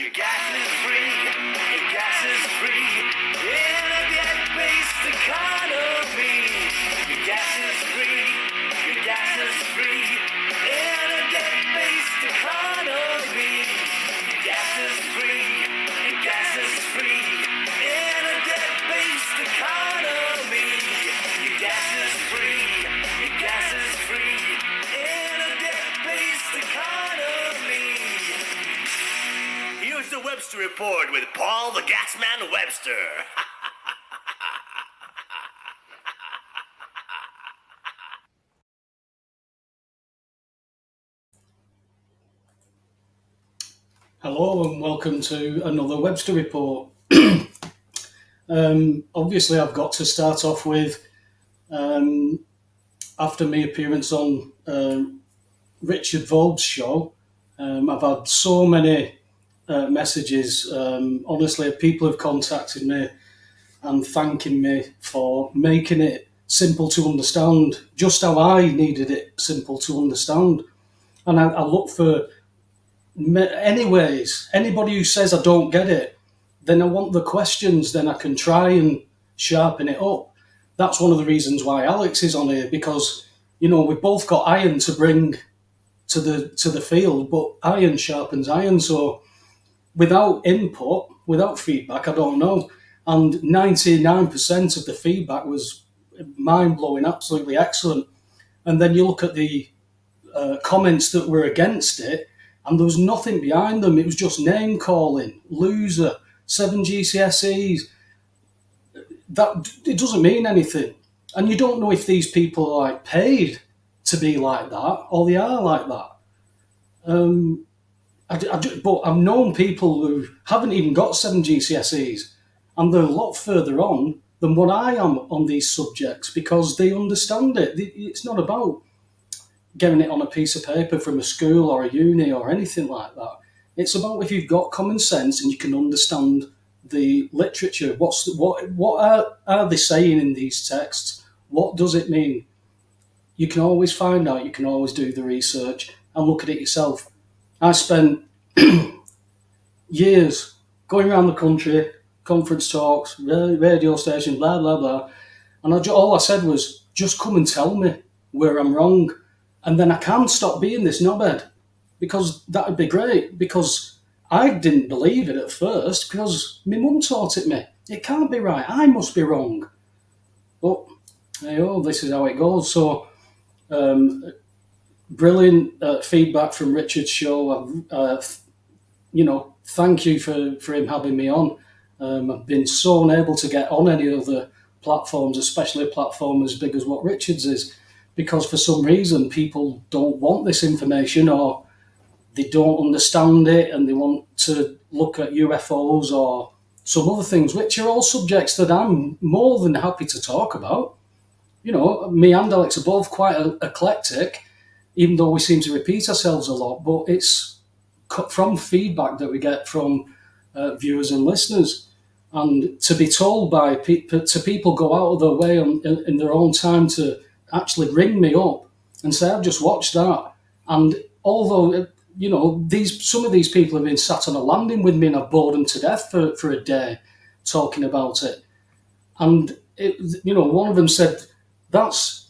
Your gas is free. Your gas is free. In a debt-based economy. Your gas is free. Your gas is free. In a debt-based economy. Your gas is free. Your gas is free. In a debt-based economy. Your gas is free. Your gas is free. In a debt-based economy. Here's the Webster Report with Paul the Gasman Webster. Hello and welcome to another Webster Report. Obviously, I've got to start off with, after my appearance on Richard Volb's show, I've had so many messages. Honestly, people have contacted me and thanking me for making it simple to understand, just how I needed it simple to understand. And I look for, anyways, anybody who says I don't get it, then I want the questions, then I can try and sharpen it up. That's one of the reasons why Alex is on here, because, we've both got iron to bring to the field, but iron sharpens iron. So without input, without feedback, I don't know. And 99% of the feedback was mind-blowing, absolutely excellent. And then you look at the comments that were against it, and there was nothing behind them. It was just name calling, loser, 7 GCSEs. That it doesn't mean anything, and you don't know if these people are paid to be like that or they are like that. But I've known people who haven't even got 7 GCSEs, and they're a lot further on than what I am on these subjects because they understand it. It's not about getting it on a piece of paper from a school or a uni or anything like that. It's about if you've got common sense and you can understand the literature. What are they saying in these texts? What does it mean? You can always find out. You can always do the research and look at it yourself. I spent years going around the country, conference talks, radio stations, blah, blah, blah. And all I said was, just come and tell me where I'm wrong. And then I can stop being this knobhead, because that would be great, because I didn't believe it at first because my mum taught it me. It can't be right. I must be wrong. But, this is how it goes. So, brilliant feedback from Richard's show. Thank you for him having me on. I've been so unable to get on any other platforms, especially a platform as big as what Richard's is, because for some reason people don't want this information, or they don't understand it and they want to look at UFOs or some other things, which are all subjects that I'm more than happy to talk about. Me and Alex are both quite eclectic, even though we seem to repeat ourselves a lot, but it's from feedback that we get from viewers and listeners. And to be told by people go out of their way in their own time to actually ring me up and say, I've just watched that. And although, some of these people have been sat on a landing with me and I've bored them to death for a day talking about it. And, one of them said, that's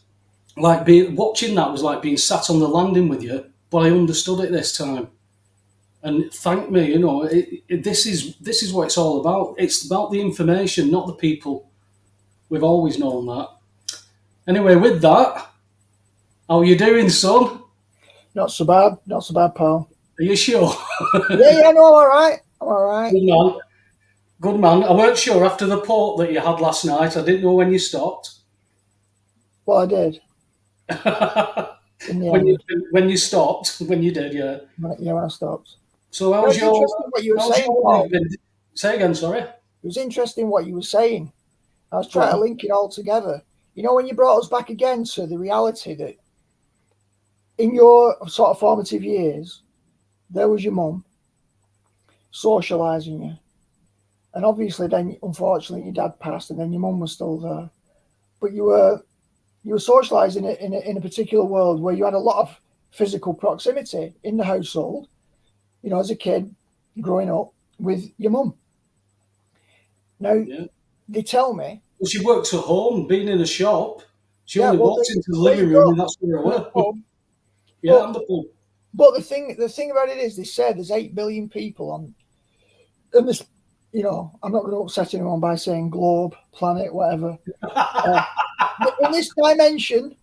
like watching that was like being sat on the landing with you, but I understood it this time. And thank me, this is what it's all about. It's about the information, not the people. We've always known that. Anyway, with that, how are you doing, son? Not so bad, pal. Are you sure? Yeah, no, I'm all right. Good man. I weren't sure after the port that you had last night. I didn't know when you stopped. Well, I did. when you stopped, when you did, yeah. Yeah, when I stopped. So how was what you were saying? Say again, sorry. It was interesting what you were saying. I was trying to link it all together. When you brought us back again to the reality that in your sort of formative years, there was your mum socialising you. And obviously then, unfortunately, your dad passed and then your mum was still there. But you were socialising in a particular world where you had a lot of physical proximity in the household. As a kid growing up, with your mum. Now, Yeah. they tell me. Well, she worked at home, being in a shop. She only Well, walked into the there you living room, go. and that's where I And the were. pub. Yeah, and the pub. But the thing about it is, they say there's 8 billion people on this. I'm not going to upset anyone by saying globe, planet, whatever. In this dimension,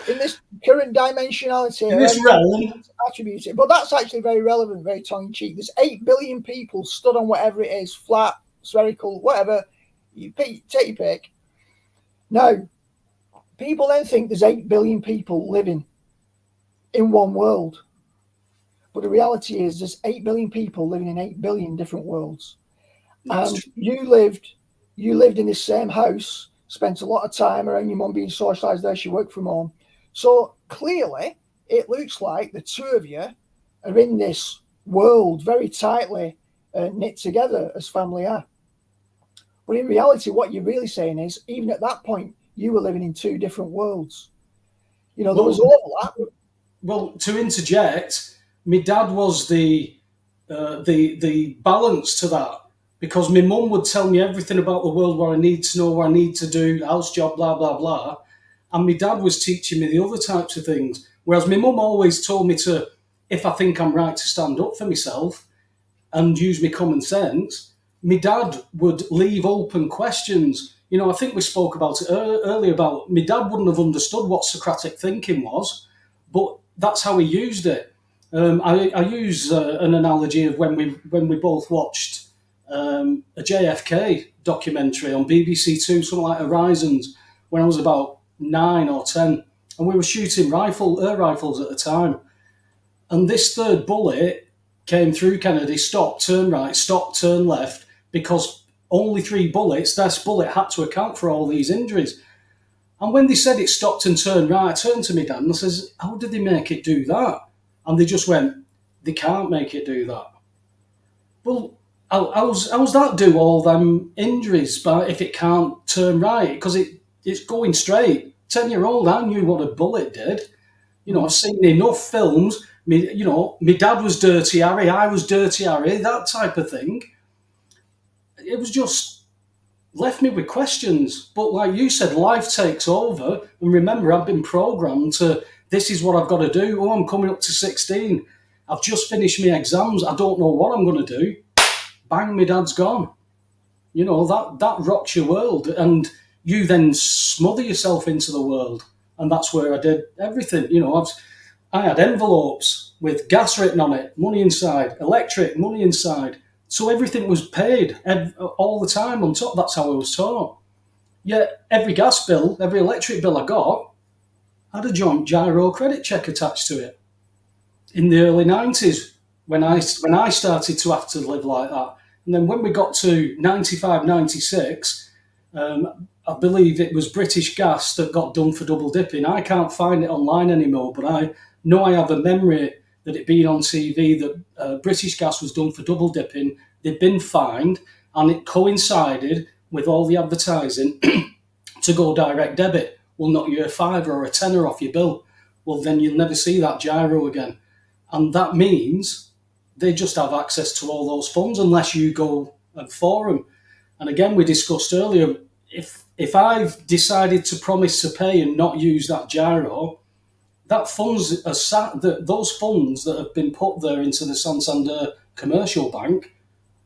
in this current dimensionality, In this realm, attribute it. But that's actually very relevant, very tongue in cheek. There's 8 billion people stood on whatever it is, flat, spherical, whatever. You pick, take your pick. Now, people then think there's 8 billion people living in one world. But the reality is there's 8 billion people living in 8 billion different worlds. And you lived in this same house, spent a lot of time around your mum being socialised there. She worked from home. So clearly, it looks like the two of you are in this world very tightly knit together as family are. But in reality, what you're really saying is, even at that point, you were living in two different worlds. There was overlap. Well, to interject, my dad was the balance to that, because my mum would tell me everything about the world, what I need to know, what I need to do, house job, blah blah blah, and my dad was teaching me the other types of things. Whereas my mum always told me to, if I think I'm right, to stand up for myself and use my common sense. My dad would leave open questions. I think we spoke about it earlier about my dad wouldn't have understood what Socratic thinking was, but that's how he used it. I use an analogy of when we both watched a JFK documentary on BBC Two, something like Horizons, when I was about 9 or 10, and we were shooting air rifles at the time, and this third bullet came through Kennedy, stopped, turn right, stopped, turn left, because only 3 bullets, this bullet had to account for all these injuries. And when they said it stopped and turned right, I turned to my dad and I says, how did they make it do that? And they just went, they can't make it do that. Well, how's that do all them injuries but if it can't turn right? Because it's going straight. 10-year-old, I knew what a bullet did. I've seen enough films. My dad was Dirty Harry, I was Dirty Harry, that type of thing. It was just left me with questions. But like you said, life takes over. And remember, I've been programmed to, this is what I've got to do. Oh, I'm coming up to 16. I've just finished my exams. I don't know what I'm going to do. Bang, my dad's gone. That rocks your world. And you then smother yourself into the world. And that's where I did everything. I had envelopes with gas written on it, money inside, electric, money inside. So everything was paid all the time on top. That's how I was taught. Yet every gas bill, every electric bill I got had a joint gyro credit check attached to it. In the early 90s, when I started to have to live like that. And then when we got to 95, 96, I believe it was British Gas that got done for double dipping. I can't find it online anymore, but I know I have a memory that it being on TV that British Gas was done for double dipping. They'd been fined, and it coincided with all the advertising to go direct debit. Will knock you a £5 or a £10 off your bill. Well, then you'll never see that gyro again. And that means they just have access to all those funds unless you go for them. And again, we discussed earlier, if I've decided to promise to pay and not use that gyro, that funds those funds that have been put there into the Santander Commercial Bank,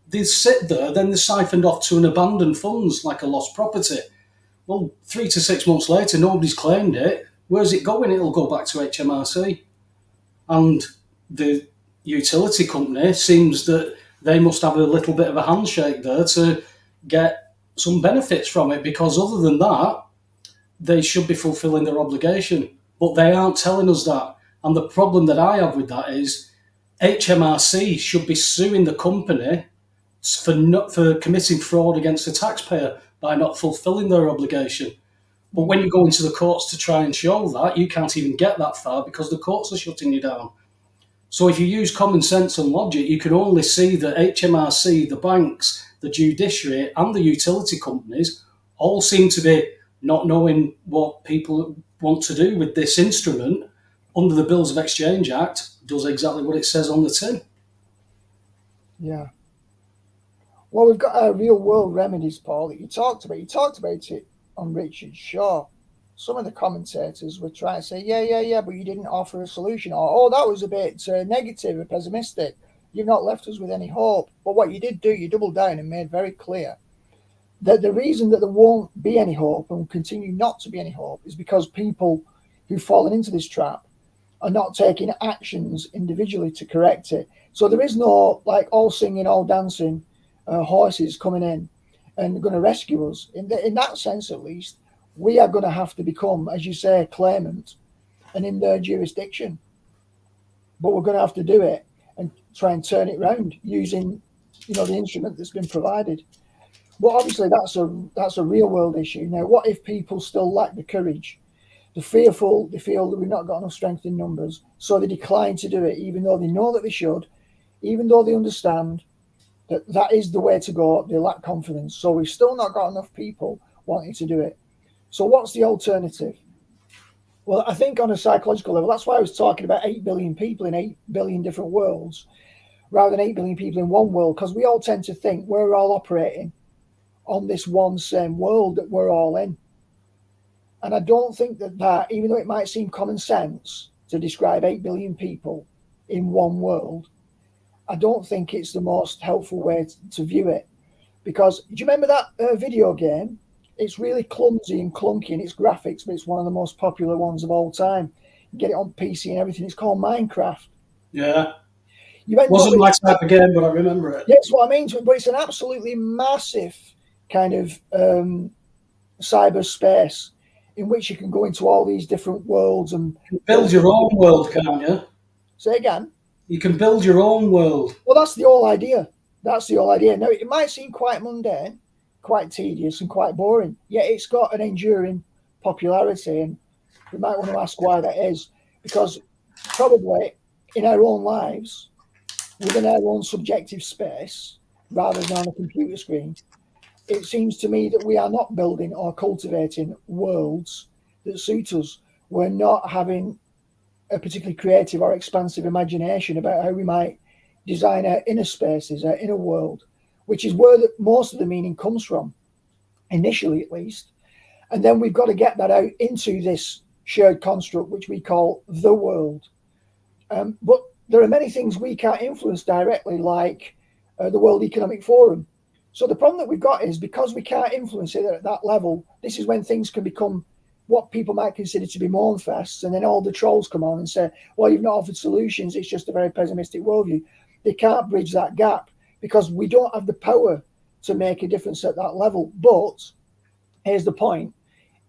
they sit there, then they're siphoned off to an abandoned funds like a lost property. Well, 3 to 6 months later, nobody's claimed it. Where's it going? It'll go back to HMRC. And the utility company seems that they must have a little bit of a handshake there to get some benefits from it, because other than that, they should be fulfilling their obligation. But they aren't telling us that. And the problem that I have with that is HMRC should be suing the company for committing fraud against the taxpayer by not fulfilling their obligation. But when you go into the courts to try and show that, you can't even get that far because the courts are shutting you down. So if you use common sense and logic, you can only see that HMRC, the banks, the judiciary, and the utility companies all seem to be not knowing what people want to do with this instrument under the Bills of Exchange Act. Does exactly what it says on the tin. Yeah. Well, we've got our real world remedies, Paul, that you talked about. You talked about it on Richard's show. Some of the commentators were trying to say, yeah, but you didn't offer a solution. Or, oh, that was a bit negative or pessimistic. You've not left us with any hope. But what you did do, you doubled down and made very clear that the reason that there won't be any hope and will continue not to be any hope is because people who've fallen into this trap are not taking actions individually to correct it. So there is no, like, all singing, all dancing horses coming in and going to rescue us. In that sense, at least, we are going to have to become, as you say, claimant and in their jurisdiction. But we're going to have to do it and try and turn it round using, the instrument that's been provided. But obviously, that's a real world issue. Now, what if people still lack the courage? They're fearful. They feel that we've not got enough strength in numbers, so they decline to do it, even though they know that they should, even though they understand that is the way to go. They lack confidence. So we've still not got enough people wanting to do it. So what's the alternative? Well, I think on a psychological level, that's why I was talking about 8 billion people in 8 billion different worlds, rather than 8 billion people in one world, because we all tend to think we're all operating on this one same world that we're all in. And I don't think that, even though it might seem common sense to describe 8 billion people in one world, I don't think it's the most helpful way to view it. Because do you remember that video game? It's really clumsy and clunky in its graphics, but it's one of the most popular ones of all time. You get it on PC and everything. It's called Minecraft. Yeah. You wasn't my type of game, but I remember it. That's what I mean. But it's an absolutely massive kind of cyberspace in which you can go into all these different worlds and build your own world, can't you? Say again? You can build your own world. Well, that's the whole idea. That's the whole idea. Now, it might seem quite mundane, quite tedious and quite boring, yet it's got an enduring popularity, and we might want to ask why that is, because probably in our own lives, within our own subjective space, rather than on a computer screen, it seems to me that we are not building or cultivating worlds that suit us. We're not having a particularly creative or expansive imagination about how we might design our inner spaces, our inner world, which is where most of the meaning comes from, initially at least. And then we've got to get that out into this shared construct, which we call the world. But there are many things we can't influence directly, like the World Economic Forum. So the problem that we've got is because we can't influence it at that level, this is when things can become what people might consider to be mourn fests. And then all the trolls come on and say, well, you've not offered solutions. It's just a very pessimistic worldview. They can't bridge that gap because we don't have the power to make a difference at that level. But here's the point.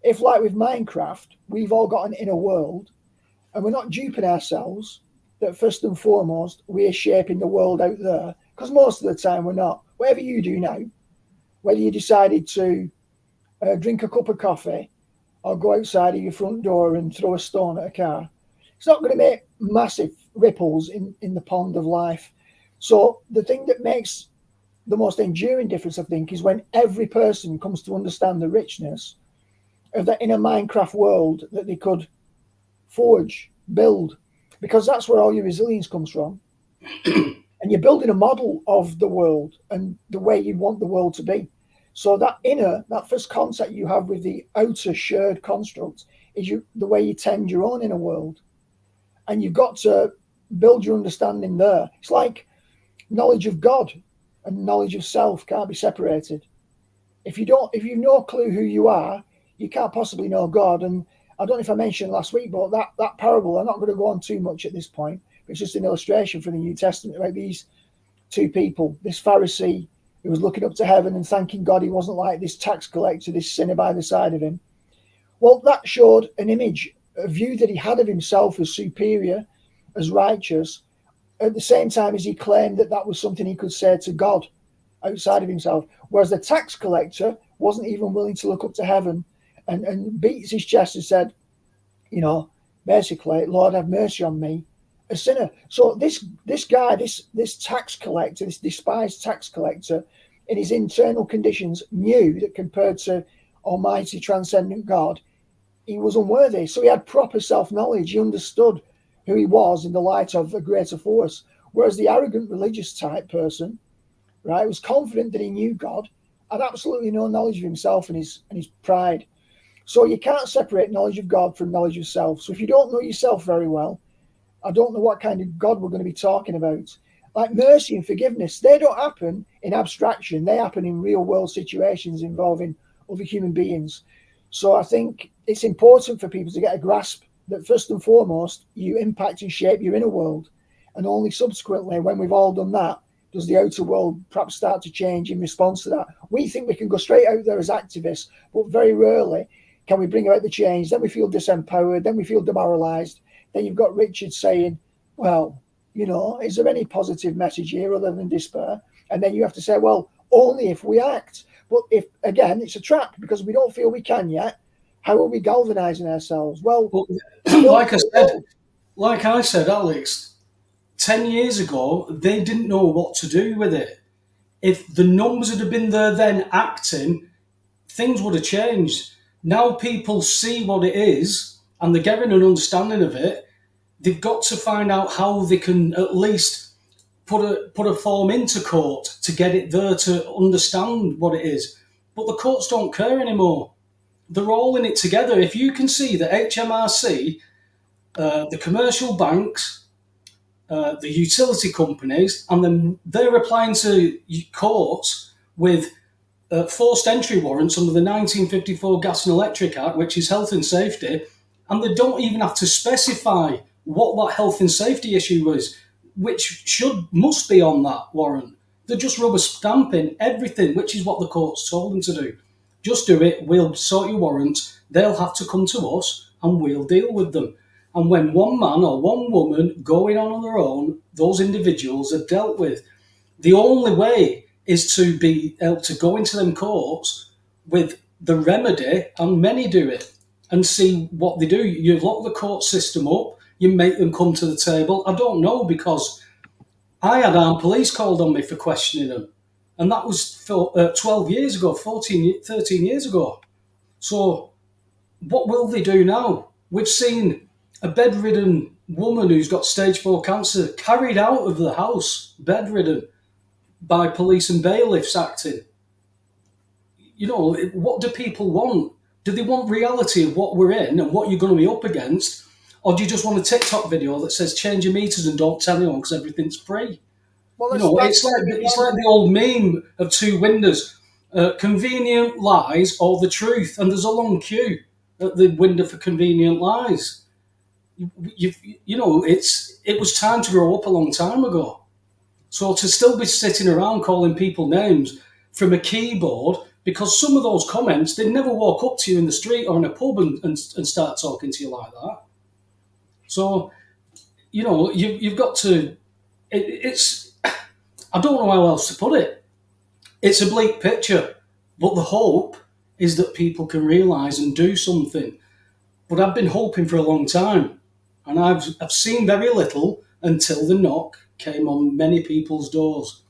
If, like with Minecraft, we've all got an inner world and we're not duping ourselves that first and foremost, we're shaping the world out there, because most of the time we're not. Whatever you do now, whether you decided to drink a cup of coffee or go outside of your front door and throw a stone at a car, it's not going to make massive ripples in the pond of life. So the thing that makes the most enduring difference, I think, is when every person comes to understand the richness of that inner Minecraft world that they could forge, build, because that's where all your resilience comes from. And you're building a model of the world and the way you want the world to be. So that first contact you have with the outer shared construct is the way you tend your own inner world. And you've got to build your understanding there. It's like knowledge of God and knowledge of self can't be separated. If you've no clue who you are, you can't possibly know God. And I don't know if I mentioned last week, but that parable, I'm not going to go on too much at this point. It's just an illustration from the New Testament about these two people. This Pharisee who was looking up to heaven and thanking God he wasn't like this tax collector, this sinner by the side of him. Well, that showed an image, a view that he had of himself as superior, as righteous, at the same time as he claimed that was something he could say to God outside of himself. Whereas the tax collector wasn't even willing to look up to heaven and beats his chest and said, basically, Lord, have mercy on me, a sinner. So this guy, this tax collector, this despised tax collector, in his internal conditions, knew that compared to Almighty transcendent God, he was unworthy. So he had proper self-knowledge. He understood who he was in the light of a greater force. Whereas the arrogant religious type person, right? He was confident that he knew God, had absolutely no knowledge of himself and his pride. So you can't separate knowledge of God from knowledge of self. So if you don't know yourself very well, I don't know what kind of God we're going to be talking about. Like mercy and forgiveness, they don't happen in abstraction. They happen in real world situations involving other human beings. So I think it's important for people to get a grasp that first and foremost, you impact and shape your inner world. And only subsequently, when we've all done that, does the outer world perhaps start to change in response to that. We think we can go straight out there as activists, but very rarely can we bring about the change. Then we feel disempowered, then we feel demoralized. Then you've got Richard saying, well, is there any positive message here other than despair? And then you have to say, well, only if we act. But if, again, it's a trap because we don't feel we can yet. How are we galvanizing ourselves? Well, like I said, Alex, 10 years ago, they didn't know what to do with it. If the numbers had been there then acting, things would have changed. Now people see what it is and they're getting an understanding of it. They've got to find out how they can at least put a form into court to get it there to understand what it is. But the courts don't care anymore. They're all in it together. If you can see that HMRC, the commercial banks, the utility companies, and then they're applying to courts with forced entry warrants under the 1954 Gas and Electric Act, which is health and safety, and they don't even have to specify what that health and safety issue is, which must be on that warrant. They're just rubber stamping everything, which is what the courts told them to do. Just do it, we'll sort your warrants, they'll have to come to us, and we'll deal with them. And when one man or one woman going on their own, those individuals are dealt with. The only way is to be able to go into them courts with the remedy, and many do it, and see what they do. You lock the court system up, you make them come to the table. I don't know, because I had armed police called on me for questioning them, and that was 12 years ago, 13 years ago. So what will they do now? We've seen a bedridden woman who's got stage 4 cancer carried out of the house, bedridden, by police and bailiffs acting. What do people want? Do they want reality of what we're in and what you're going to be up against? Or do you just want a TikTok video that says change your meters and don't tell anyone because everything's free? Well, It's like the old meme of two windows, convenient lies or the truth, and there's a long queue at the window for convenient lies. It was time to grow up a long time ago. So to still be sitting around calling people names from a keyboard, because some of those comments, they'd never walk up to you in the street or in a pub and start talking to you like that. So, you've got to, it's, I don't know how else to put it. It's a bleak picture, but the hope is that people can realise and do something. But I've been hoping for a long time, and I've seen very little until the knock came on many people's doors.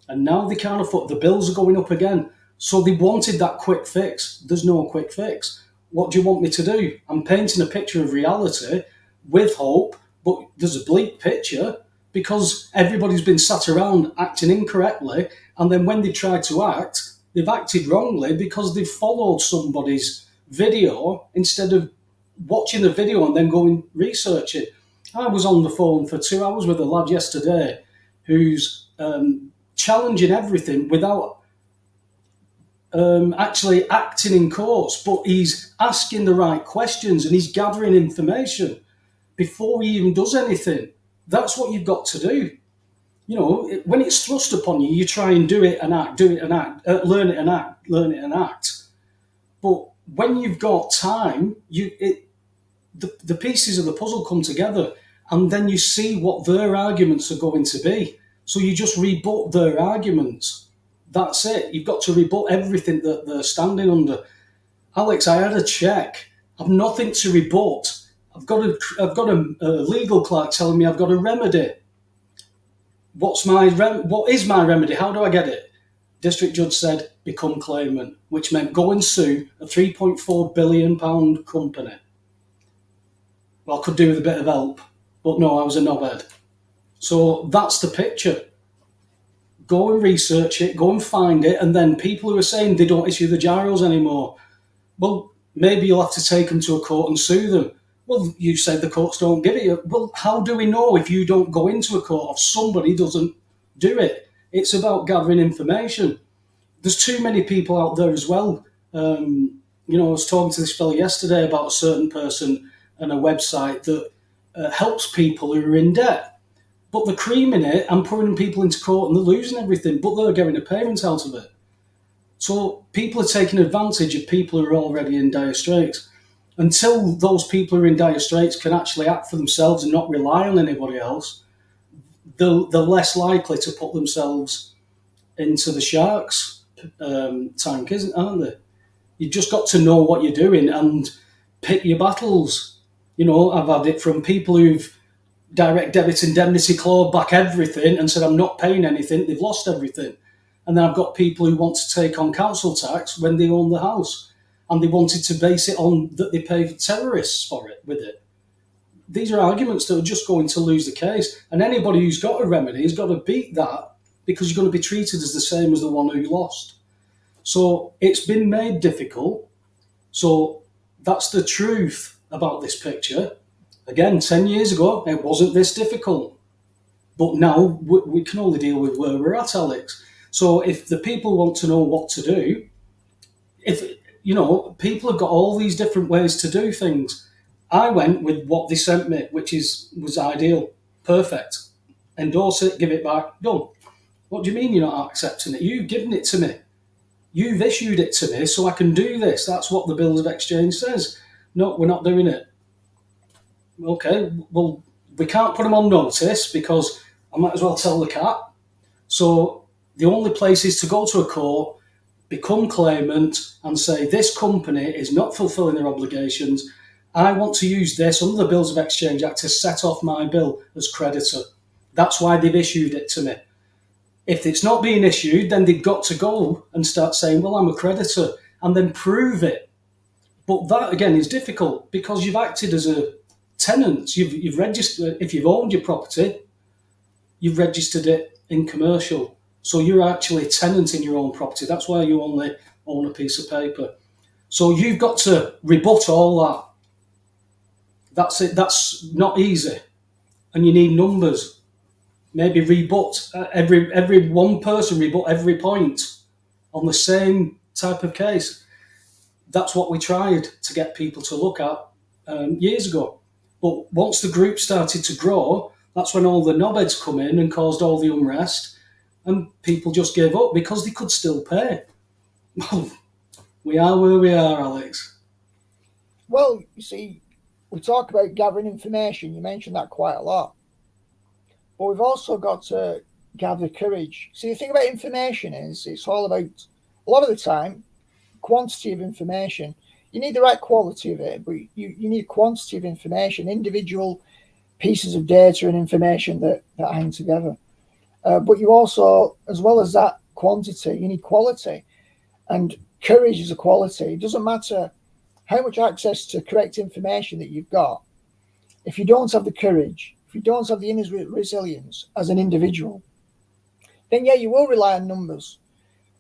And now they can't afford, the bills are going up again. So they wanted that quick fix. There's no quick fix. What do you want me to do? I'm painting a picture of reality with hope, but there's a bleak picture because everybody's been sat around acting incorrectly. And then when they tried to act, they've acted wrongly because they've followed somebody's video instead of watching the video and then going research it. I was on the phone for 2 hours with a lad yesterday who's challenging everything without actually acting in courts, but he's asking the right questions and he's gathering information before he even does anything. That's what you've got to do. When it's thrust upon you, you try and do it and act, learn it and act. But when you've got time, the pieces of the puzzle come together, and then you see what their arguments are going to be. So you just rebut their arguments. That's it. You've got to rebut everything that they're standing under. Alex, I had a check. I've nothing to rebut. I've got a legal clerk telling me I've got a remedy. What is my remedy? How do I get it? District judge said, become claimant, which meant go and sue a £3.4 billion company. Well, I could do with a bit of help, but no, I was a knobhead. So that's the picture. go and research it, go and find it, and then people who are saying they don't issue the gyros anymore, well, maybe you'll have to take them to a court and sue them. Well, you said the courts don't give it you. Well, how do we know if you don't go into a court or somebody doesn't do it? It's about gathering information. There's too many people out there as well. I was talking to this fellow yesterday about a certain person and a website that helps people who are in debt. But they're creaming it and putting people into court and they're losing everything, but they're getting a payment out of it. So people are taking advantage of people who are already in dire straits. Until those people who are in dire straits can actually act for themselves and not rely on anybody else, they're less likely to put themselves into the sharks' tank, aren't they? You've just got to know what you're doing and pick your battles. I've had it from people who've direct debit indemnity clawed back everything and said, I'm not paying anything, they've lost everything. And then I've got people who want to take on council tax when they own the house and they wanted to base it on that they pay terrorists for it with it. These are arguments that are just going to lose the case. And anybody who's got a remedy has got to beat that because you're going to be treated as the same as the one who lost. So it's been made difficult. So that's the truth about this picture. Again, 10 years ago, it wasn't this difficult. But now we can only deal with where we're at, Alex. So if the people want to know what to do, people have got all these different ways to do things. I went with what they sent me, which was ideal, perfect. Endorse it, give it back, done. What do you mean you're not accepting it? You've given it to me. You've issued it to me so I can do this. That's what the Bills of Exchange says. No, we're not doing it. Okay, well, we can't put them on notice because I might as well tell the cat. So the only place is to go to a court, become claimant and say, this company is not fulfilling their obligations. I want to use this under the Bills of Exchange Act to set off my bill as creditor. That's why they've issued it to me. If it's not being issued, then they've got to go and start saying, well, I'm a creditor, and then prove it. But that, again, is difficult because you've acted as a tenant. You've registered, if you've owned your property, you've registered it in commercial. So you're actually a tenant in your own property. That's why you only own a piece of paper. So you've got to rebut all that. That's it. That's not easy. And you need numbers. Maybe rebut every one person, rebut every point on the same type of case. That's what we tried to get people to look at years ago. But once the group started to grow, that's when all the knobheads come in and caused all the unrest, and people just gave up because they could still pay. Well, we are where we are, Alex. Well, you see, we talk about gathering information. You mentioned that quite a lot. But we've also got to gather courage. See, the thing about information is it's all about, a lot of the time, quantity of information. You need the right quality of it, but you need quantity of information, individual pieces of data and information that hang together. But you also, as well as that quantity, you need quality. And courage is a quality. It doesn't matter how much access to correct information that you've got. If you don't have the courage, if you don't have the inner resilience as an individual, then yeah, you will rely on numbers.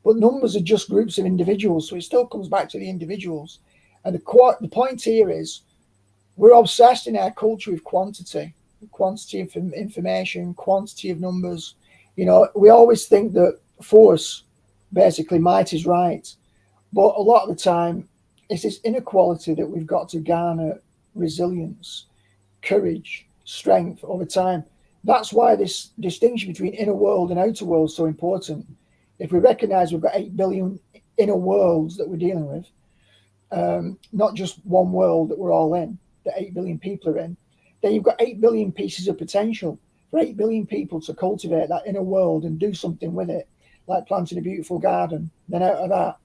But numbers are just groups of individuals, so it still comes back to the individuals. And the point here is we're obsessed in our culture with quantity of information, quantity of numbers. We always think that force, basically might is right. But a lot of the time, it's this inequality that we've got to garner resilience, courage, strength over time. That's why this distinction between inner world and outer world is so important. If we recognize we've got 8 billion inner worlds that we're dealing with, not just one world that we're all in, that 8 billion people are in, then you've got 8 billion pieces of potential for 8 billion people to cultivate that inner world and do something with it, like planting a beautiful garden. Then out of that,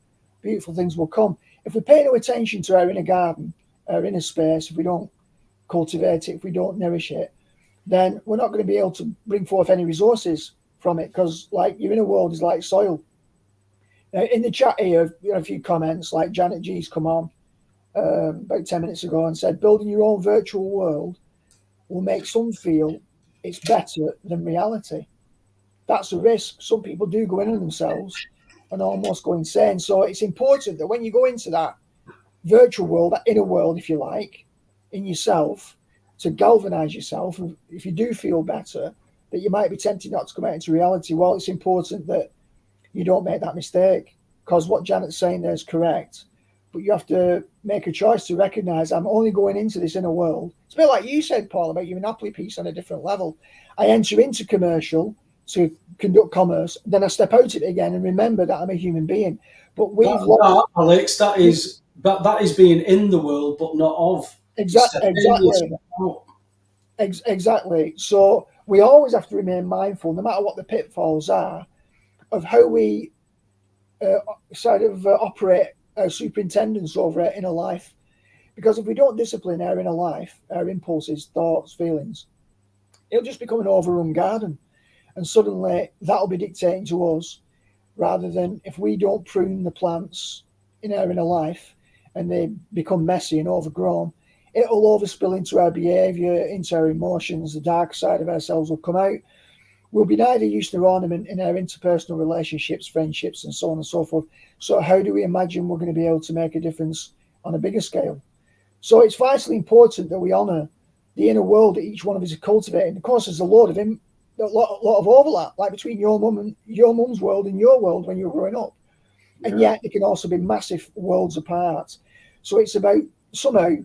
beautiful things will come. If we pay no attention to our inner garden, our inner space, if we don't cultivate it, if we don't nourish it, then we're not going to be able to bring forth any resources from it, because like your inner world is like soil. In the chat here, a few comments, like Janet G's come on about 10 minutes ago and said, building your own virtual world will make some feel it's better than reality. that's a risk. Some people do go in on themselves and almost go insane. So it's important that when you go into that virtual world, that inner world, if you like, in yourself, to galvanize yourself, and if you do feel better, that you might be tempted not to come out into reality. Well, it's important that you don't make that mistake, because what Janet's saying there is correct. But you have to make a choice to recognize I'm only going into this inner world. It's a bit like you said, Paul, about your Monopoly piece on a different level. I enter into commercial to conduct commerce, then I step out of it again and remember that I'm a human being. But we've lost, Alex, that is being in the world, but not of. exactly. Exactly. So we always have to remain mindful, no matter what the pitfalls are, of how we operate our superintendence over our inner life. Because if we don't discipline our inner life, our impulses, thoughts, feelings, it'll just become an overrun garden. And suddenly that'll be dictating to us, rather than if we don't prune the plants in our inner life and they become messy and overgrown, it'll overspill into our behaviour, into our emotions. The dark side of ourselves will come out. We'll be neither use nor ornament in our interpersonal relationships, friendships, and so on and so forth. So how do we imagine we're going to be able to make a difference on a bigger scale? So it's vitally important that we honour the inner world that each one of us is cultivating. Of course, there's a lot of overlap, like between your mum's world and your world when you're growing up. Yeah. And yet they can also be massive worlds apart. So it's about somehow,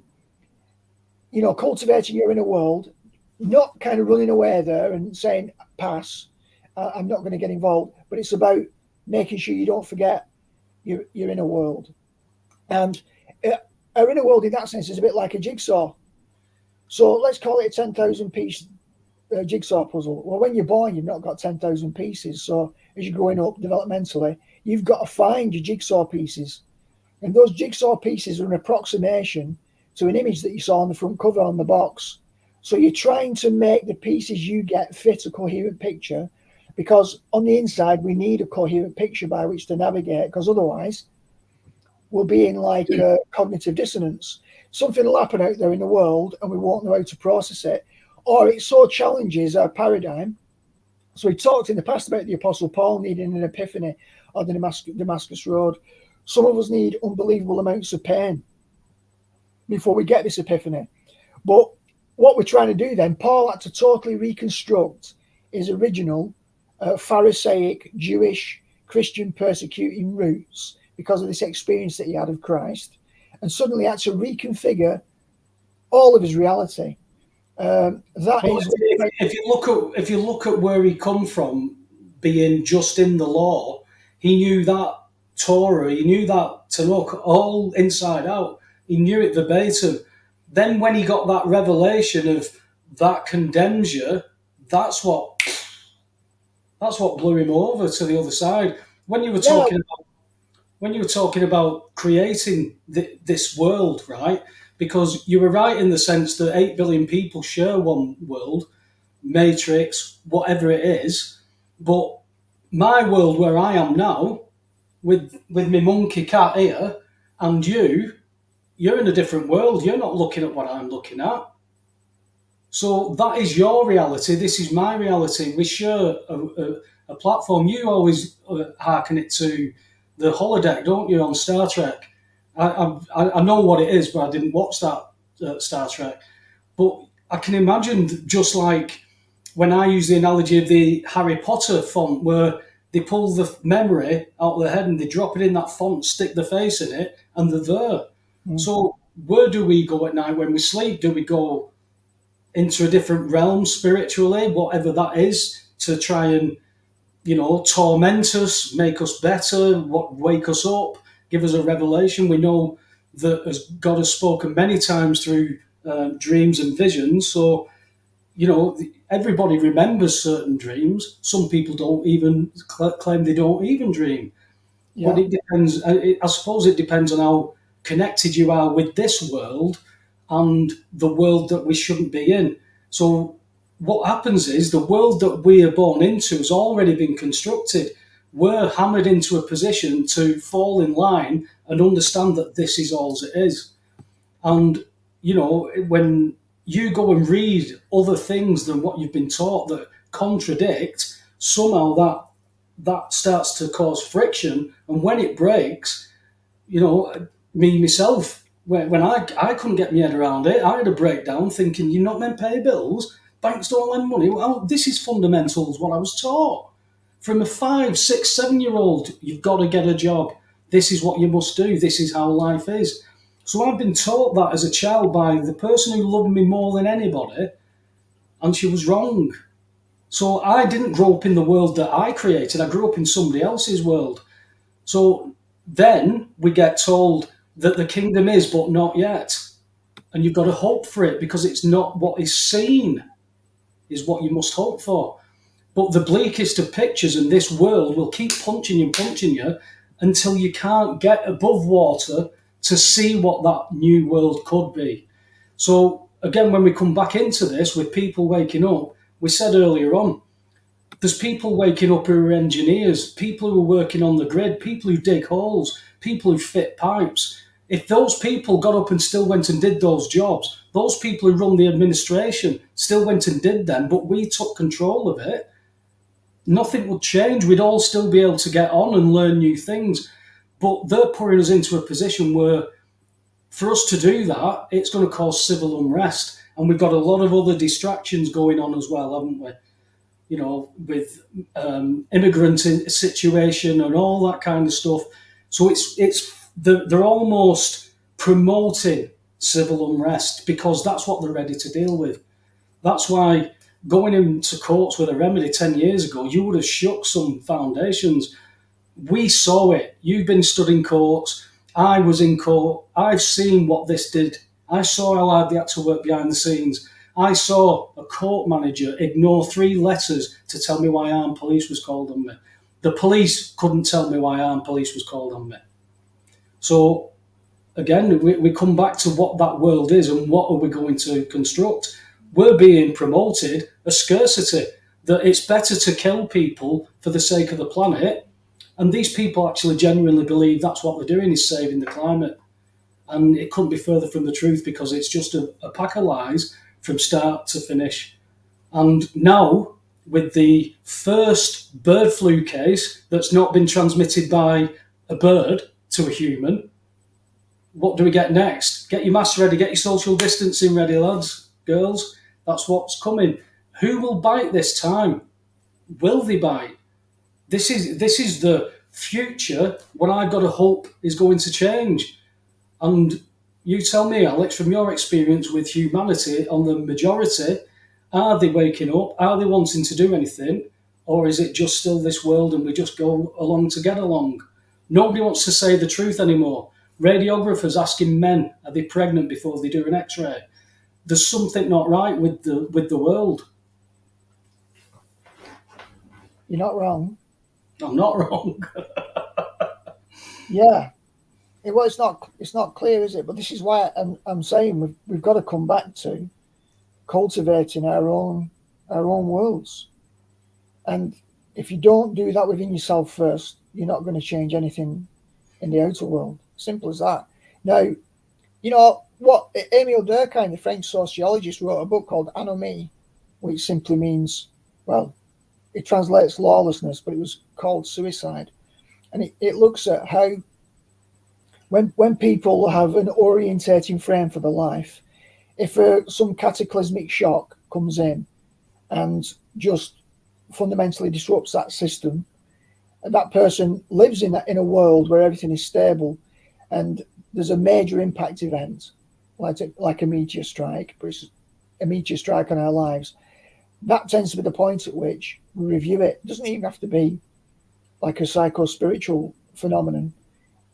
cultivating your inner world, not kind of running away there and saying, pass, I'm not going to get involved. But it's about making sure you don't forget your inner world. And our inner world in that sense is a bit like a jigsaw. So let's call it a 10,000 piece jigsaw puzzle. Well, when you're born, you've not got 10,000 pieces. So as you're growing up developmentally, you've got to find your jigsaw pieces. And those jigsaw pieces are an approximation to an image that you saw on the front cover on the box. So you're trying to make the pieces you get fit a coherent picture, because on the inside, we need a coherent picture by which to navigate, because otherwise we'll be in like cognitive dissonance. Something will happen out there in the world and we won't know how to process it, or it so challenges our paradigm. So we talked in the past about the Apostle Paul needing an epiphany on the Damascus Road. Some of us need unbelievable amounts of pain before we get this epiphany. But what we're trying to do then, Paul had to totally reconstruct his original Pharisaic, Jewish, Christian persecuting roots because of this experience that he had of Christ, and suddenly had to reconfigure all of his reality. If you look at where he come from, being just in the law, he knew that Torah, he knew that Tanakh all inside out. He knew it verbatim. Then when he got that revelation of that condemns you, that's what blew him over to the other side. When you were talking about creating this world, right? Because you were right in the sense that 8 billion people share one world, matrix, whatever it is. But my world where I am now, with my monkey cat here, and you're in a different world. You're not looking at what I'm looking at. So that is your reality. This is my reality. We share a platform. You always hearken it to the holodeck, don't you, on Star Trek? I know what it is, but I didn't watch that Star Trek. But I can imagine, just like when I use the analogy of the Harry Potter font, where they pull the memory out of their head and they drop it in that font, stick the face in it, and they're there. Mm-hmm. So where do we go at night when we sleep? Do we go into a different realm spiritually, whatever that is, to try and, torment us, make us better, wake us up, give us a revelation? We know that as God has spoken many times through dreams and visions. So, everybody remembers certain dreams. Some people don't even claim they don't even dream. Yeah. But it depends. I suppose it depends on how connected you are with this world and the world that we shouldn't be in. So what happens is the world that we are born into has already been constructed. We're hammered into a position to fall in line and understand that this is all it is. And, when you go and read other things than what you've been taught that contradict, somehow that starts to cause friction, and when it breaks, me myself, when I couldn't get my head around it, I had a breakdown thinking you're not meant to pay bills, banks don't lend money. Well, this is fundamentals what I was taught from a 5, 6, 7 year old. You've got to get a job. This is what you must do. This is how life is. So I've been taught that as a child by the person who loved me more than anybody, and she was wrong. So I didn't grow up in the world that I created. I grew up in somebody else's world. So then we get told that the kingdom is, but not yet. And you've got to hope for it, because it's not what is seen is what you must hope for. But the bleakest of pictures in this world will keep punching you until you can't get above water to see what that new world could be. So again, when we come back into this with people waking up, we said earlier on, there's people waking up who are engineers, people who are working on the grid, people who dig holes, people who fit pipes. If those people got up and still went and did those jobs, those people who run the administration still went and did them, but we took control of it, nothing would change. We'd all still be able to get on and learn new things. But they're putting us into a position where for us to do that, it's going to cause civil unrest. And we've got a lot of other distractions going on as well, haven't we? With immigrant situation and all that kind of stuff. So they're almost promoting civil unrest because that's what they're ready to deal with. That's why going into courts with a remedy 10 years ago, you would have shook some foundations. We saw it. You've been stood in courts. I was in court. I've seen what this did. I saw how hard they had to work behind the scenes. I saw a court manager ignore 3 letters to tell me why armed police was called on me. The police couldn't tell me why armed police was called on me. So again, we come back to what that world is and what are we going to construct. We're being promoted a scarcity, that it's better to kill people for the sake of the planet. And these people actually genuinely believe that's what they're doing, is saving the climate. And it couldn't be further from the truth, because it's just a pack of lies from start to finish. And now, with the first bird flu case that's not been transmitted by a bird to a human, what do we get next? Get your masks ready, get your social distancing ready, lads, girls. That's what's coming. Who will bite this time? Will they bite? This is the future. What I've got to hope is going to change. And you tell me, Alex, from your experience with humanity on the majority, are they waking up? Are they wanting to do anything? Or is it just still this world and we just go along to get along? Nobody wants to say the truth anymore. Radiographers asking men, are they pregnant before they do an x-ray? There's something not right with the world. You're not wrong. I'm not wrong. Yeah. Well, it's not clear, is it? But this is why I'm saying we've got to come back to cultivating our own worlds. And if you don't do that within yourself first, you're not going to change anything in the outer world. Simple as that. Now, what Émile Durkheim, the French sociologist, wrote a book called Anomie, which simply means, well, it translates lawlessness, but it was called suicide. And it looks at how when people have an orientating frame for their life, if some cataclysmic shock comes in and just fundamentally disrupts that system, and that person lives in a world where everything is stable and there's a major impact event, like a meteor strike, but it's a meteor strike on our lives, that tends to be the point at which we review it. It doesn't even have to be like a psycho-spiritual phenomenon.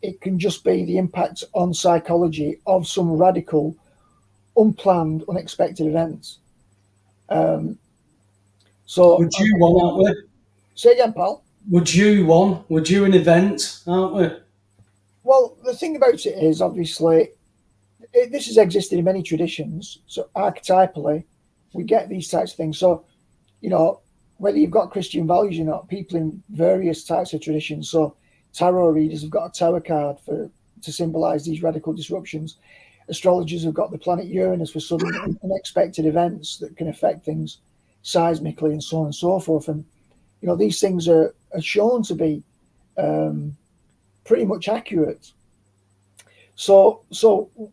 It can just be the impact on psychology of some radical, unplanned, unexpected events. So Would you want, aren't we? Say again, pal. Would you an event, aren't we? Well, the thing about it is, obviously, this has existed in many traditions. So archetypally, we get these types of things. So, whether you've got Christian values or not, people in various types of traditions. So tarot readers have got a tower card to symbolize these radical disruptions. Astrologers have got the planet Uranus for sudden unexpected events that can affect things seismically and so on and so forth. And these things are shown to be pretty much accurate. So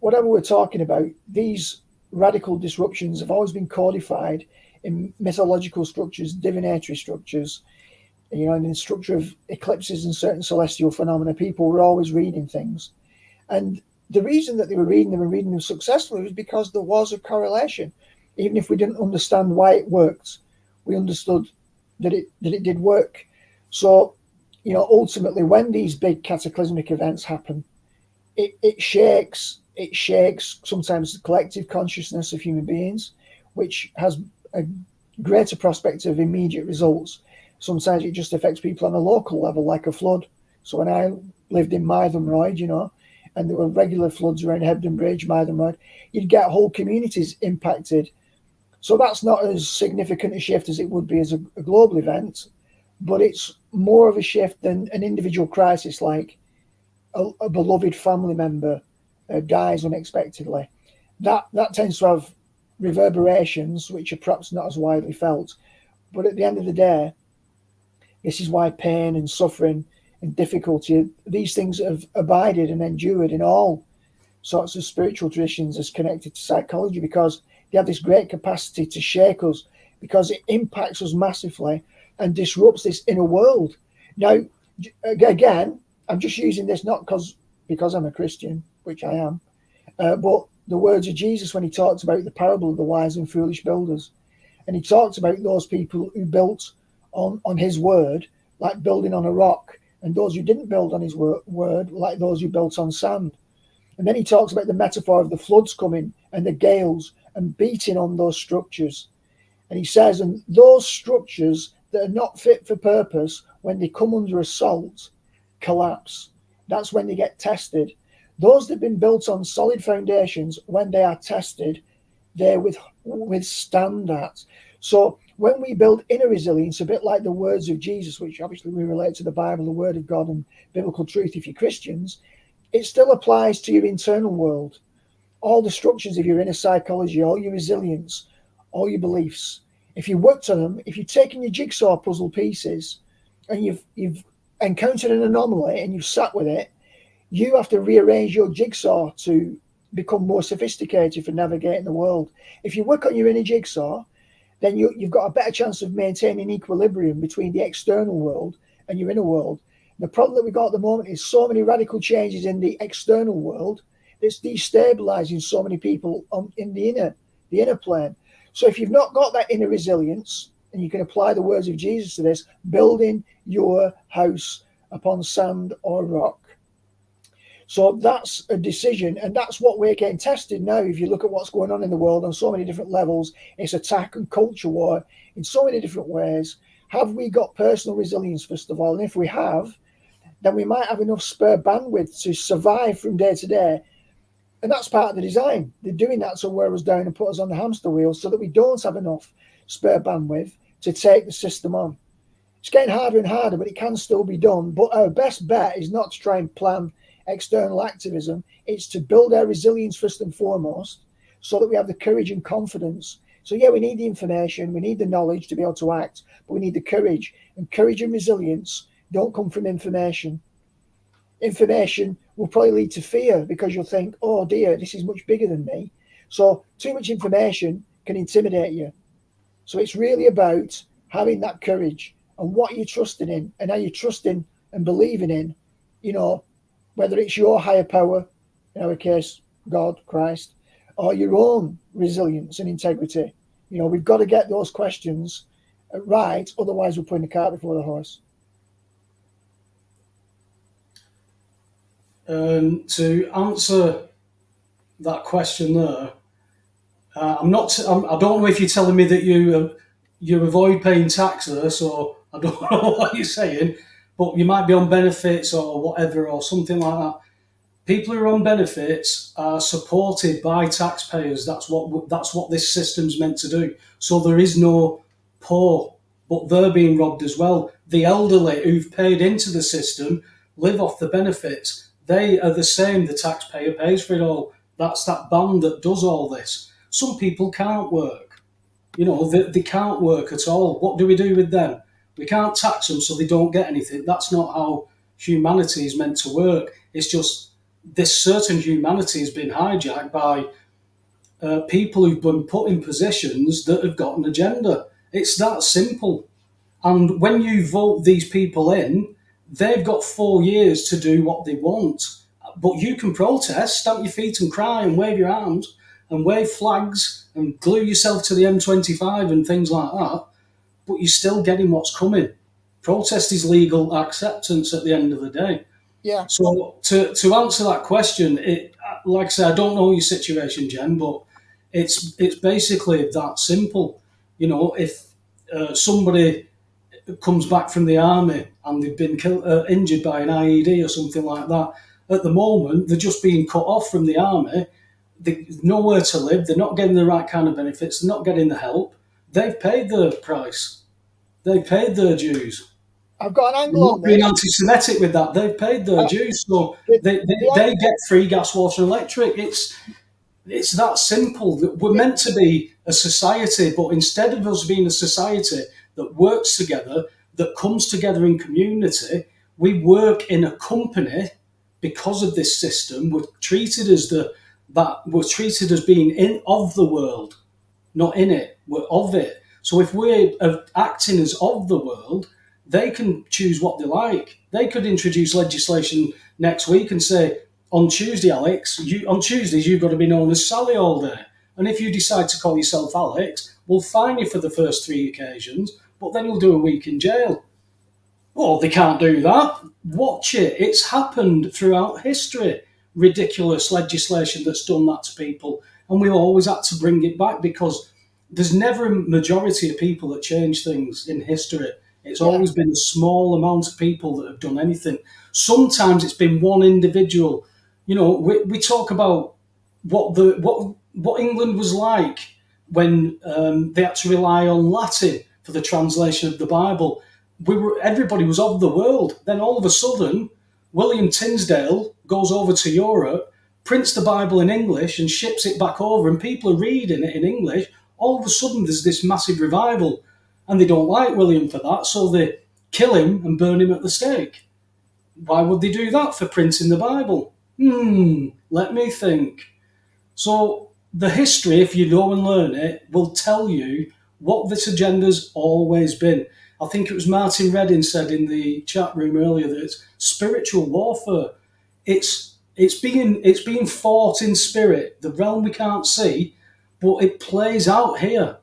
whatever we're talking about, these radical disruptions have always been codified in mythological structures, divinatory structures, and in the structure of eclipses and certain celestial phenomena. People were always reading things. And the reason that they were reading them and reading them successfully was because there was a correlation. Even if we didn't understand why it worked, we understood that it did work. So, ultimately, when these big cataclysmic events happen, it shakes sometimes the collective consciousness of human beings, which has a greater prospect of immediate results. Sometimes it just affects people on a local level, like a flood. So when I lived in Mytholmroyd, and there were regular floods around Hebden Bridge, Mytholmroyd, you'd get whole communities impacted. So that's not as significant a shift as it would be as a global event, but it's more of a shift than an individual crisis, like a beloved family member dies unexpectedly. That tends to have reverberations which are perhaps not as widely felt. But at the end of the day, this is why pain and suffering and difficulty, these things have abided and endured in all sorts of spiritual traditions as connected to psychology, because they have this great capacity to shake us, because it impacts us massively and disrupts this inner world. Now, again, I'm just using this not because I'm a Christian, which I am, but the words of Jesus when he talks about the parable of the wise and foolish builders. And he talks about those people who built on his word, like building on a rock, and those who didn't build on his word, like those who built on sand. And then he talks about the metaphor of the floods coming and the gales and beating on those structures. And he says, and those structures that are not fit for purpose, when they come under assault, collapse. That's when they get tested. Those that have been built on solid foundations, when they are tested, they withstand that. So when we build inner resilience, a bit like the words of Jesus, which obviously we relate to the Bible, the word of God and biblical truth if you're Christians, it still applies to your internal world. All the structures of your inner psychology, all your resilience, all your beliefs. If you worked on them, if you've taken your jigsaw puzzle pieces and you've encountered an anomaly and you've sat with it, you have to rearrange your jigsaw to become more sophisticated for navigating the world. If you work on your inner jigsaw, then you've got a better chance of maintaining equilibrium between the external world and your inner world. The problem that we've got at the moment is so many radical changes in the external world that's destabilizing so many people in the inner plane. So if you've not got that inner resilience, and you can apply the words of Jesus to this, building your house upon sand or rock. So that's a decision, and that's what we're getting tested now. If you look at what's going on in the world on so many different levels, it's attack and culture war in so many different ways. Have we got personal resilience, first of all? And if we have, then we might have enough spare bandwidth to survive from day to day. And that's part of the design. They're doing that to wear us down and put us on the hamster wheel so that we don't have enough spare bandwidth to take the system on. It's getting harder and harder, but it can still be done. But our best bet is not to try and plan external activism. It's to build our resilience first and foremost, so that we have the courage and confidence. So yeah, we need the information, we need the knowledge to be able to act, but we need the courage. And courage and resilience don't come from information. Information will probably lead to fear, because you'll think, oh dear, this is much bigger than me. So too much information can intimidate you. So it's really about having that courage and what you're trusting in, and how you're trusting and believing in, whether it's your higher power, in our case, God, Christ, or your own resilience and integrity. We've got to get those questions right, otherwise we're putting the cart before the horse. To answer that question there, I don't know if you're telling me that you avoid paying tax there, so I don't know what you're saying, but you might be on benefits or whatever or something like that. People who are on benefits are supported by taxpayers. That's what this system's meant to do. So there is no poor, but they're being robbed as well. The elderly who've paid into the system live off the benefits. They are the same. The taxpayer pays for it all. That's that band that does all this. Some people can't work. They can't work at all. What do we do with them? We can't tax them so they don't get anything. That's not how humanity is meant to work. It's just this certain humanity has been hijacked by people who've been put in positions that have got an agenda. It's that simple. And when you vote these people in, they've got 4 years to do what they want. But you can protest, stamp your feet and cry and wave your arms and wave flags and glue yourself to the M25 and things like that. But you're still getting what's coming. Protest is legal acceptance at the end of the day. Yeah. So to answer that question, like I say, I don't know your situation, Jen, but it's basically that simple. You know, if somebody comes back from the army and they've been injured by an IED or something like that, at the moment they're just being cut off from the army. They've nowhere to live. They're not getting the right kind of benefits. They're not getting the help. They've paid their price. They've paid their dues. I've got an They're angle on not being this. anti-Semitic with that. They've paid their dues, so they get free gas, water, and electric. It's that simple. We're meant to be a society, but instead of us being a society that works together, that comes together in community, we work in a company because of this system. We're treated as being in of the world, not in it. We're of it. So if we're acting as of the world, they can choose what they like. They could introduce legislation next week and say, on Tuesday, Alex, on Tuesdays, you've got to be known as Sally all day. And if you decide to call yourself Alex, we'll fine you for the first 3 occasions, but then you'll do a week in jail. Well, they can't do that. Watch it. It's happened throughout history. Ridiculous legislation that's done that to people. And we've always had to bring it back because there's never a majority of people that change things in history. It's always been a small amount of people that have done anything. Sometimes it's been one individual. You know, we talk about what England was like when they had to rely on Latin for the translation of the Bible. Everybody was of the world. Then all of a sudden, William Tinsdale goes over to Europe, prints the Bible in English and ships it back over, and people are reading it in English. All of a sudden, there's this massive revival, and they don't like William for that, so they kill him and burn him at the stake. Why would they do that for printing the Bible? Let me think. So the history, if you go and learn it, will tell you what this agenda's always been. I think it was Martin Redding said in the chat room earlier that it's spiritual warfare. It's being fought in spirit, the realm we can't see, but it plays out here,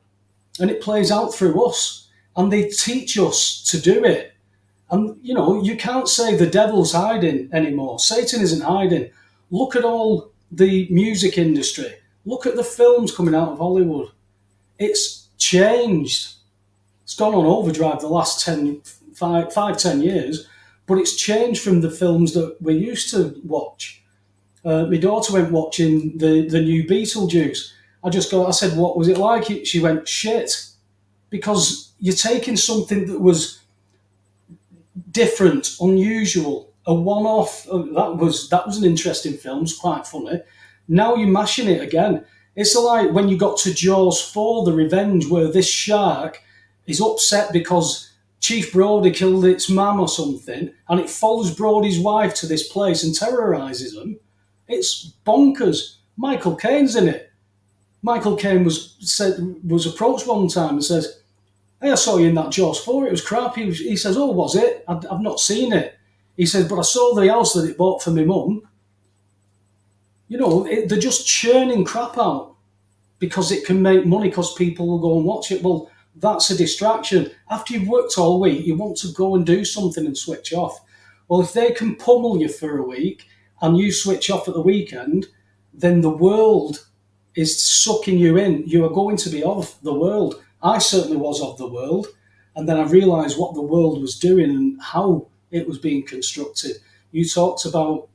and it plays out through us, and they teach us to do it. And you know, you can't say the devil's hiding anymore. Satan isn't hiding. Look at all the music industry. Look at the films coming out of Hollywood. It's changed. It's gone on overdrive the last 10 years, but it's changed from the films that we used to watch. My daughter went watching the new Beetlejuice. I said, what was it like? She went, shit. Because you're taking something that was different, unusual, a one-off. That was an interesting film. It's quite funny. Now you're mashing it again. It's like when you got to Jaws 4, The Revenge, where this shark is upset because Chief Brody killed its mum or something, and it follows Brody's wife to this place and terrorises them. It's bonkers. Michael Caine's in it. Michael Caine was approached one time and says, "Hey, I saw you in that Jaws 4. It was crap." He says, "Oh, was it? I've not seen it." He says, "But I saw the house that it bought for my mum." You know, they're just churning crap out because it can make money because people will go and watch it. Well, that's a distraction. After you've worked all week, you want to go and do something and switch off. Well, if they can pummel you for a week and you switch off at the weekend, then the world is sucking you in. You are going to be of the world. I certainly was of the world. And then I realised what the world was doing and how it was being constructed. You talked about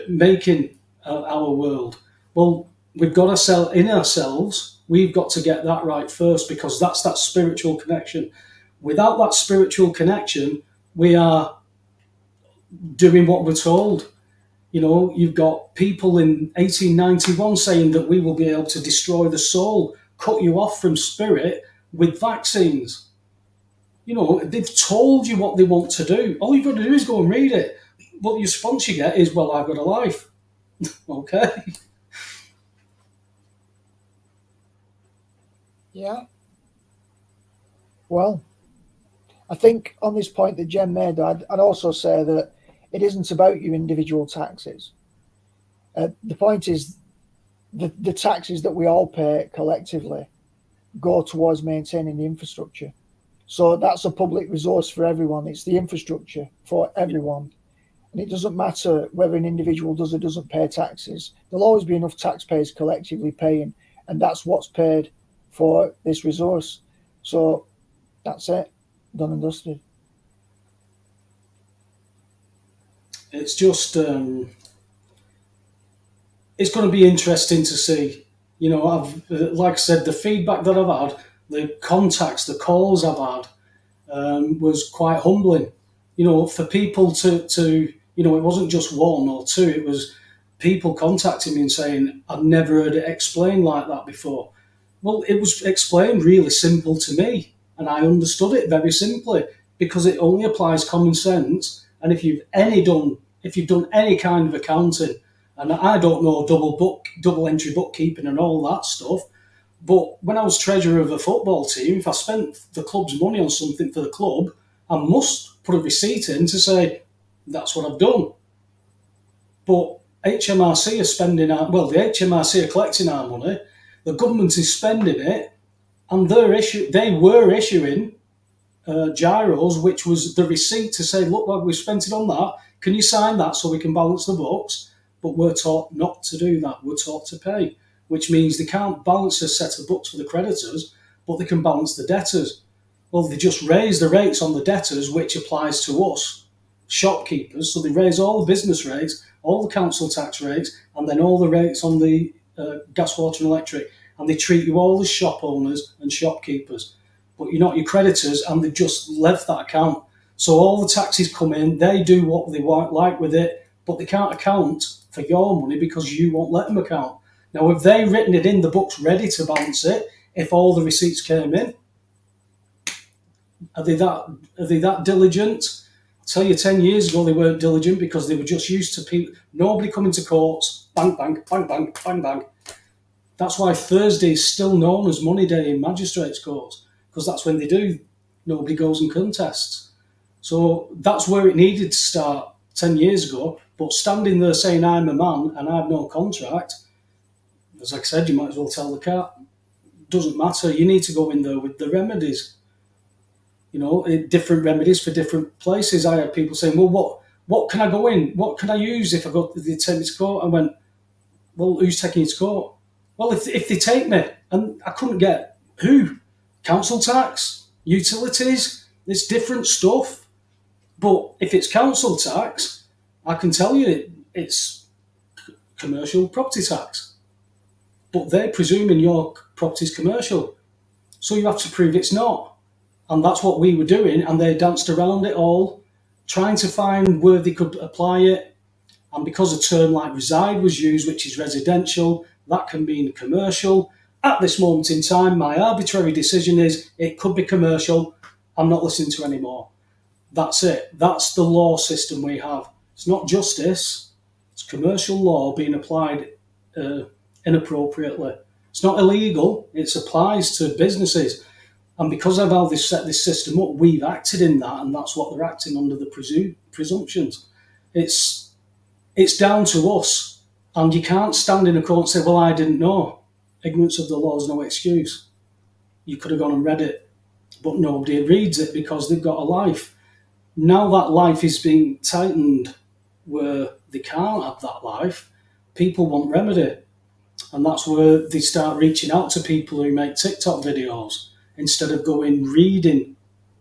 making our world. Well, we've got ourselves, we've got to get that right first, because that's that spiritual connection. Without that spiritual connection, we are doing what we're told. You know, you've got people in 1891 saying that we will be able to destroy the soul, cut you off from spirit, with vaccines. You know, they've told you what they want to do. All you've got to do is go and read it. What your response you get is, well, I've got a life. Okay. Yeah. Well, I think on this point that Jen made, I'd also say that it isn't about your individual taxes. The point is the taxes that we all pay collectively go towards maintaining the infrastructure. So that's a public resource for everyone. It's the infrastructure for everyone. And it doesn't matter whether an individual does or doesn't pay taxes. There'll always be enough taxpayers collectively paying, and that's what's paid for this resource. So that's it. Done and dusted. It's just, it's going to be interesting to see. You know, like I said, the feedback that I've had, the contacts, the calls I've had, was quite humbling. You know, for people to you know, it wasn't just one or two. It was people contacting me and saying, "I've never heard it explained like that before." Well, it was explained really simple to me, and I understood it very simply because it only applies common sense. And if you've done any kind of accounting, and I don't know double entry bookkeeping and all that stuff, but when I was treasurer of a football team, if I spent the club's money on something for the club, I must put a receipt in to say that's what I've done. But HMRC are spending the HMRC are collecting our money, the government is spending it, and they were issuing gyros, which was the receipt to say, look, well, we spent it on that. Can you sign that so we can balance the books? But we're taught not to do that. We're taught to pay, which means they can't balance a set of books for the creditors, but they can balance the debtors. Well, they just raise the rates on the debtors, which applies to us, shopkeepers. So they raise all the business rates, all the council tax rates, and then all the rates on the gas, water, and electric. And they treat you all as shop owners and shopkeepers. But you're not your creditors, and they've just left that account. So all the taxes come in, they do what they like with it, but they can't account for your money because you won't let them account. Now, if they've written it in the books ready to balance it, if all the receipts came in, are they that diligent? I'll tell you, 10 years ago they weren't diligent because they were just used to people, nobody coming to courts, bang, bang, bang, bang, bang, bang. That's why Thursday is still known as Money Day in magistrates' courts, because that's when they do. Nobody goes and contests. So that's where it needed to start 10 years ago. But standing there saying I'm a man and I have no contract, as I said, you might as well tell the cat. Doesn't matter. You need to go in there with the remedies. You know, different remedies for different places. I had people saying, well, what can I go in? What can I use if I go to the take to court? I went, well, who's taking you to court? Well, if they take me, and I couldn't get who? Council tax, utilities, it's different stuff. But if it's council tax, I can tell you it's commercial property tax. But they're presuming your property's commercial. So you have to prove it's not. And that's what we were doing, and they danced around it all, trying to find where they could apply it. And because a term like reside was used, which is residential, that can mean commercial. At this moment in time, my arbitrary decision is it could be commercial. I'm not listening to anymore. That's it. That's the law system we have. It's not justice. It's commercial law being applied inappropriately. It's not illegal. It applies to businesses. And because of how they've set this system up, we've acted in that, and that's what they're acting under the presumptions. It's down to us. And you can't stand in a court and say, well, I didn't know. Ignorance of the law is no excuse. You could have gone and read it, but nobody reads it because they've got a life. Now that life is being tightened where they can't have that life, people want remedy. And that's where they start reaching out to people who make TikTok videos instead of going reading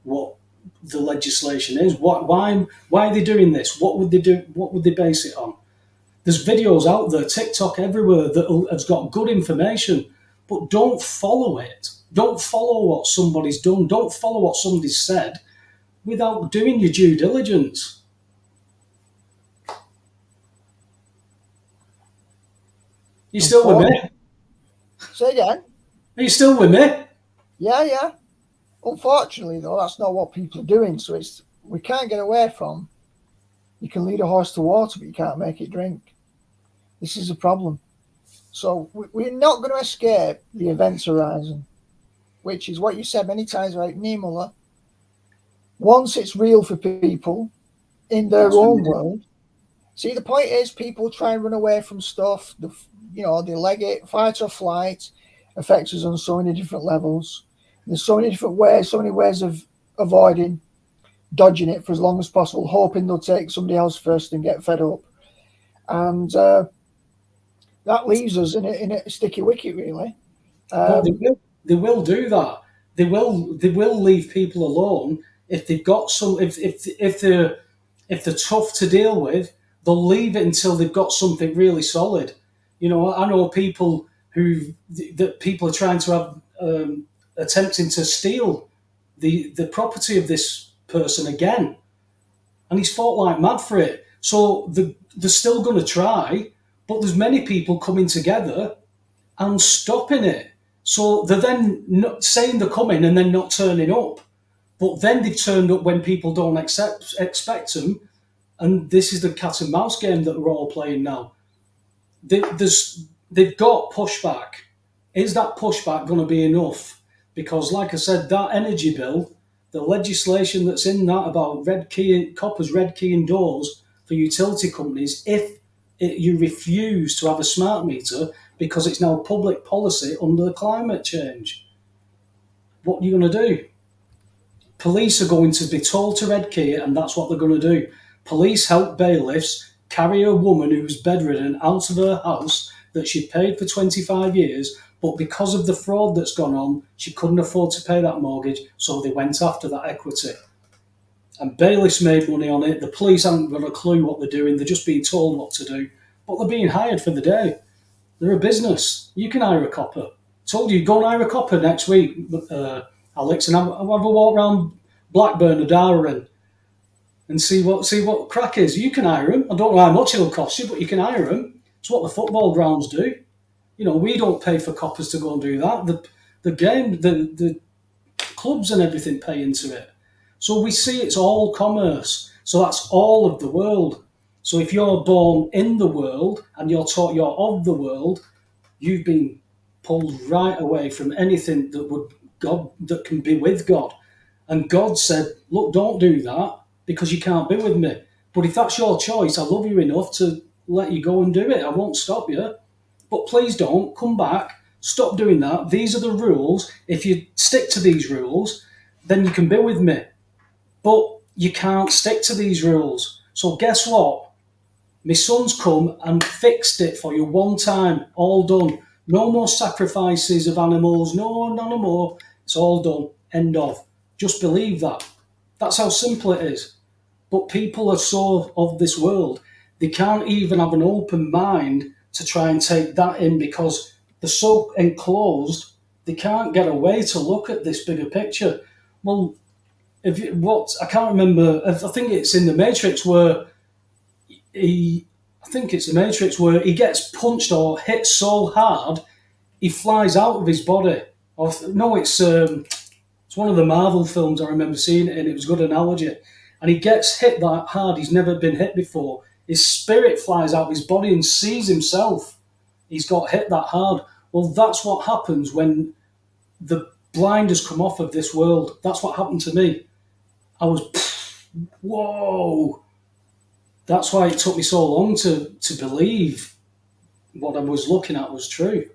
what the legislation is. Why are they doing this? What would they do? What would they base it on? There's videos out there, TikTok everywhere, that has got good information, but don't follow it. Don't follow what somebody's done. Don't follow what somebody's said without doing your due diligence. You still with me? Say again. Are you still with me? Yeah. Unfortunately, though, that's not what people are doing. So we can't get away from. You can lead a horse to water, but you can't make it drink. This is a problem. So we're not going to escape the events horizon, which is what you said many times about Niemöller. Once it's real for people in their own world. See, the point is, people try and run away from stuff. They leg it, fight or flight affects us on so many different levels. There's so many different ways, so many ways of avoiding, dodging it for as long as possible, hoping they'll take somebody else first and get fed up. And that leaves us in a sticky wicket, really. But they will do that. They will leave people alone if they've got some. If they're tough to deal with, they'll leave it until they've got something really solid. I know people that people are trying to have attempting to steal the property of this person again, and he's fought like mad for it. So they're still going to try, but there's many people coming together and stopping it. So they're then not saying they're coming and then not turning up. But then they've turned up when people don't expect them. And this is the cat and mouse game that we're all playing now. They've got pushback. Is that pushback going to be enough? Because, like I said, that energy bill, the legislation that's in that about coppers red key indoors for utility companies, if you refuse to have a smart meter because it's now public policy under the climate change, what are you going to do? Police are going to be told to red key it, and that's what they're going to do. Police help bailiffs carry a woman who was bedridden out of her house that she'd paid for 25 years, but because of the fraud that's gone on, she couldn't afford to pay that mortgage, so they went after that equity. And bailiffs made money on it. The police haven't got a clue what they're doing. They're just being told what to do. But they're being hired for the day. They're a business. You can hire a copper. Told you, go and hire a copper next week, Alex, and have a walk around Blackburn or Darwin and see what crack is. You can hire them. I don't know how much it'll cost you, but you can hire them. It's what the football grounds do. We don't pay for coppers to go and do that. The clubs and everything pay into it. So we see it's all commerce. So that's all of the world. So if you're born in the world and you're taught you're of the world, you've been pulled right away from anything that can be with God. And God said, look, don't do that because you can't be with me. But if that's your choice, I love you enough to let you go and do it. I won't stop you. But please don't come back. Stop doing that. These are the rules. If you stick to these rules, then you can be with me. But you can't stick to these rules. So guess what? My son's come and fixed it for you one time. All done. No more sacrifices of animals. No more. It's all done. End of. Just believe that. That's how simple it is. But people are so of this world, they can't even have an open mind to try and take that in because they're so enclosed, they can't get away to look at this bigger picture. Well, I can't remember. I think it's in the Matrix where he gets punched or hit so hard he flies out of his body. No, it's one of the Marvel films I remember seeing it in. It was a good analogy. And he gets hit that hard. He's never been hit before. His spirit flies out of his body and sees himself. He's got hit that hard. Well, that's what happens when the blinders come off of this world. That's what happened to me. I was, whoa. That's why it took me so long to believe what I was looking at was true.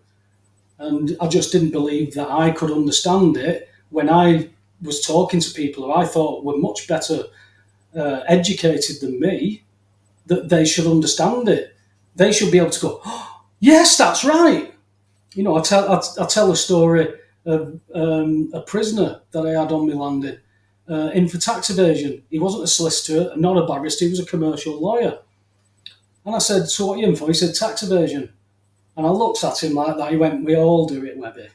And I just didn't believe that I could understand it when I was talking to people who I thought were much better educated than me, that they should understand it. They should be able to go, oh, yes, that's right. I tell a story of a prisoner that I had on my landing in for tax evasion. He wasn't a solicitor, not a barrister, he was a commercial lawyer. And I said, so what are you in for? He said, tax evasion. And I looked at him like that. He went, we all do it, Webby.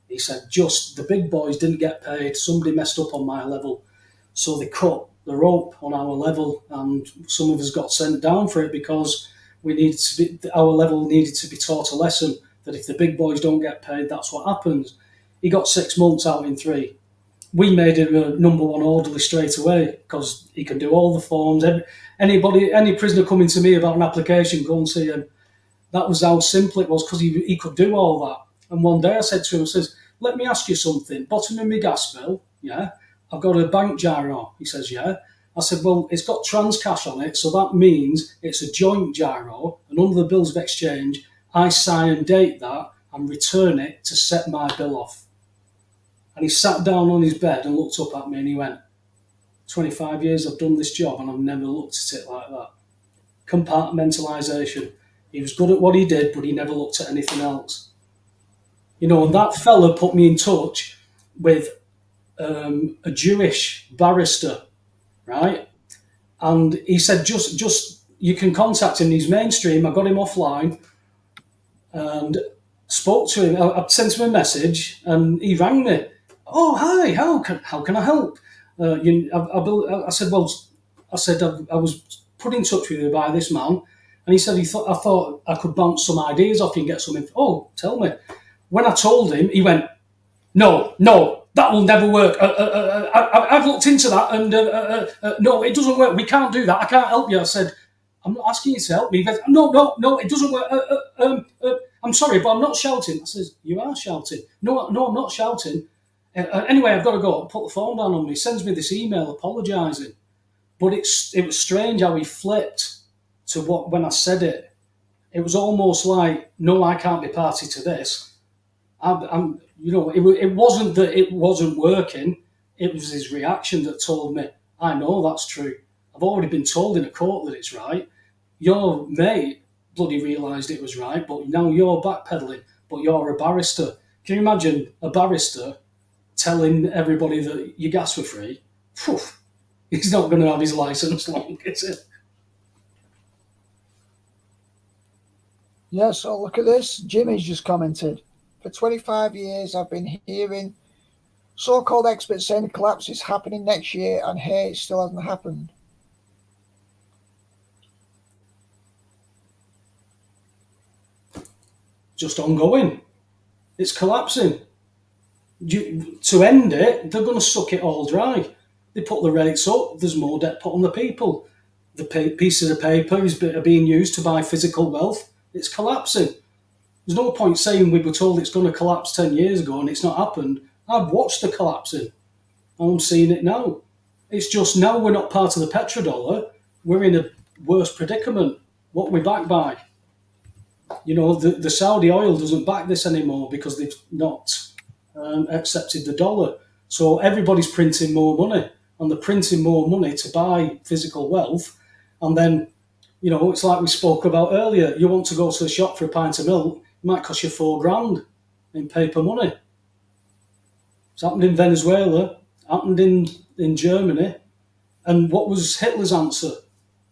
He said, just the big boys didn't get paid. Somebody messed up on my level. So they cut the rope on our level, and some of us got sent down for it because our level needed to be taught a lesson that if the big boys don't get paid, that's what happens. He got 6 months out in 3. we made him a number one orderly straight away because he can do all the forms. Any prisoner coming to me about an application, go and see him. That was how simple it was because he could do all that. And one day I said to him, I says, let me ask you something. Bottom of my gas bill, yeah, I've got a bank gyro. He says, yeah. I said, well, it's got Transcash on it, so that means it's a joint gyro, and under the bills of exchange, I sign and date that and return it to set my bill off. And he sat down on his bed and looked up at me and he went, 25 years I've done this job and I've never looked at it like that. Compartmentalisation. He was good at what he did, but he never looked at anything else. You know, and that fella put me in touch with a Jewish barrister, right? And he said, just you can contact him. He's mainstream. I got him offline and spoke to him. I sent him a message, and he rang me. Oh, hi. How can I help? I said, well, I was put in touch with you by this man, and he said I thought I could bounce some ideas off you and get some info. Oh, tell me. When I told him, he went, no, that will never work. I've looked into that, and no, it doesn't work. We can't do that. I can't help you. I said, I'm not asking you to help me. He goes, no, it doesn't work. I'm sorry, but I'm not shouting. I says, you are shouting. No, I'm not shouting. Anyway, I've got to go. Put the phone down on me. He sends me this email apologising. But it was strange how he flipped to when I said it. It was almost like, no, I can't be party to this. It wasn't that it wasn't working. It was his reaction that told me, I know that's true. I've already been told in a court that it's right. Your mate bloody realised it was right, but now you're backpedaling, but you're a barrister. Can you imagine a barrister telling everybody that your gas were free? Phew, he's not going to have his licence long, is it? Yeah, so look at this. Jimmy's just commented. For 25 years, I've been hearing so-called experts saying the collapse is happening next year, and hey, it still hasn't happened. Just ongoing. It's collapsing. To end it, they're going to suck it all dry. They put the rates up, there's more debt put on the people. The pieces of paper are being used to buy physical wealth. It's collapsing. There's no point saying we were told it's going to collapse 10 years ago and it's not happened. I've watched the collapsing. I'm seeing it now. It's just now we're not part of the petrodollar. We're in a worse predicament. What we're backed by. You know, the Saudi oil doesn't back this anymore because they've not accepted the dollar. So everybody's printing more money, and they're printing more money to buy physical wealth. And then, you know, it's like we spoke about earlier. You want to go to the shop for a pint of milk, it might cost you $4,000 in paper money. It's happened in Venezuela, happened in Germany. And what was Hitler's answer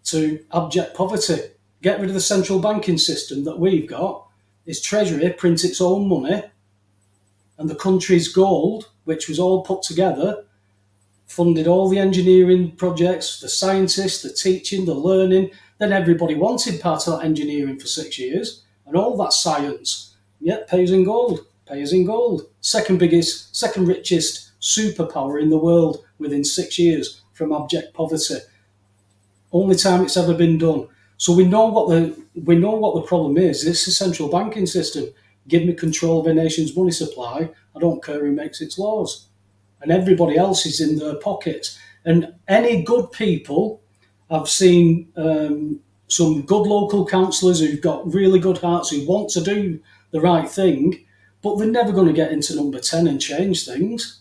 to abject poverty? Get rid of the central banking system that we've got. His treasury prints its own money, and the country's gold, which was all put together, funded all the engineering projects, the scientists, the teaching, the learning. Then everybody wanted part of that engineering for 6 years, and all that science. Yet pays in gold. Second richest superpower in the world within 6 years from abject poverty. Only time it's ever been done. So we know what the problem is. It's the central banking system. Give me control of a nation's money supply. I don't care who makes its laws. And everybody else is in their pockets. And any good people, I've seen some good local councillors who've got really good hearts who want to do the right thing, but they're never going to get into number 10 and change things.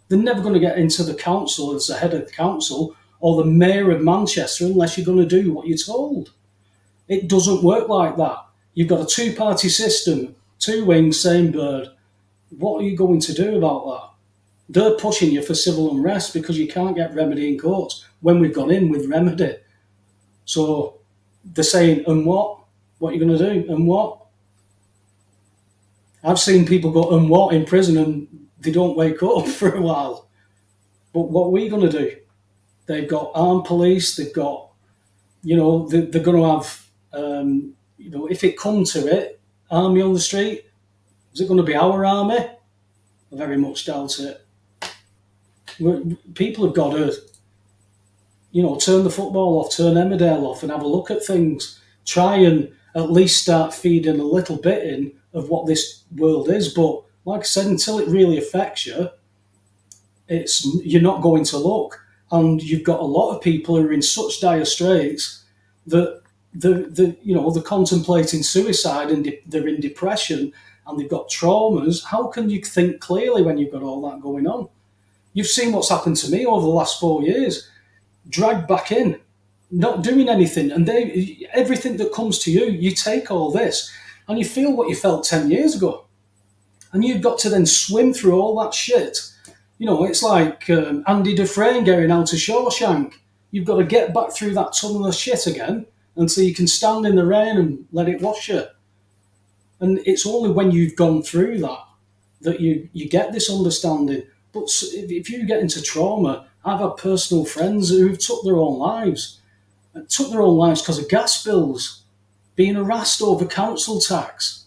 They're never going to get into the council as the head of the council or the mayor of Manchester unless you're going to do what you're told. It doesn't work like that. You've got a two-party system, two wings, same bird. What are you going to do about that? They're pushing you for civil unrest because you can't get remedy in courts when we've gone in with remedy. So they're saying, and what? What are you going to do? And what? I've seen people go, and what, in prison, and they don't wake up for a while. But what are we going to do? They've got armed police. They've got, you know, they're going to have, you know, if it come to it, army on the street. Is it going to be our army? I very much doubt it. People have got to, turn the football off, turn Emmerdale off, and have a look at things. Try and at least start feeding a little bit in of what this world is. But like I said, until it really affects you, you're not going to look. And you've got a lot of people who are in such dire straits that they're contemplating suicide and they're in depression and they've got traumas. How can you think clearly when you've got all that going on? You've seen what's happened to me over the last 4 years. Dragged back in, not doing anything, and everything that comes to you, you take all this, and you feel what you felt 10 years ago, and you've got to then swim through all that shit. It's like Andy Dufresne getting out of Shawshank. You've got to get back through that tunnel of shit again until you can stand in the rain and let it wash you. And it's only when you've gone through that you get this understanding. But if you get into trauma, I've had personal friends who've took their own lives. Took their own lives because of gas bills, being harassed over council tax.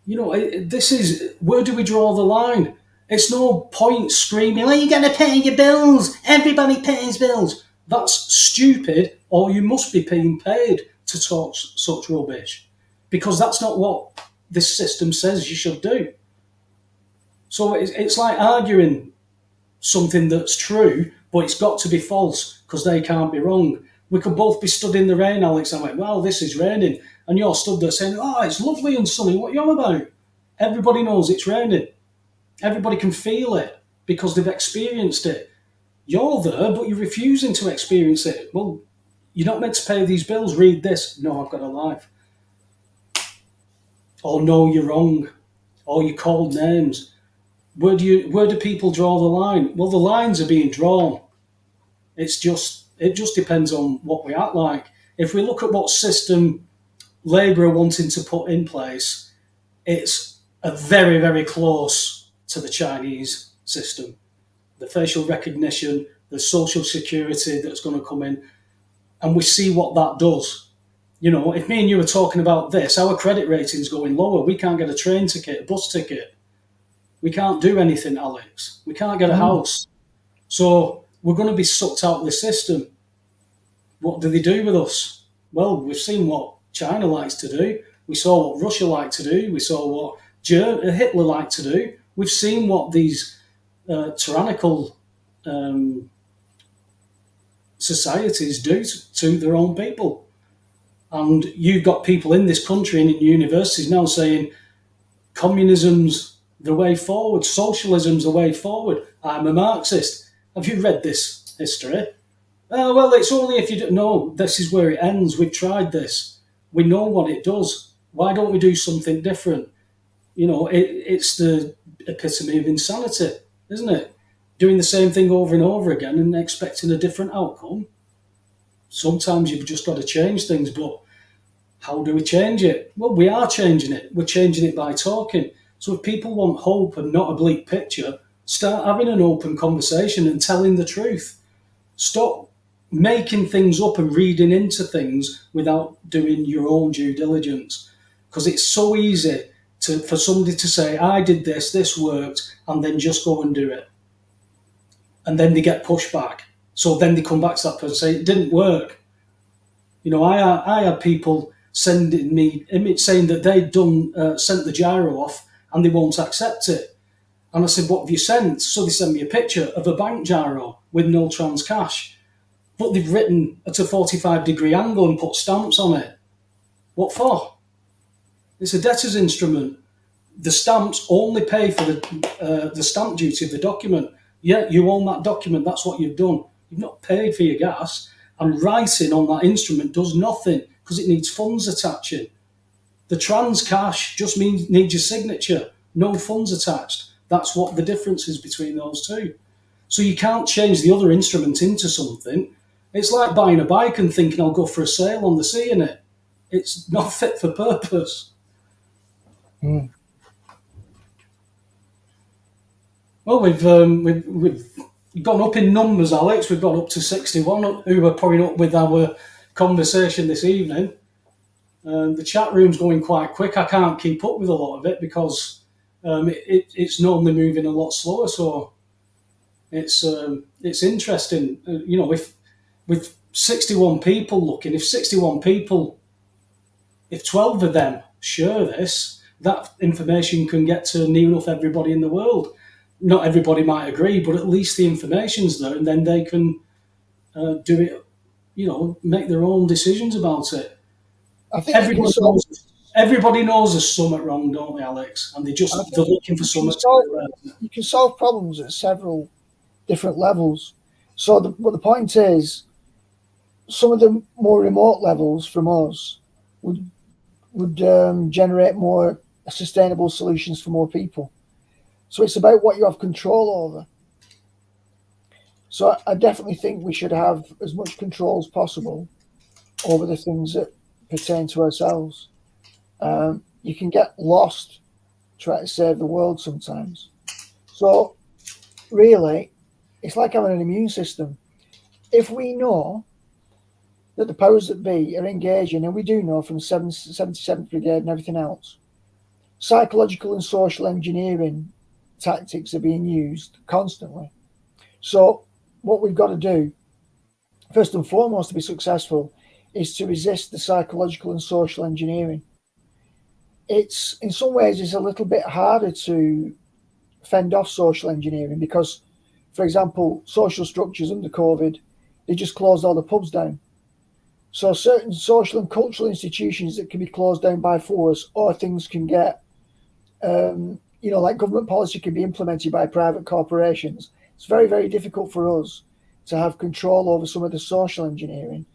This is, where do we draw the line? It's no point screaming, well, you're going to pay your bills. Everybody pays bills. That's stupid, or you must be being paid to talk such rubbish, because that's not what this system says you should do. So it's like arguing something that's true, but it's got to be false because they can't be wrong. We could both be stood in the rain, Alex. I'm like, well, this is raining. And you're stood there saying, oh, it's lovely and sunny. What are you on about? Everybody knows it's raining. Everybody can feel it because they've experienced it. You're there, but you're refusing to experience it. Well, you're not meant to pay these bills. Read this. No, I've got a life. Or no, you're wrong. Or you're called names. Where do people draw the line? Well, the lines are being drawn. It just depends on what we act like. If we look at what system Labour are wanting to put in place, it's a very, very close to the Chinese system. The facial recognition, the social security that's going to come in, and we see what that does. If me and you were talking about this, our credit rating's going lower. We can't get a train ticket, a bus ticket. We can't do anything, Alex. We can't get a house. So we're going to be sucked out of the system. What do they do with us? Well, we've seen what China likes to do. We saw what Russia liked to do. We saw what Hitler liked to do. We've seen what these tyrannical societies do to their own people. And you've got people in this country and in universities now saying communism's the way forward, socialism's the way forward. I'm a Marxist. Have you read this history? Well, it's only if you don't know. This is where it ends. We've tried this. We know what it does. Why don't we do something different? It's the epitome of insanity, isn't it? Doing the same thing over and over again and expecting a different outcome. Sometimes you've just got to change things, but how do we change it? Well, we are changing it. We're changing it by talking. So if people want hope and not a bleak picture, start having an open conversation and telling the truth. Stop making things up and reading into things without doing your own due diligence. Because it's so easy for somebody to say, I did this worked, and then just go and do it. And then they get pushed back. So then they come back to that person and say, it didn't work. I had people sending me image saying that they'd sent the gyro off and they won't accept it. And I said, what have you sent? So they sent me a picture of a bank gyro with no trans cash. But they've written at a 45-degree angle and put stamps on it. What for? It's a debtor's instrument. The stamps only pay for the stamp duty of the document. Yeah, you own that document. That's what you've done. You've not paid for your gas. And writing on that instrument does nothing because it needs funds attaching. The trans cash just needs your signature, no funds attached. That's what the difference is between those two. So you can't change the other instrument into something. It's like buying a bike and thinking I'll go for a sail on the sea in it. It's not fit for purpose. Mm. Well, we've gone up in numbers, Alex. We've gone up to 61 who are putting up with our conversation this evening. The chat room's going quite quick. I can't keep up with a lot of it because it's normally moving a lot slower. So It's interesting, if with 61 people looking, if 61 people, if 12 of them share this, that information can get to near enough everybody in the world. Not everybody might agree, but at least the information's there, and then they can do it. Make their own decisions about it. I think you can Everybody solve. knows. Everybody knows there's something wrong, don't they, Alex? And I they're think looking for you can something to solve. correct. You can solve problems at several different levels. So, but the point is, some of the more remote levels from us would generate more sustainable solutions for more people. So it's about what you have control over. So I definitely think we should have as much control as possible over the things that pertain to ourselves. You can get lost trying to save the world sometimes. So really, it's like having an immune system. If we know that the powers that be are engaging, and we do know from 77th Brigade and everything else, psychological and social engineering tactics are being used constantly. So what we've got to do, first and foremost, to be successful, is to resist the psychological and social engineering. It's in some ways it's a little bit harder to fend off social engineering because, for example, social structures under COVID, they just closed all the pubs down. So certain social and cultural institutions that can be closed down by force, or things can get, like government policy can be implemented by private corporations. It's very, very difficult for us to have control over some of the social engineering.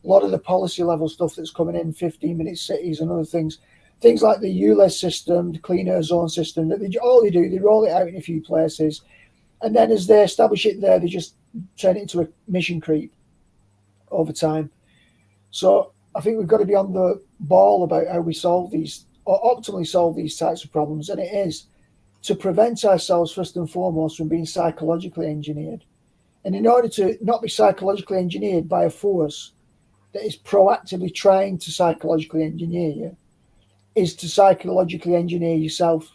A lot of the policy level stuff that's coming in, 15-minute cities and other things like the ULEZ system, the clean air zone system, that they roll it out in a few places. And then as they establish it there, they just turn it into a mission creep over time. So I think we've got to be on the ball about how we solve these, or optimally solve these types of problems. And it is to prevent ourselves, first and foremost, from being psychologically engineered. And in order to not be psychologically engineered by a force that is proactively trying to psychologically engineer you, is to psychologically engineer yourself.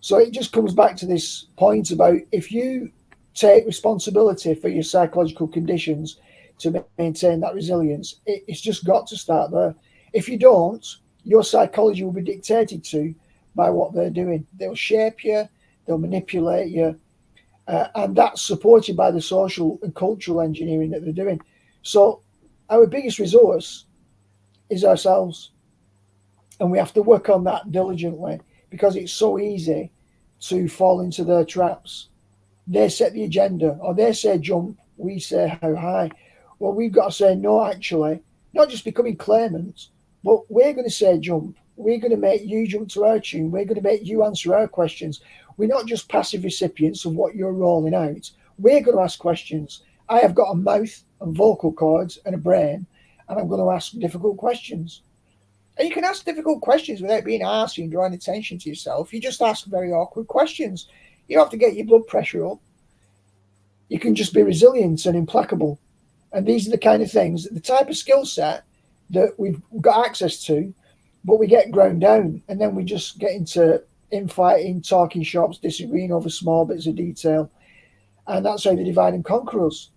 So it just comes back to this point about if you take responsibility for your psychological conditions to maintain that resilience, it's just got to start there. If you don't, your psychology will be dictated to by what they're doing. They'll shape you, they'll manipulate you, and that's supported by the social and cultural engineering that they're doing. So our biggest resource is ourselves. And we have to work on that diligently because it's so easy to fall into their traps. They set the agenda, or they say jump, we say how high. Well, we've got to say no, actually, not just becoming claimants, but we're going to say jump. We're going to make you jump to our tune. We're going to make you answer our questions. We're not just passive recipients of what you're rolling out. We're going to ask questions. I have got a mouth and vocal cords and a brain, and I'm going to ask difficult questions. And you can ask difficult questions without being arsy and drawing attention to yourself. You just ask very awkward questions. You don't have to get your blood pressure up. You can just be resilient and implacable. And these are the kind of things, the type of skill set that we've got access to, but we get ground down. And then we just get into infighting, talking shops, disagreeing over small bits of detail. And that's how they divide and conquer us.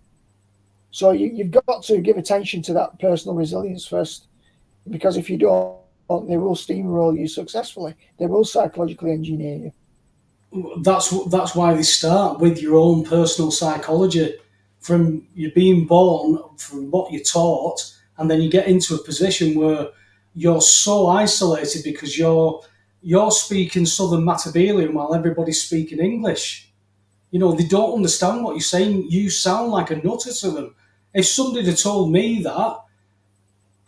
So you've got to give attention to that personal resilience first. Because if you don't, they will steamroll you successfully. They will psychologically engineer you. That's why they start with your own personal psychology, from you being born, from what you're taught, and then you get into a position where you're so isolated because you're speaking Southern Matabelean while everybody's speaking English. They don't understand what you're saying. You sound like a nutter to them. If somebody had told me that,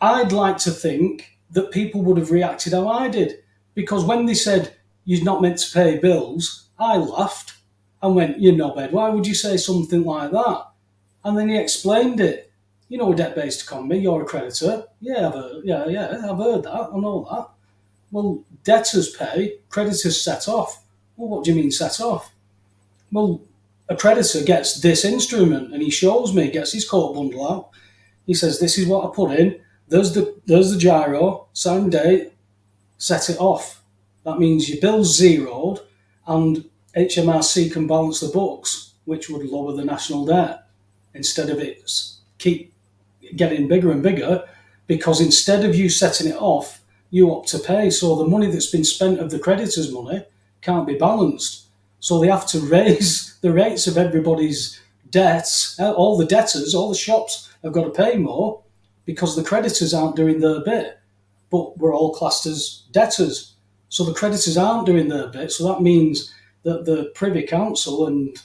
I'd like to think that people would have reacted how I did. Because when they said, you're not meant to pay bills, I laughed and went, you're knobhead, why would you say something like that? And then he explained it. A debt-based economy, you're a creditor. Yeah, I've heard that, I know that. Well, debtors pay, creditors set off. Well, what do you mean set off? Well, a creditor gets this instrument and he shows me, gets his coat bundle out. He says, this is what I put in. There's the gyro, sign date, set it off. That means your bill's zeroed and HMRC can balance the books. which would lower the national debt instead of it keep getting bigger and bigger, because instead of you setting it off, you opt to pay. So the money that's been spent of the creditors' money can't be balanced. So they have to raise the rates of everybody's debts. All the debtors, all the shops have got to pay more because the creditors aren't doing their bit. But we're all classed as debtors. So the creditors aren't doing their bit. So that means that the Privy Council and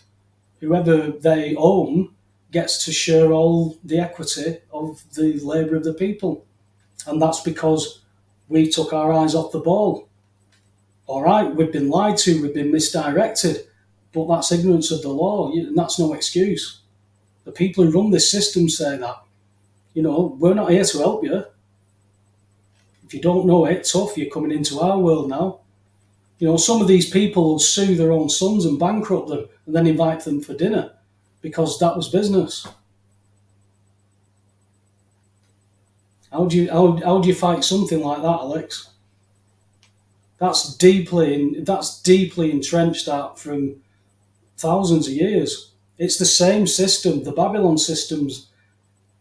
whoever they own gets to share all the equity of the labour of the people. And that's because we took our eyes off the ball. All right, we've been lied to, we've been misdirected, but that's ignorance of the law, and that's no excuse. The people who run this system say that. We're not here to help you. If you don't know it, tough, you're coming into our world now. Some of these people will sue their own sons and bankrupt them and then invite them for dinner because that was business. How do you fight something like that, Alex? That's deeply entrenched from thousands of years. It's the same system. The Babylon system's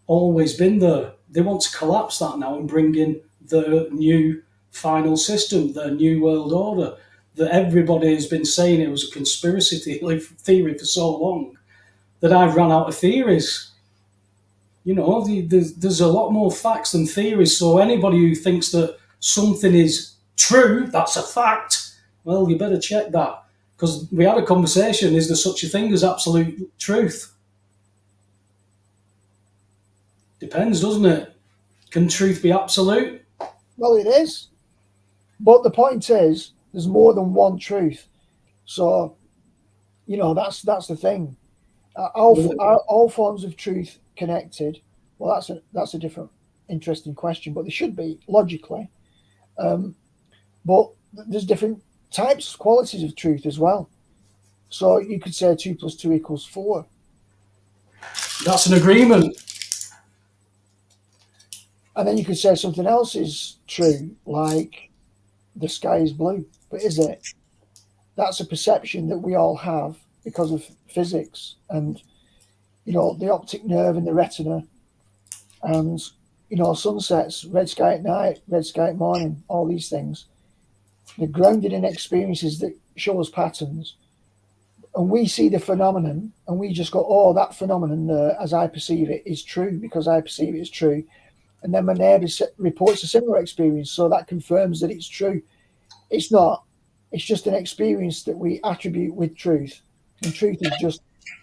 always been there. They want to collapse that now and bring in the new final system, the new world order, that everybody has been saying it was a conspiracy theory for so long that I've run out of theories. There's a lot more facts than theories. So anybody who thinks that something is true, that's a fact, well, you better check that. Because we had a conversation, is there such a thing as absolute truth? Depends, doesn't it? Can truth be absolute? Well, it is. But the point is, there's more than one truth. So, that's the thing. Are all forms of truth connected? Well, that's a different, interesting question, but they should be logically. But there's different types, qualities of truth as well. So you could say 2 + 2 = 4. That's an agreement. And then you could say something else is true, like the sky is blue. But is it? That's a perception that we all have because of physics and, the optic nerve and the retina. And, sunsets, red sky at night, red sky at morning, all these things. They're grounded in experiences that show us patterns. And we see the phenomenon and we just go, oh, that phenomenon there, as I perceive it, is true because I perceive it as true. And then my neighbour reports a similar experience, so that confirms that it's true. It's not. It's just an experience that we attribute with truth. And truth is just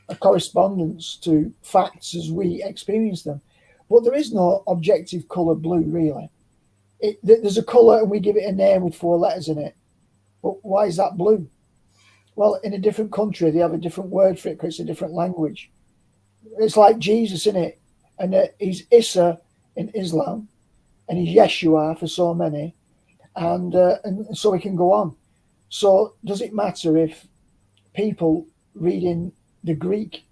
a correspondence to facts as we experience them. But there is no objective colour blue, really. There's a colour and we give it a name with 4 letters in it. But why is that blue? Well, in a different country, they have a different word for it because it's a different language. It's like Jesus, isn't it? And he's Issa in Islam, and he's Yeshua for so many, and so we can go on. So does it matter if people reading the Greek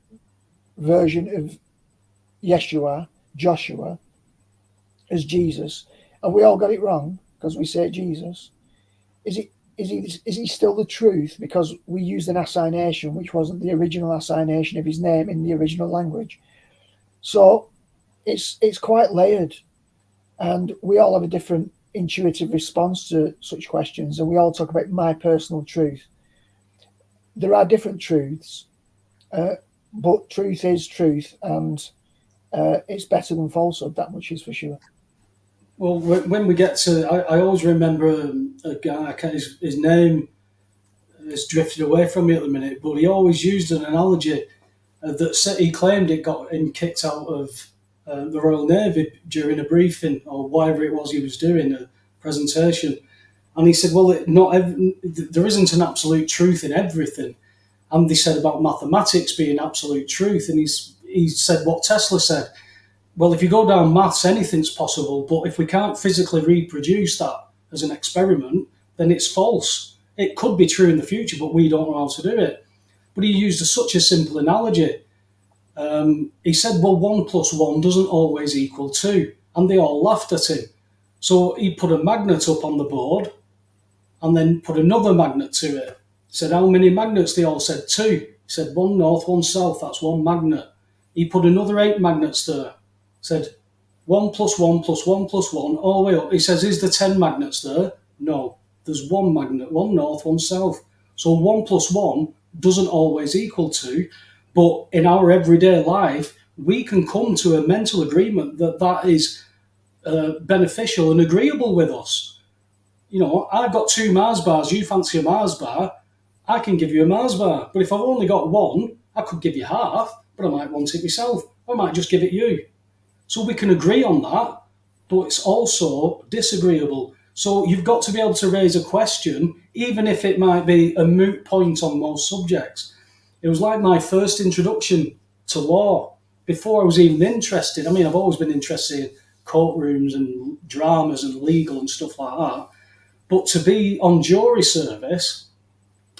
version of Yeshua, Joshua, as Jesus, and we all got it wrong because we say Jesus? Is he still the truth because we used an assignation which wasn't the original assignation of his name in the original language? So it's quite layered, and we all have a different intuitive response to such questions, and we all talk about my personal truth. There are different truths, but truth is truth, and it's better than falsehood, that much is for sure. Well, when we get to, I always remember a guy, his name has drifted away from me at the minute, but he always used an analogy that he claimed it got him kicked out of the Royal Navy during a briefing or whatever it was he was doing, a presentation. And he said, well, there isn't an absolute truth in everything. And they said about mathematics being absolute truth. And he said what Tesla said. Well, if you go down maths, anything's possible. But if we can't physically reproduce that as an experiment, then it's false. It could be true in the future, but we don't know how to do it. But he used such a simple analogy. He said, well, 1 + 1 doesn't always equal 2. And they all laughed at him. So he put a magnet up on the board and then put another magnet to it. Said, how many magnets? They all said 2. He said, 1 north, 1 south, that's 1 magnet. He put another 8 magnets there. Said, 1 plus 1 plus 1 plus 1, all the way up. He says, is there 10 magnets there? No. There's 1 magnet, 1 north, 1 south. So 1 plus 1 doesn't always equal 2, but in our everyday life, we can come to a mental agreement that that is beneficial and agreeable with us. You know, I've got 2 Mars bars, you fancy a Mars bar, I can give you a Mars bar. But if I've only got 1, I could give you half, but I might want it myself. I might just give it you. So we can agree on that, but it's also disagreeable. So you've got to be able to raise a question, even if it might be a moot point on most subjects. It was like my first introduction to law. Before I was even interested, I mean, I've always been interested in courtrooms and dramas and legal and stuff like that. But to be on jury service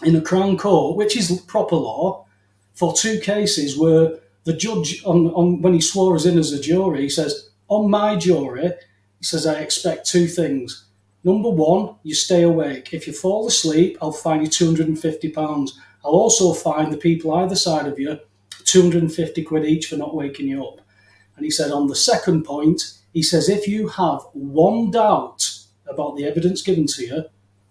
in a Crown Court, which is proper law, for 2 cases where the judge, on when he swore us in as a jury, he says, on my jury, he says, I expect 2 things. Number 1, you stay awake. If you fall asleep, I'll fine you £250. I'll also fine the people either side of you £250 each for not waking you up. And he said, on the second point, he says, if you have 1 doubt about the evidence given to you,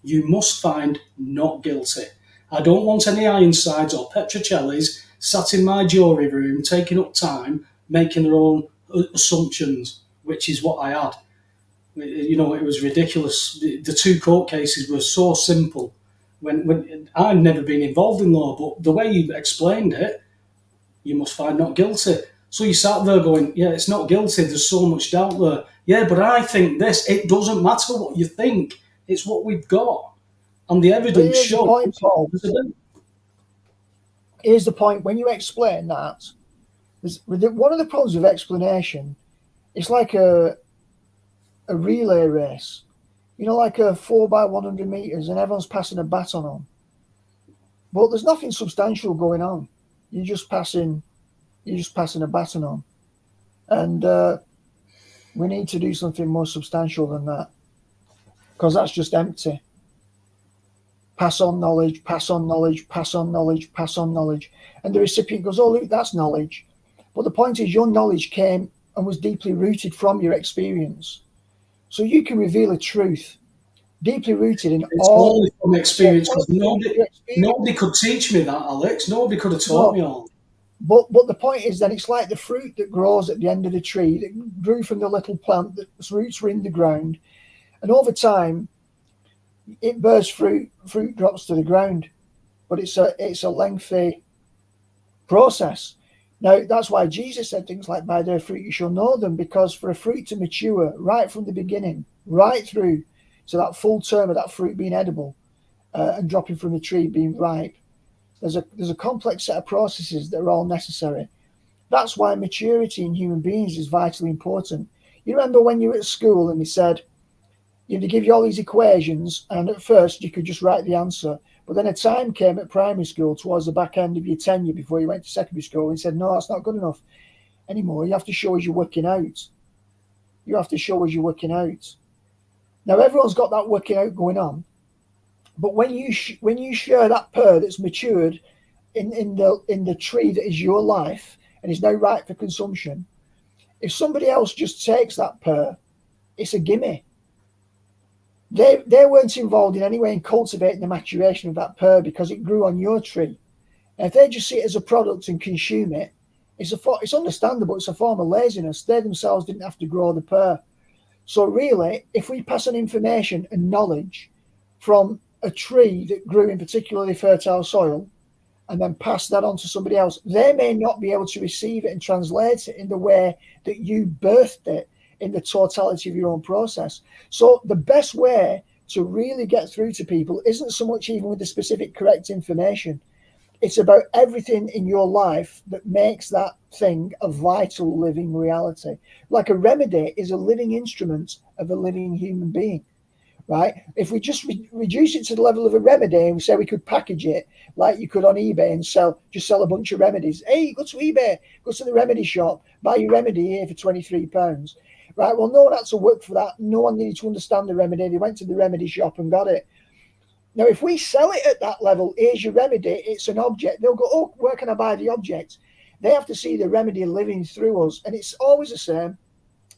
you must find not guilty. I don't want any Ironsides or Petrocellis sat in my jury room taking up time, making their own assumptions, which is what I had. You know, it was ridiculous. The 2 court cases were so simple. When I've never been involved in law, but the way you explained it, you must find not guilty. So you sat there going, yeah, it's not guilty. There's so much doubt there. Yeah, but I think this. It doesn't matter what you think. It's what we've got. And the evidence Here's the shows. point, Paul. Here's the point. When you explain that, one of the problems with explanation, it's like a relay race. You know, like a 4x100 meters, and everyone's passing a baton on. But there's nothing substantial going on. You're just passing a baton on. And we need to do something more substantial than that, because that's just empty. Pass on knowledge, pass on knowledge, pass on knowledge, pass on knowledge. And the recipient goes, oh, look, that's knowledge. But the point is, your knowledge came and was deeply rooted from your experience. So you can reveal a truth deeply rooted in it's all. Only from experience, because nobody could teach me that, Alex. Nobody could have taught me all. But the point is that it's like the fruit that grows at the end of the tree that grew from the little plant that's roots were in the ground. And over time, it bears fruit drops to the ground. But it's a lengthy process. Now, that's why Jesus said things like, by their fruit you shall know them, because for a fruit to mature right from the beginning, right through to that full term of that fruit being edible and dropping from the tree being ripe, there's a complex set of processes that are all necessary. That's why maturity in human beings is vitally important. You remember when you were at school and they said, you know, they give you all these equations, and at first you could just write the answer. But then a time came at primary school towards the back end of your tenure before you went to secondary school and said, no, that's not good enough anymore. You have to show us you're working out. You have to show us you're working out. Now, everyone's got that working out going on. But when you share that pear that's matured in the tree that is your life and is now ripe for consumption, if somebody else just takes that pear, it's a gimme. They weren't involved in any way in cultivating the maturation of that pear because it grew on your tree. And if they just see it as a product and consume it, it's understandable. It's a form of laziness. They themselves didn't have to grow the pear. So really, if we pass on information and knowledge from a tree that grew in particularly fertile soil and then pass that on to somebody else, they may not be able to receive it and translate it in the way that you birthed it in the totality of your own process. So the best way to really get through to people isn't so much even with the specific correct information. It's about everything in your life that makes that thing a vital living reality. Like a remedy is a living instrument of a living human being, right? If we just reduce it to the level of a remedy and we say we could package it like you could on eBay and sell a bunch of remedies. Hey, go to eBay, go to the remedy shop, buy your remedy here for £23. Right, well, no one had to work for that. No one needed to understand the remedy. They went to the remedy shop and got it. Now, if we sell it at that level, here's your remedy, it's an object, they'll go, oh, where can I buy the object? They have to see the remedy living through us. And it's always the same.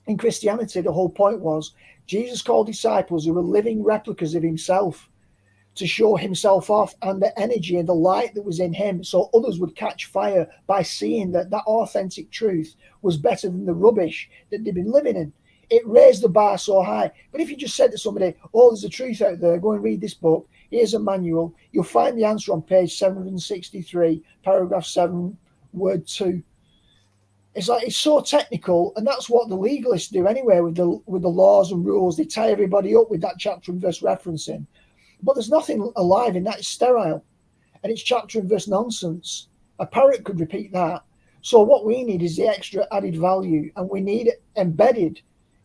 In Christianity, the whole point was Jesus called disciples who were living replicas of himself to show himself off and the energy and the light that was in him, so others would catch fire by seeing that that authentic truth was better than the rubbish that they'd been living in. It raised the bar so high. But if you just said to somebody, oh, there's a truth out there, go and read this book, here's a manual, you'll find the answer on page 763, paragraph 7, word 2. It's like, it's so technical, and that's what the legalists do anyway with the laws and rules. They tie everybody up with that chapter and verse referencing. But there's nothing alive in that. It's sterile. And it's chapter and verse nonsense. A parrot could repeat that. So what we need is the extra added value, and we need it embedded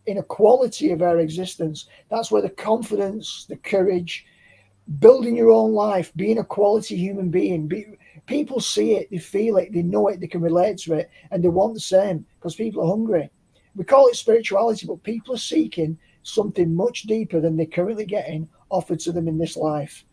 in a quality of our existence. That's where the confidence, the courage, building your own life, being a quality human being. People see it, they feel it, they know it, they can relate to it, and they want the same because people are hungry. We call it spirituality, but people are seeking something much deeper than they're currently getting offered to them in this life.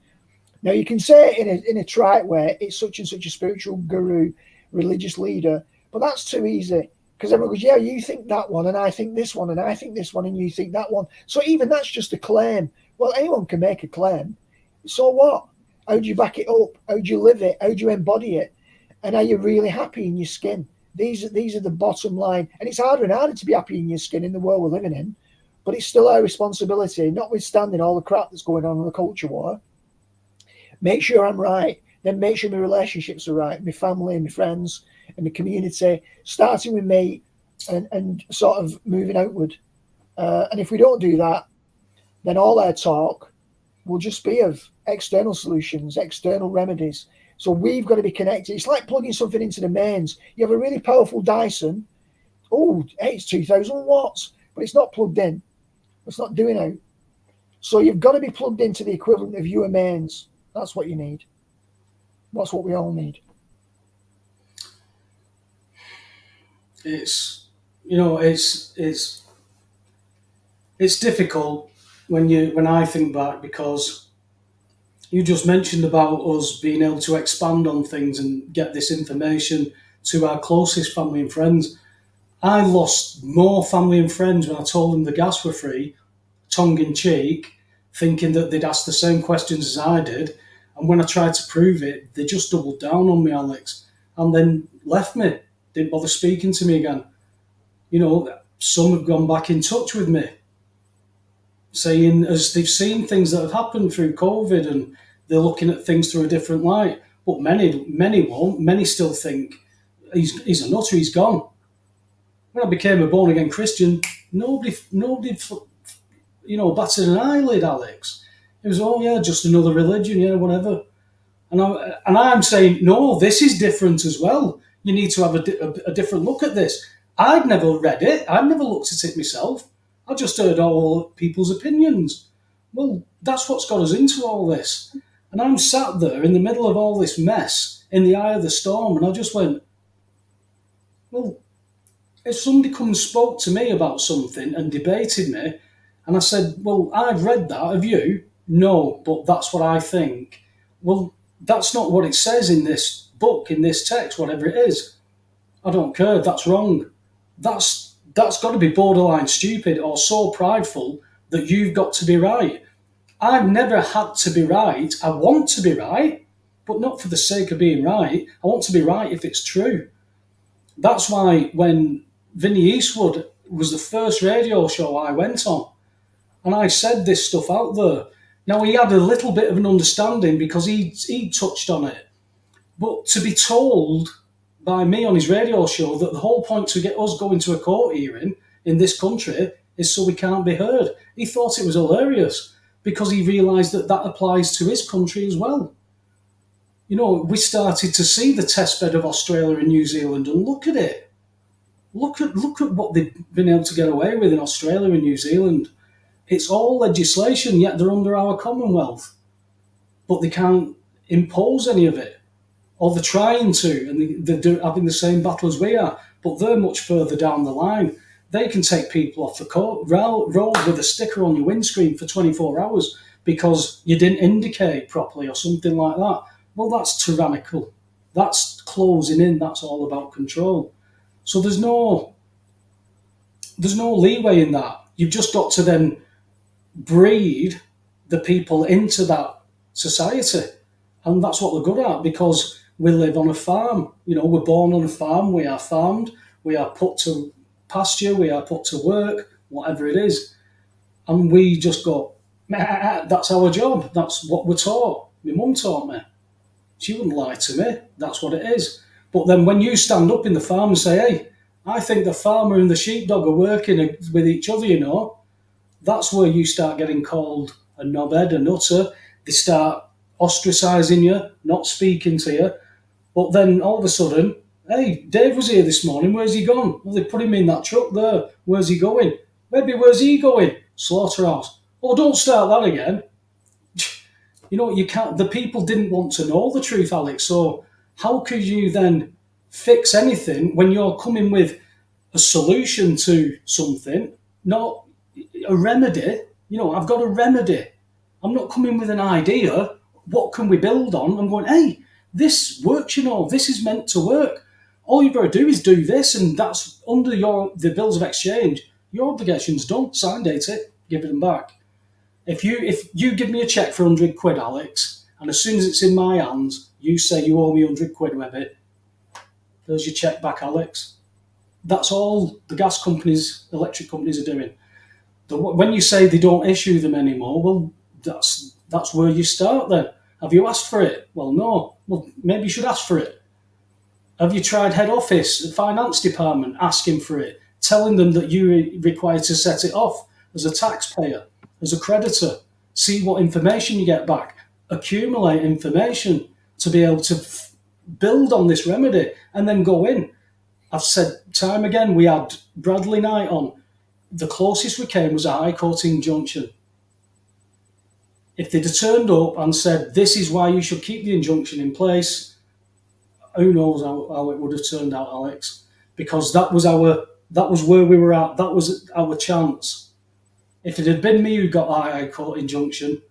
Now, you can say it in a trite way, it's such and such a spiritual guru, religious leader, but that's too easy because everyone goes, yeah, you think that one, and I think this one, and I think this one, and you think that one. So even that's just a claim. Well, anyone can make a claim. So what? How do you back it up? How do you live it? How do you embody it? And are you really happy in your skin? These are the bottom line. And it's harder and harder to be happy in your skin in the world we're living in. But it's still our responsibility, notwithstanding all the crap that's going on in the culture war. Make sure I'm right. Then make sure my relationships are right. My family and my friends and my community. Starting with me and sort of moving outward. And if we don't do that, then all our talk will just be of external solutions, external remedies. So we've got to be connected. It's like plugging something into the mains. You have a really powerful Dyson. Oh, it's 2,000 watts, but it's not plugged in. It's not doing out. So you've got to be plugged into the equivalent of your mains. That's what you need. That's what we all need. It's difficult when I think back, because you just mentioned about us being able to expand on things and get this information to our closest family and friends. I lost more family and friends when I told them the gas were free, tongue in cheek, thinking that they'd ask the same questions as I did. And when I tried to prove it, they just doubled down on me, Alex, and then left me, didn't bother speaking to me again. Some have gone back in touch with me, saying as they've seen things that have happened through COVID and they're looking at things through a different light. But many won't. Many still think he's a nutter, he's gone. When I became a born again Christian, nobody batted an eyelid, Alex. It was, oh yeah, just another religion, yeah, whatever. And I'm saying, no, this is different as well. You need to have a different look at this. I'd never read it. I'd never looked at it myself. I just heard all people's opinions. Well, that's what's got us into all this. And I'm sat there in the middle of all this mess, in the eye of the storm, and I just went, well, if somebody come and spoke to me about something and debated me, and I said, well, I've read that, have you? No, but that's what I think. Well, that's not what it says in this book, in this text, whatever it is. I don't care, that's wrong. That's got to be borderline stupid or so prideful that you've got to be right. I've never had to be right. I want to be right, but not for the sake of being right. I want to be right if it's true. That's why when Vinnie Eastwood was the first radio show I went on, and I said this stuff out there. Now, he had a little bit of an understanding because he touched on it. But to be told by me on his radio show that the whole point to get us going to a court hearing in this country is so we can't be heard, he thought it was hilarious because he realised that applies to his country as well. We started to see the testbed of Australia and New Zealand, and look at it. Look at what they've been able to get away with in Australia and New Zealand. It's all legislation, yet they're under our Commonwealth. But they can't impose any of it. Or they're trying to, and they're having the same battle as we are. But they're much further down the line. They can take people off the road with a sticker on your windscreen for 24 hours because you didn't indicate properly or something like that. Well, that's tyrannical. That's closing in. That's all about control. So there's no leeway in that. You've just got to then breed the people into that society, and that's what we're good at because we live on a farm. We're born on a farm. We are farmed. We are put to pasture. We are put to work. Whatever it is, and we just go. That's our job. That's what we're taught. My mum taught me. She wouldn't lie to me. That's what it is. But then when you stand up in the farm and say, hey, I think the farmer and the sheepdog are working with each other, that's where you start getting called a knobhead, a nutter. They start ostracising you, not speaking to you. But then all of a sudden, hey, Dave was here this morning. Where's he gone? Well, they put him in that truck there. Where's he going? Maybe where's he going? Slaughterhouse. Oh, don't start that again. You can't. The people didn't want to know the truth, Alex. So how could you then fix anything when you're coming with a solution to something, not a remedy? I've got a remedy. I'm not coming with an idea. What can we build on? I'm going, hey, this works. This is meant to work. All you've got to do is do this, and that's under the bills of exchange. Your obligation's done. Sign date it. Give it them back. If you give me a cheque for £100, Alex, and as soon as it's in my hands, you say you owe me £100, Webby, there's your cheque back, Alex. That's all the gas companies, electric companies are doing. When you say they don't issue them anymore, well, that's where you start then. Have you asked for it? Well, no. Well, maybe you should ask for it. Have you tried head office, the finance department, asking for it, telling them that you're required to set it off as a taxpayer? As a creditor, see what information you get back, accumulate information to be able to build on this remedy and then go in. I've said time again, we had Bradley Knight on. The closest we came was a High Court injunction. If they'd have turned up and said, this is why you should keep the injunction in place, who knows how it would have turned out, Alex? Because that was where we were at. That was our chance. If it had been me who got a High Court injunction,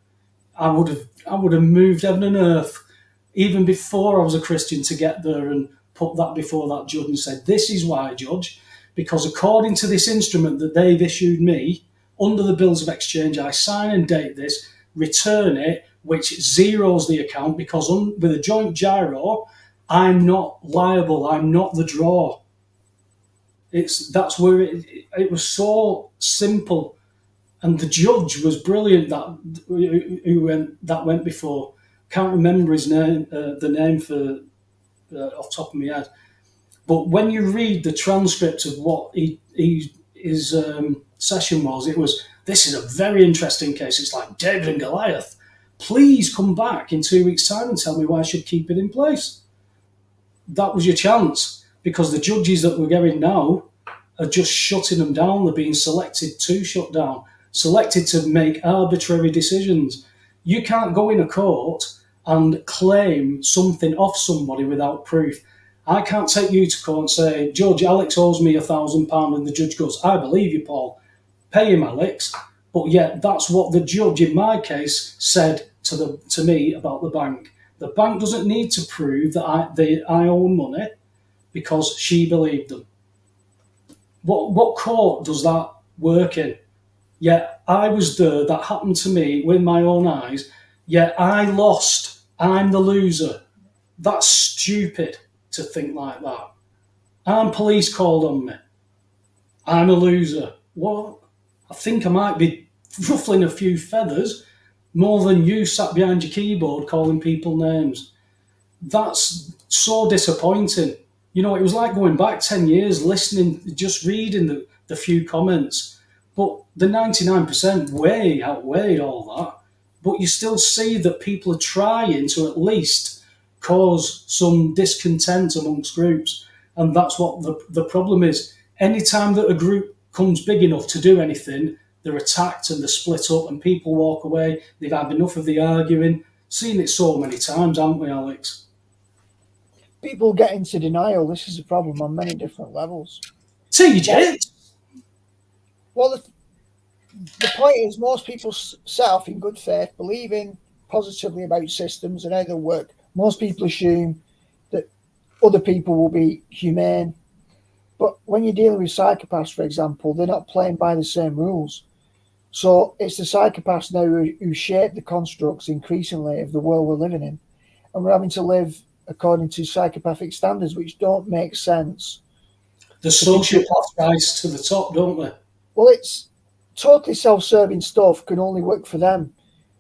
I would have moved heaven and earth even before I was a Christian to get there and put that before that judge and said, this is why, Judge, because according to this instrument that they've issued me, under the bills of exchange, I sign and date this, return it, which zeroes the account because with a joint gyro, I'm not liable, I'm not the draw. That's where it was so simple. And the judge was brilliant that went before. Can't remember his name, the name for off the top of my head. But when you read the transcript of what his session was, it was, this is a very interesting case. It's like David and Goliath. Please come back in 2 weeks' time and tell me why I should keep it in place. That was your chance because the judges that we're getting now are just shutting them down. They're being selected to shut down. Selected to make arbitrary decisions. You can't go in a court and claim something off somebody without proof. I can't take you to court and say, Judge, Alex owes me £1,000, and the judge goes, I believe you, Paul. Pay him, Alex. But yet that's what the judge in my case said to me about the bank. The bank doesn't need to prove that I owe money because she believed them. What court does that work in? Yet I was there, that happened to me with my own eyes, yet I lost, I'm the loser. That's stupid to think like that. I'm police called on me. I'm a loser. Well, I think I might be ruffling a few feathers more than you sat behind your keyboard calling people names. That's so disappointing. It was like going back 10 years, listening, just reading the few comments. But the 99% way outweighed all that. But you still see that people are trying to at least cause some discontent amongst groups. And that's what the problem is. Anytime that a group comes big enough to do anything, they're attacked and they're split up and people walk away. They've had enough of the arguing. Seen it so many times, haven't we, Alex? People get into denial. This is a problem on many different levels. TJ! Well, the point is, most people set off in good faith, believing positively about systems and how they work. Most people assume that other people will be humane. But when you're dealing with psychopaths, for example, they're not playing by the same rules. So it's the psychopaths now who shape the constructs increasingly of the world we're living in. And we're having to live according to psychopathic standards, which don't make sense. The sociopaths rise to the top, don't they? Well, it's totally self-serving stuff, can only work for them.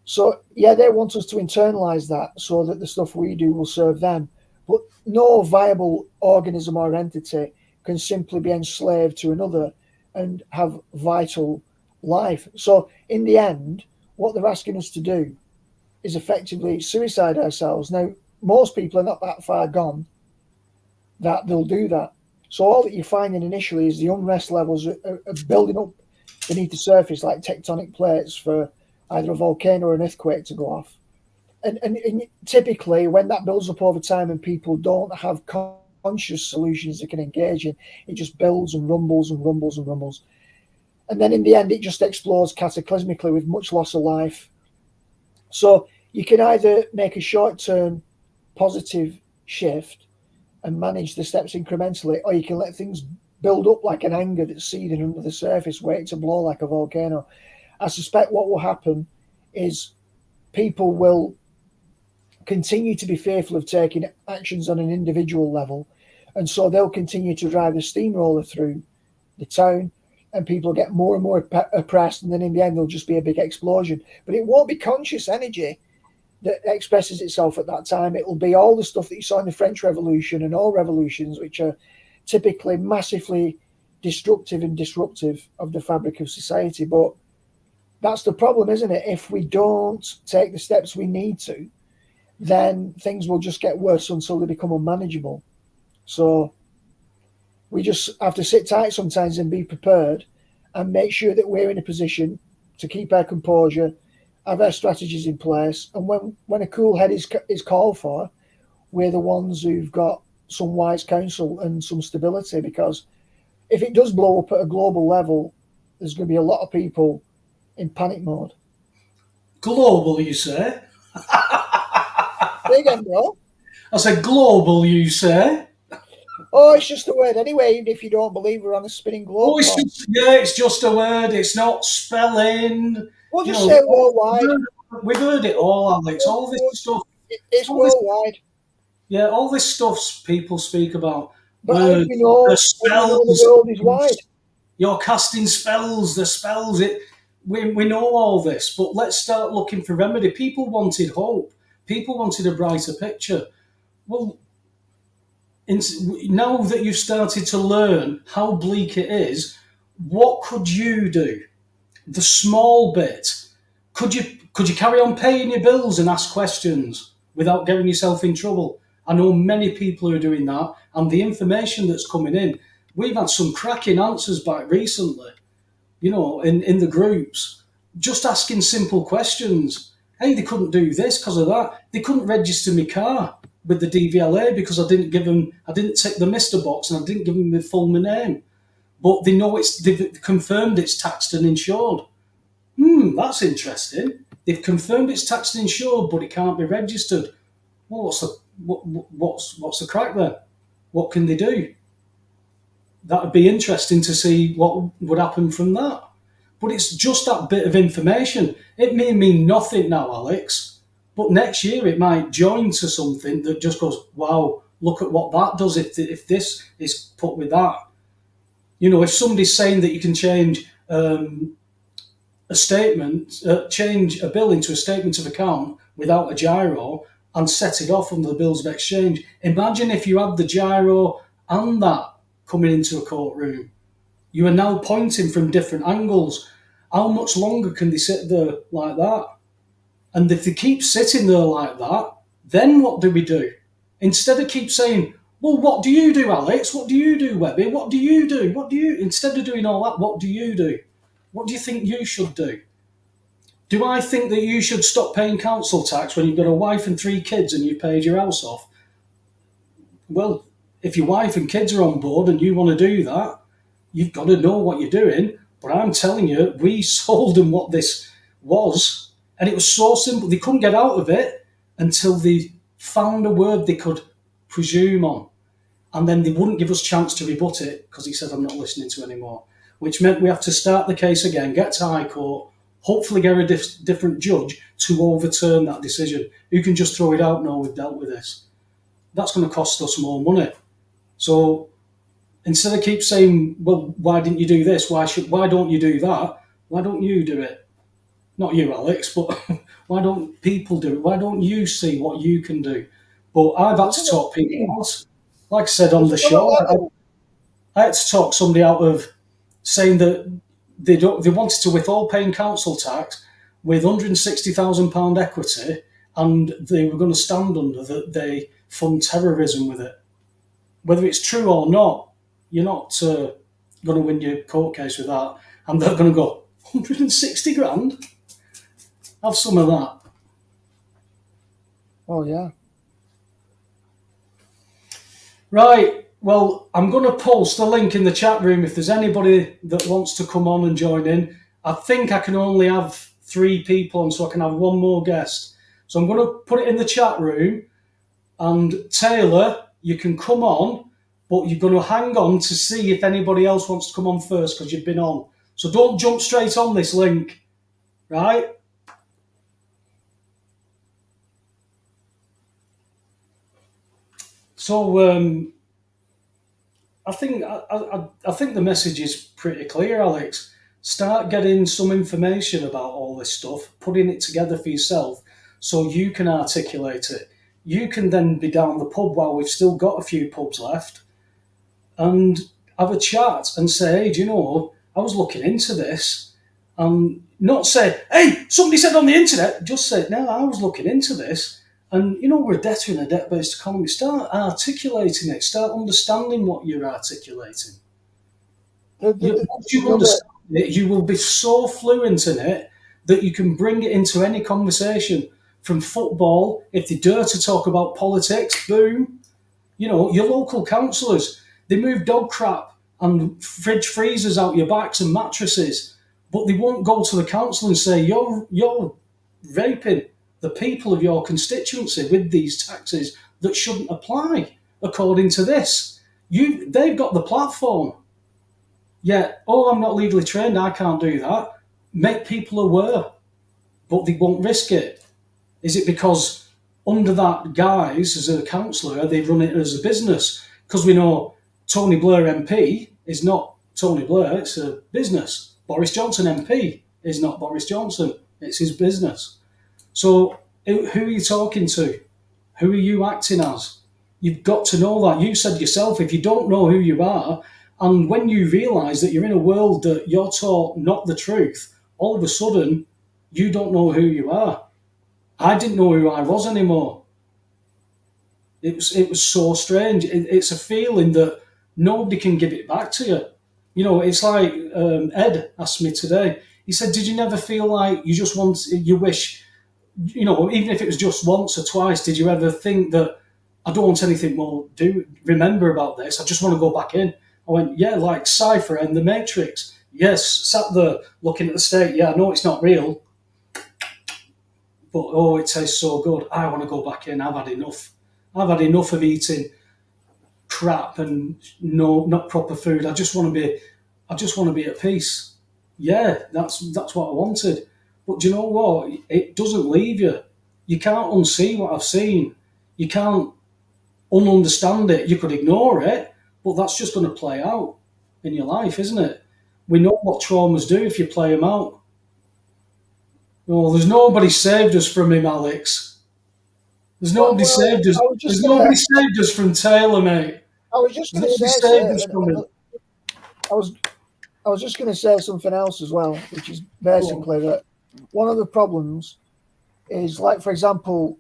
So, yeah, they want us to internalize that so that the stuff we do will serve them. But no viable organism or entity can simply be enslaved to another and have vital life. So, in the end, what they're asking us to do is effectively suicide ourselves. Now, most people are not that far gone that they'll do that. So, all that you're finding initially is the unrest levels are building up beneath the surface like tectonic plates for either a volcano or an earthquake to go off. And typically, when that builds up over time and people don't have conscious solutions they can engage in, it just builds and rumbles and rumbles and rumbles. And then in the end, it just explodes cataclysmically with much loss of life. So you can either make a short-term positive shift and manage the steps incrementally, or you can let things build up like an anger that's seething under the surface, waiting to blow like a volcano. I suspect what will happen is people will continue to be fearful of taking actions on an individual level, and so they'll continue to drive the steamroller through the town, and people get more and more oppressed, and then in the end there'll just be a big explosion. But it won't be conscious energy that expresses itself at that time. It'll be all the stuff that you saw in the French Revolution and all revolutions, which are typically massively destructive and disruptive of the fabric of society. But that's the problem, isn't it? If we don't take the steps we need to, then things will just get worse until they become unmanageable. So we just have to sit tight sometimes and be prepared and make sure that we're in a position to keep our composure, have our strategies in place. And when a cool head is called for, we're the ones who've got some wise counsel and some stability, because if it does blow up at a global level, there's going to be a lot of people in panic mode. Global, you say? Say again, bro. I said global, you say? Oh, it's just a word anyway, even if you don't believe we're on a spinning globe. Oh, it's just a word. It's not spelling. We'll just say worldwide. We've heard it all, Alex. All this stuff. It's worldwide. Yeah, all this stuff people speak about. But how do we know the spells, the world is wide? You're casting spells, the spells. We know all this, but let's start looking for remedy. People wanted hope. People wanted a brighter picture. Well, now that you've started to learn how bleak it is, what could you do? The small bit. Could you carry on paying your bills and ask questions without getting yourself in trouble? I know many people who are doing that, and the information that's coming in, we've had some cracking answers back recently, in the groups, just asking simple questions. Hey, they couldn't do this because of that. They couldn't register my car with the DVLA because I didn't tick the Mr. box and I didn't give them the full name. But they've confirmed it's taxed and insured. That's interesting. They've confirmed it's taxed and insured, but it can't be registered. Well, what's the crack there? What can they do? That would be interesting to see what would happen from that. But it's just that bit of information. It may mean nothing now, Alex, but next year it might join to something that just goes, wow, look at what that does if this is put with that. If somebody's saying that you can change a statement, change a bill into a statement of account without a gyro and set it off under the bills of exchange. Imagine if you had the gyro and that coming into a courtroom. You are now pointing from different angles. How much longer can they sit there like that? And if they keep sitting there like that, then what do we do? Instead of keep saying, well, what do you do, Alex? What do you do, Webby? What do you do? Instead of doing all that, what do you do? What do you think you should do? Do I think that you should stop paying council tax when you've got a wife and 3 kids and you've paid your house off? Well, if your wife and kids are on board and you want to do that, you've got to know what you're doing. But I'm telling you, we sold them what this was, and it was so simple. They couldn't get out of it until they found a word they could presume on. And then they wouldn't give us a chance to rebut it because he said, I'm not listening to anymore, which meant we have to start the case again, get to High Court, hopefully get a different judge to overturn that decision. You can just throw it out, no, we've dealt with this. That's going to cost us more money. So instead of keep saying, well, why didn't you do this? Why don't you do that? Why don't you do it? Not you, Alex, but why don't people do it? Why don't you see what you can do? But I've had to talk people out. Like I said on the show, I had to talk somebody out of saying that they wanted to withhold paying council tax with £160,000 equity, and they were going to stand under that they fund terrorism with it. Whether it's true or not, you're not going to win your court case with that. And they're going to go, 160 grand? Have some of that. Oh, yeah. Right. Well, I'm going to post a link in the chat room if there's anybody that wants to come on and join in. I think I can only have 3 people on, so I can have one more guest. So I'm going to put it in the chat room. And Taylor, you can come on, but you're going to hang on to see if anybody else wants to come on first because you've been on. So don't jump straight on this link, right? So I think the message is pretty clear, Alex. Start getting some information about all this stuff, putting it together for yourself so you can articulate it. You can then be down the pub while we've still got a few pubs left and have a chat and say, hey, do you know, I was looking into this. And not say, hey, somebody said on the internet, just say, no, I was looking into this. And, you know, we're a debtor in a debt-based economy. Start articulating it. Start understanding what you're articulating. Once you understand it, you will be so fluent in it that you can bring it into any conversation. From football, if they dare to talk about politics, boom. You know, your local councillors, they move dog crap and fridge freezers out your backs and mattresses, but they won't go to the council and say, you're raping the people of your constituency with these taxes that shouldn't apply according to this. They've got the platform. Yet, I'm not legally trained, I can't do that. Make people aware, but they won't risk it. Is it because under that guise as a councillor, they run it as a business? Because we know Tony Blair MP is not Tony Blair, it's a business. Boris Johnson MP is not Boris Johnson, it's his business. So who are you talking to? Who are you acting as? You've got to know that. You said yourself, if you don't know who you are, and when you realise that you're in a world that you're taught not the truth, all of a sudden, you don't know who you are. I didn't know who I was anymore. It was so strange. It's a feeling that nobody can give it back to you. You know, it's like Ed asked me today. He said, did you never feel like you wish, you know, even if it was just once or twice, did you ever think that I don't want anything more remember about this? I just want to go back in. I went, yeah, like Cypher and The Matrix. Yes, sat there looking at the state. Yeah, I know it's not real. But, it tastes so good. I want to go back in. I've had enough. I've had enough of eating crap and not proper food. I just want to be at peace. Yeah, that's what I wanted. But do you know what? It doesn't leave you. You can't unsee what I've seen. You can't ununderstand it. You could ignore it, but that's just going to play out in your life, isn't it? We know what traumas do if you play them out. No, there's nobody saved us from him, Alex. There's nobody saved us. There's nobody saved us from Taylor, mate. I was just going to say, I was just going to say something else as well, which is basically that one of the problems is, like, for example,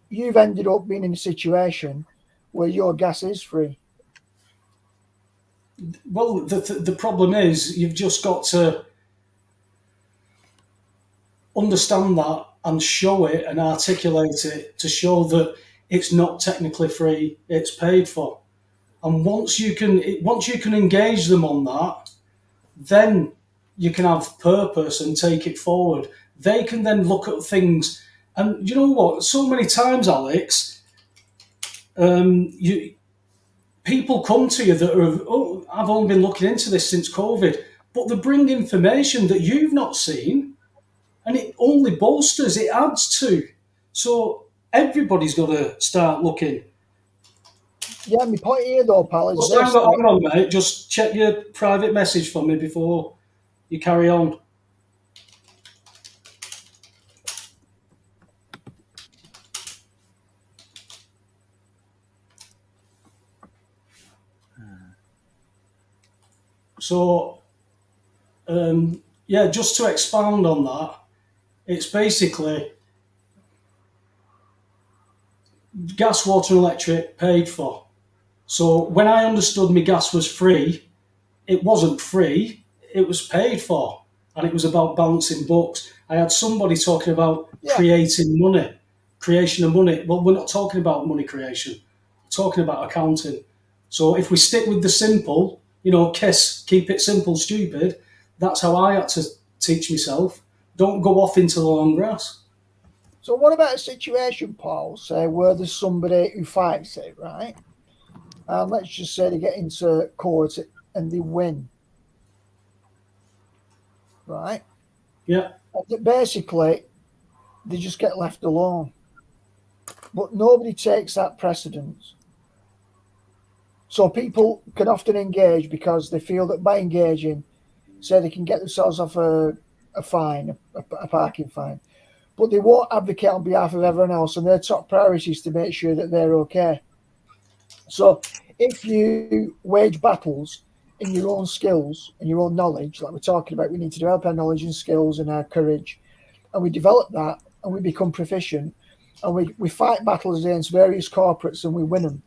you've ended up being in a situation where your gas is free. Well, the problem is you've just got to understand that and show it and articulate it to show that it's not technically free, it's paid for. And once you can engage them on that, then you can have purpose and take it forward. They can then look at things, and you know what? So many times, Alex, you people come to you that are, oh, I've only been looking into this since COVID, but they bring information that you've not seen, and it only bolsters, it adds to. So everybody's got to start looking. Yeah, my point here though, pal, is Just this. hang on, mate. Just check your private message for me before you carry on. So, yeah, just to expound on that, it's basically gas, water, and electric paid for. So when I understood my gas was free, it wasn't free, it was paid for. And it was about balancing books. I had somebody talking about Yeah. creating money, creation of money. Well, we're not talking about money creation, we're talking about accounting. So if we stick with the simple, KISS, keep it simple, stupid, that's how I had to teach myself. Don't go off into the long grass. So what about a situation, Paul, say where there's somebody who fights it, right? And let's just say they get into court and they win, right? Yeah. And basically, they just get left alone. But nobody takes that precedence. So people can often engage because they feel that by engaging, say they can get themselves off a fine, a parking fine. But they won't advocate on behalf of everyone else, and their top priority is to make sure that they're okay. So if you wage battles in your own skills and your own knowledge, like we're talking about, we need to develop our knowledge and skills and our courage, and we develop that and we become proficient, and we fight battles against various corporates and we win them.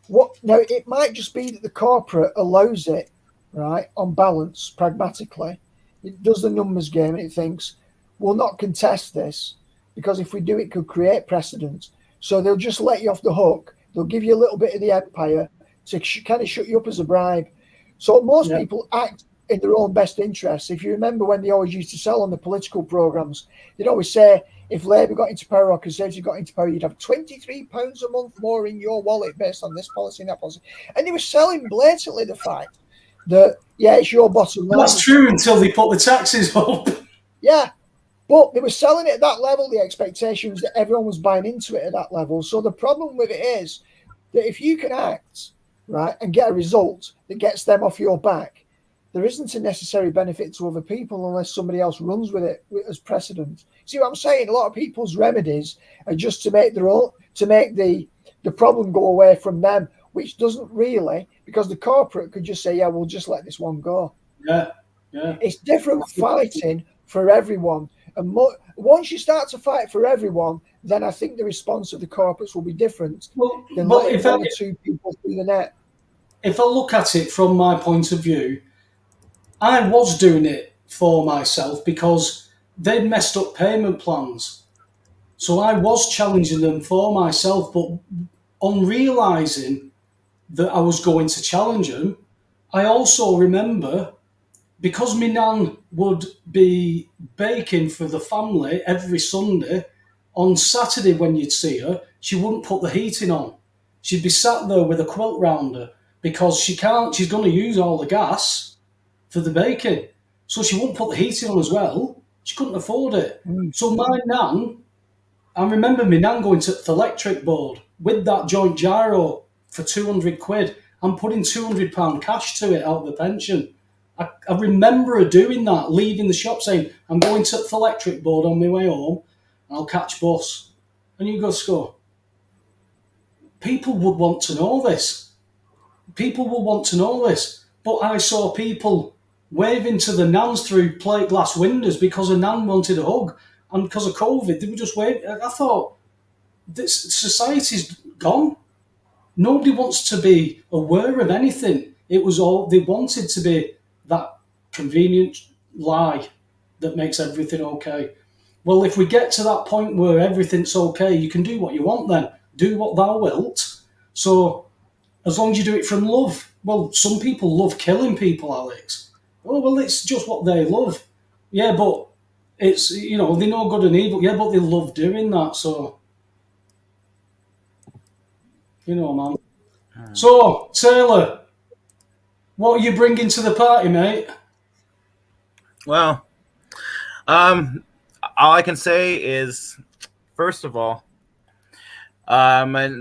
Now, it might just be that the corporate allows it, right, on balance, pragmatically. It does the numbers game and it thinks, we'll not contest this because if we do, it could create precedent. So they'll just let you off the hook. They'll give you a little bit of the empire to kind of shut you up as a bribe. So most people act in their own best interests. If you remember when they always used to sell on the political programs, they'd always say, if Labour got into power or Conservative got into power, you'd have £23 a month more in your wallet based on this policy and that policy. And they were selling blatantly the fact that, it's your bottom line. That's true until they put the taxes up. Yeah. But they were selling it at that level. The expectation was that everyone was buying into it at that level. So the problem with it is that if you can act, right, and get a result that gets them off your back, there isn't a necessary benefit to other people unless somebody else runs with it as precedent. See what I'm saying? A lot of people's remedies are just to make the problem go away from them, which doesn't really, because the corporate could just say, we'll just let this one go. Yeah. It's different fighting for everyone. And once you start to fight for everyone, then I think the response of the corporates will be different than letting one or two people through the net. If I look at it from my point of view, I was doing it for myself because they'd messed up payment plans. So I was challenging them for myself, but on realising that I was going to challenge them, I also remember, because my nan would be baking for the family every Sunday, on Saturday when you'd see her, she wouldn't put the heating on. She'd be sat there with a quilt round her because she's going to use all the gas for the baking. So she wouldn't put the heating on as well. She couldn't afford it. So my nan, I remember my nan going to the electric board with that joint gyro for 200 quid and putting £200 cash to it out of the pension. I remember her doing that, leaving the shop saying, I'm going to the electric board on my way home and I'll catch bus. And you go, Score. People would want to know this. People will want to know this. But I saw people waving to the nans through plate glass windows because a nan wanted a hug. And because of COVID, they were just waving. I thought, this society's gone. Nobody wants to be aware of anything. It was all they wanted to be, that convenient lie that makes everything okay. Well, if we get to that point where everything's okay, you can do what you want then. Do what thou wilt. So as long as you do it from love. Well, some people love killing people, Alex. Oh well, it's just what they love. Yeah, but it's they know good and evil. Yeah, but they love doing that. So man. So Taylor, what are you bringing to the party, mate? Well, um, all I can say is, first of all, nice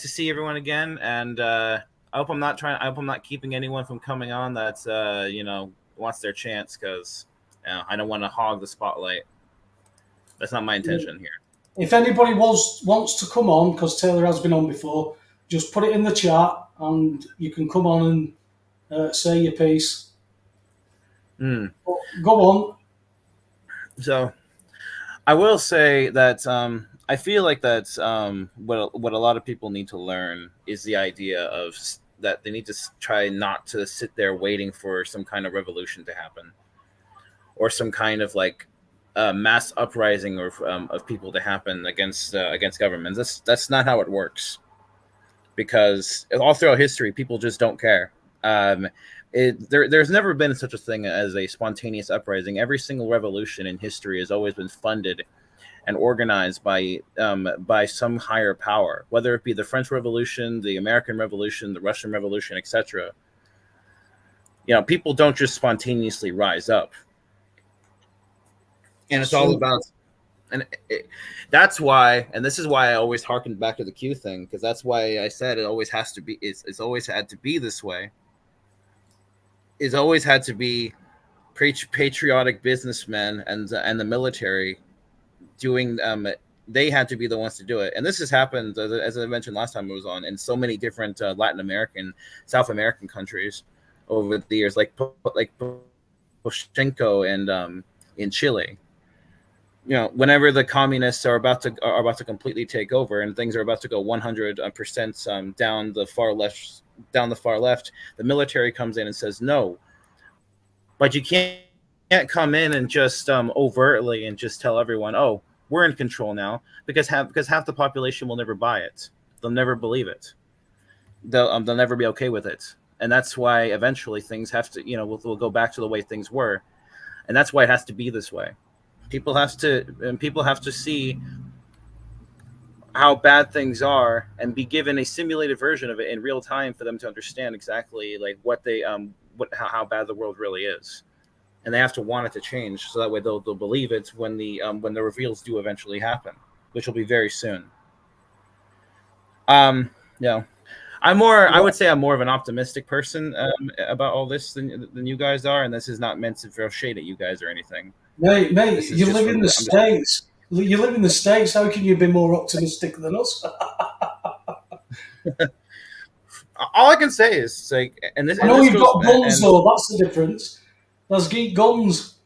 to see everyone again, and I hope I'm not trying. I hope I'm not keeping anyone from coming on that's wants their chance, because I don't want to hog the spotlight. That's not my intention here. If anybody wants to come on, because Taylor has been on before, just put it in the chat, and you can come on and say your piece. Mm. Go on. So I will say that I feel like that's what a lot of people need to learn is the idea of that they need to try not to sit there waiting for some kind of revolution to happen, or some kind of like mass uprising of people to happen against governments. That's not how it works, because all throughout history, people just don't care. There's never been such a thing as a spontaneous uprising. Every single revolution in history has always been funded and organized by some higher power, whether it be the French Revolution, the American Revolution, the Russian Revolution, etc. People don't just spontaneously rise up, and it's all about. And that's why, and this is why I always harken back to the Q thing, because that's why I said it always has to be. It's always had to be this way. It's always had to be patriotic businessmen and the military doing. They had to be the ones to do it, and this has happened, as I mentioned last time I was on, in so many different Latin American, South American countries over the years, like Poroshenko and in Chile. Whenever the communists are about to completely take over and things are about to go 100% down the far left, the military comes in and says no, but you can't come in and just overtly and just tell everyone, oh, we're in control now, because half the population will never buy it. They'll never believe it. They'll never be okay with it, and that's why eventually things have to we'll go back to the way things were, and that's why it has to be this way. People have to see how bad things are and be given a simulated version of it in real time for them to understand exactly like how bad the world really is, and they have to want it to change, so that way they'll believe it when the reveals do eventually happen, which will be very soon. Yeah, I would say I'm more of an optimistic person about all this than you guys are, and this is not meant to throw shade at you guys or anything. Mate, you live in the States. You live in the States. How can you be more optimistic than us? All I can say is like, I know you've got guns, though. That's the difference. Let's get guns.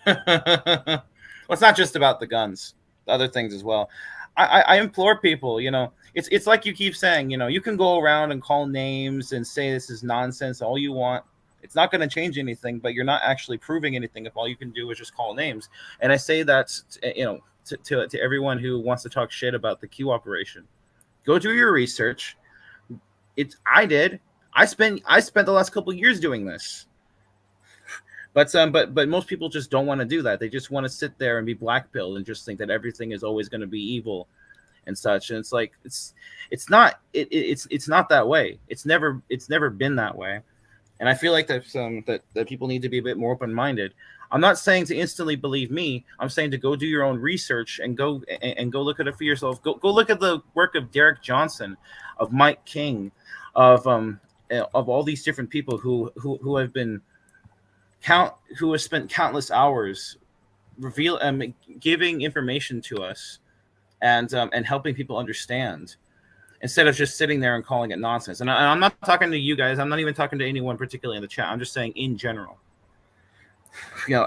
Well, it's not just about the guns, other things as well. I implore people, it's like you keep saying, you can go around and call names and say this is nonsense all you want. It's not going to change anything, but you're not actually proving anything if all you can do is just call names. And I say that, to everyone who wants to talk shit about the Q operation. Go do your research. I did. I spent the last couple of years doing this. But most people just don't want to do that. They just want to sit there and be blackpilled and just think that everything is always going to be evil and such. And it's like it's not that way. It's never been that way. And I feel like that people need to be a bit more open-minded. I'm not saying to instantly believe me. I'm saying to go do your own research and go look at it for yourself. Go look at the work of Derek Johnson, of Mike King, of all these different people who have been who have spent countless hours giving information to us and helping people understand, instead of just sitting there and calling it nonsense. And I'm not talking to you guys. I'm not even talking to anyone particularly in the chat. I'm just saying in general.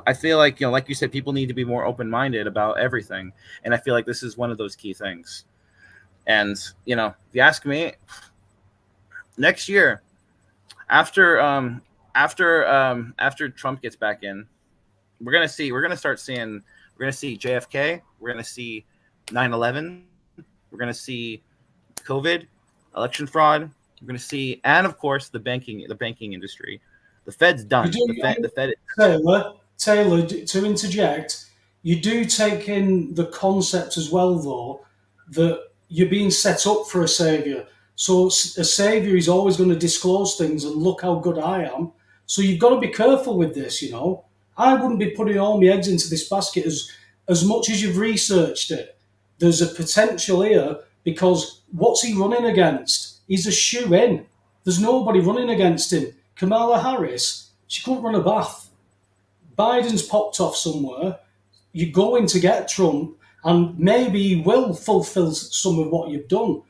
I feel like, like you said, people need to be more open-minded about everything. And I feel like this is one of those key things. And, if you ask me, next year, after Trump gets back in, we're gonna see JFK, we're gonna see 9/11, we're gonna see COVID, election fraud, You're going to see, and of course, the banking industry. The Fed's done. You The Fed. Taylor, to interject, you do take in the concept as well, though, that you're being set up for a savior. So a savior is always going to disclose things and look how good I am. So you've got to be careful with this. I wouldn't be putting all my eggs into this basket as much as you've researched it. There's a potential here because what's he running against? He's a shoe-in. There's nobody running against him. Kamala Harris, she couldn't run a bath. Biden's popped off somewhere. You're going to get Trump, and maybe he will fulfill some of what you've done.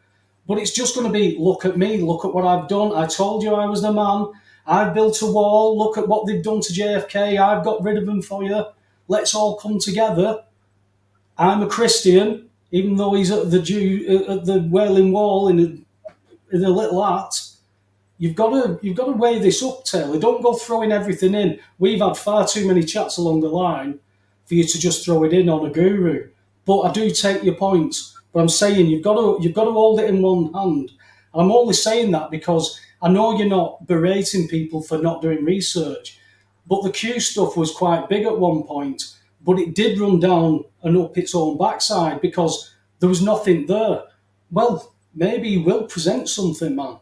But it's just going to be, look at me, look at what I've done. I told you I was the man. I've built a wall. Look at what they've done to JFK. I've got rid of him for you. Let's all come together. I'm a Christian, even though he's at the Wailing Wall in a little hut. You've got to weigh this up, Taylor. Don't go throwing everything in. We've had far too many chats along the line for you to just throw it in on a guru. But I do take your points. But I'm saying you've got to hold it in one hand. And I'm only saying that because I know you're not berating people for not doing research. But the Q stuff was quite big at one point. But it did run down and up its own backside because there was nothing there. Well, maybe you will present something, man.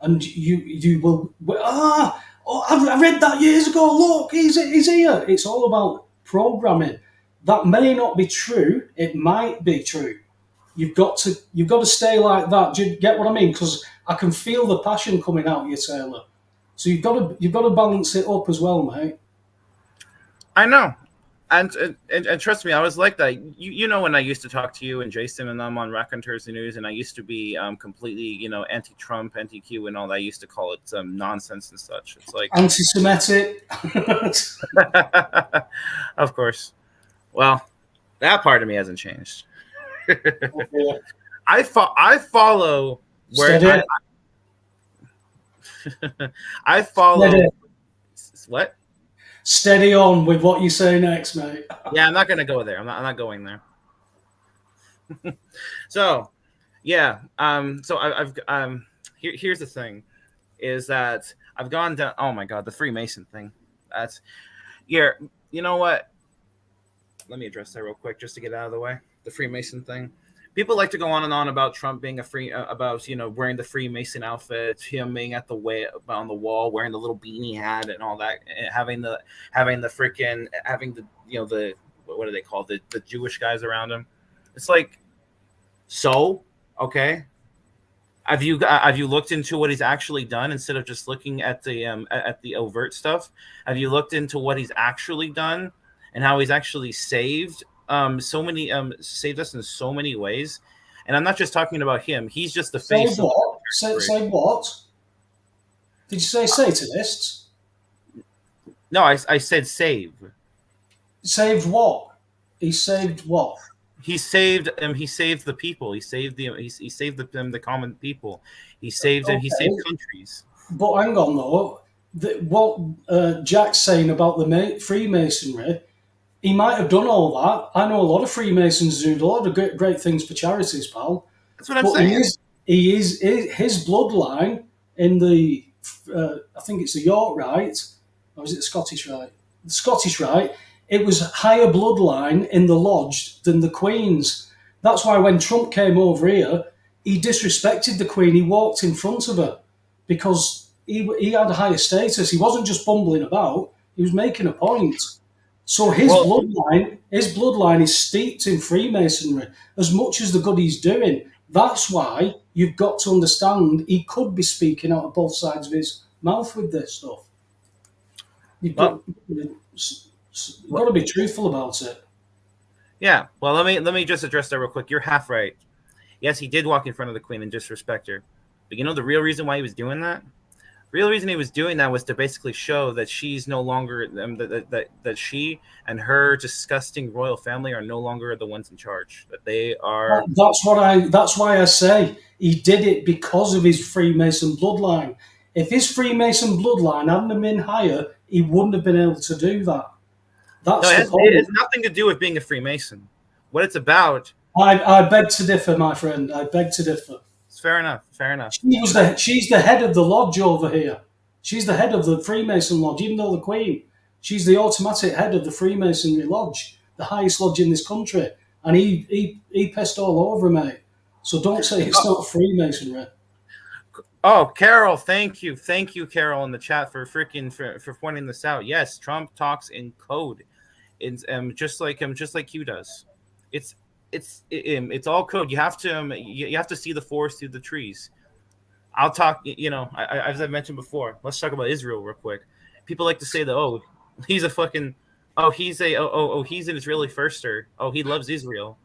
And you will, I read that years ago. Look, he's here. It's all about programming. That may not be true. It might be true. You've got to stay like that. Do you get what I mean? Because I can feel the passion coming out of you, Taylor. So you've got to balance it up as well, mate. I know. And trust me, I was like that. You know when I used to talk to you and Jason and them on Raconteurs the News, and I used to be completely anti-Trump, anti-Q, and all that. I used to call it nonsense and such. It's like anti-Semitic. Of course. Well, that part of me hasn't changed. Yeah. I follow where I follow. Steady. What? Steady on with what you say next, mate. Yeah, I'm not going to go there. I'm not going there. So, yeah. So I've here's the thing, is that I've gone down. Oh my God, the Freemason thing. That's here. You know what? Let me address that real quick, just to get out of the way. The Freemason thing. People like to go on and on about Trump being about wearing the Freemason outfit, him being at on the wall wearing the little beanie hat and all that, having the what do they call the Jewish guys around him. It's like, so okay. Have you looked into what he's actually done instead of just looking at the overt stuff? Have you looked into what he's actually done and how he's actually saved saved us in so many ways? And I'm not just talking about him. He's just the face. Say what? Say what? Did you say Satanists? No, I said save. Saved what? He saved what? He saved he saved the people. He saved the common people. He saved He saved countries. But hang on though, what Jack's saying about the Freemasonry, he might have done all that. I know a lot of Freemasons do a lot of great things for charities, pal. That's what I'm saying. He is his bloodline in the I think it's the York Rite, or is it the Scottish Rite? The Scottish Rite. It was higher bloodline in the lodge than the Queen's. That's why when Trump came over here, he disrespected the Queen. He walked in front of her because he had a higher status. He wasn't just bumbling about. He was making a point. So his bloodline is steeped in Freemasonry as much as the good he's doing. That's why you've got to understand he could be speaking out of both sides of his mouth with this stuff. You've got to be truthful about it. Yeah. Well, let me just address that real quick. You're half right. Yes, he did walk in front of the Queen and disrespect her. But the real reason why he was doing that? Real reason he was doing that was to basically show that she's no longer that she and her disgusting royal family are no longer the ones in charge. That they are. That's why I say he did it because of his Freemason bloodline. If his Freemason bloodline hadn't been higher, he wouldn't have been able to do that. It has nothing to do with being a Freemason. What it's about. I beg to differ, my friend. I beg to differ. It's fair enough. Fair enough. She's the head of the lodge over here. She's the head of the Freemason lodge, even though the Queen. She's the automatic head of the Freemasonry lodge, the highest lodge in this country. And he pissed all over, mate. So don't say it's not Freemasonry. Oh, Carol, thank you, Carol, in the chat for pointing this out. Yes, Trump talks in code. It's just like Q does. It's all code. You have to see the forest through the trees. I'll talk. As I mentioned before, let's talk about Israel real quick. People like to say that he's a fucking he's an Israeli firster. Oh, he loves Israel.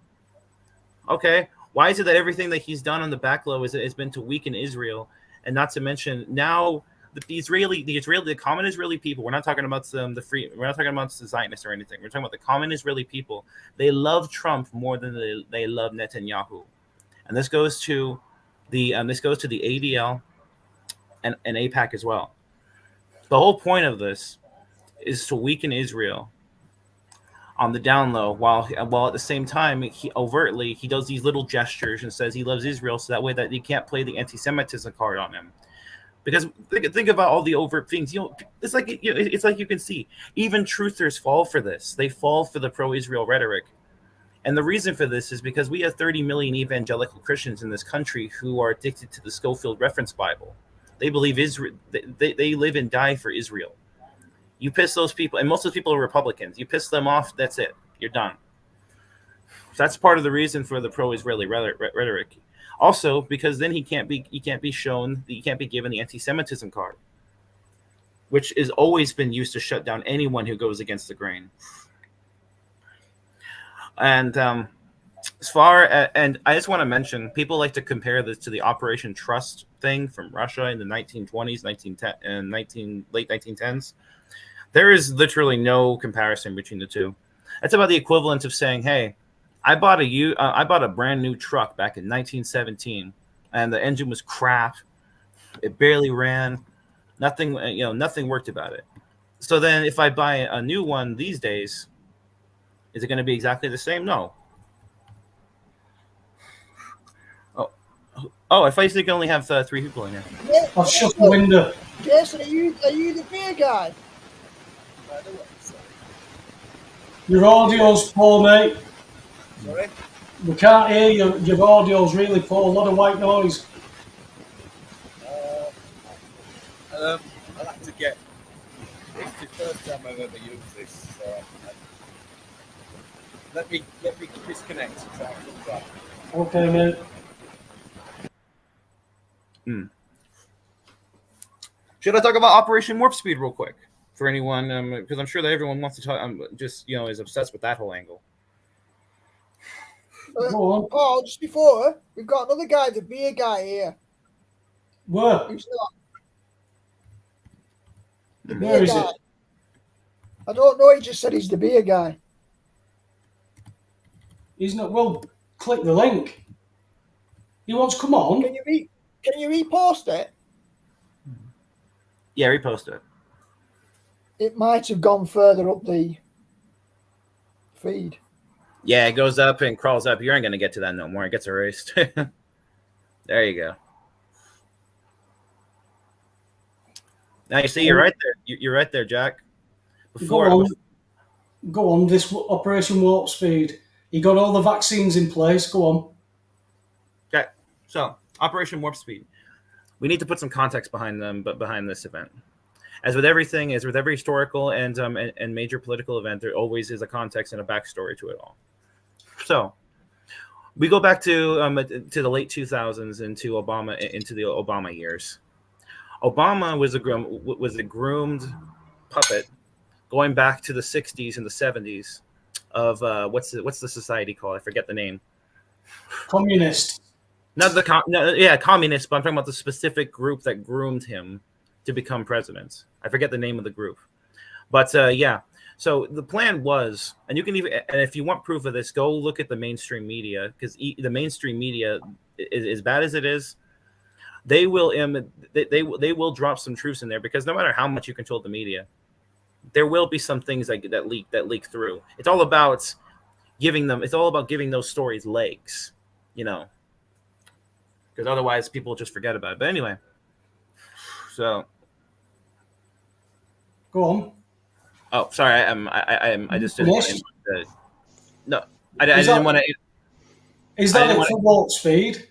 Okay, why is it that everything that he's done on the back low has been to weaken Israel, and not to mention now the common Israeli people. We're not talking about we're not talking about the Zionists or anything. We're talking about the common Israeli people. They love Trump more than they love Netanyahu, and this goes to the ADL and AIPAC as well. The whole point of this is to weaken Israel on the down low, while at the same time he overtly does these little gestures and says he loves Israel, so that way that you can't play the anti-Semitism card on him. Because think about all the overt things. It's like you can see even truthers fall for this. They fall for the pro-Israel rhetoric, and the reason for this is because we have 30 million evangelical Christians in this country who are addicted to the Schofield Reference Bible. They believe Israel. They live and die for Israel. You piss those people, and most of those people are Republicans. You piss them off, that's it. You're done. So that's part of the reason for the pro-Israeli rhetoric. Also, because then he can't be given the anti-Semitism card, which has always been used to shut down anyone who goes against the grain. And and I just want to mention, people like to compare this to the Operation Trust thing from Russia in the 1920s, late 1910s. There is literally no comparison between the two. That's about the equivalent of saying, "Hey, I bought a brand new truck back in 1917, and the engine was crap. It barely ran. Nothing worked about it. So then, if I buy a new one these days, is it going to be exactly the same? No. Oh, I thought you could only have 3 people in here. Yeah, I've shut the window. Jason, are you the beer guy? Your audio's poor, mate. Sorry? We can't hear you. Your audio's really poor. A lot of white noise. I'll have to get. It's the first time I've ever used this, so let me disconnect. Okay, mate. Should I talk about Operation Warp Speed real quick for anyone? Because I'm sure that everyone wants to talk. Is obsessed with that whole angle. Go on. Oh, just before, we've got another guy, the beer guy here. Where? Who's that? The Where beer is guy. it? I don't know. He just said he's the beer guy. He's not. Well, click the link. He wants to come on. Can you repost it? Yeah, repost it. It might have gone further up the feed. Yeah, it goes up and crawls up. You ain't gonna get to that no more. It gets erased. There you go. Now you see, you're right there. You're right there, Jack. Go on. This Operation Warp Speed. You got all the vaccines in place. Go on. Okay, so Operation Warp Speed. We need to put some context behind this event. As with everything, as with every historical and major political event, there always is a context and a backstory to it all. So we go back to the late 2000s into the Obama years. Obama was a groomed puppet going back to the 60s and the 70s of what's the society called? I forget the name. Communist. Communist. But I'm talking about the specific group that groomed him to become president. I forget the name of the group, but yeah. So the plan was, and you can even, and if you want proof of this, go look at the mainstream media, because the mainstream media, as bad as it is, they will drop some truths in there, because no matter how much you control the media, there will be some things that leak through. It's all about giving those stories legs, you know. because otherwise people will just forget about it. But anyway, so Go on. oh, sorry, I just didn't want Finished? to. No, I didn't want to. Is I that didn't it want for to. warp speed?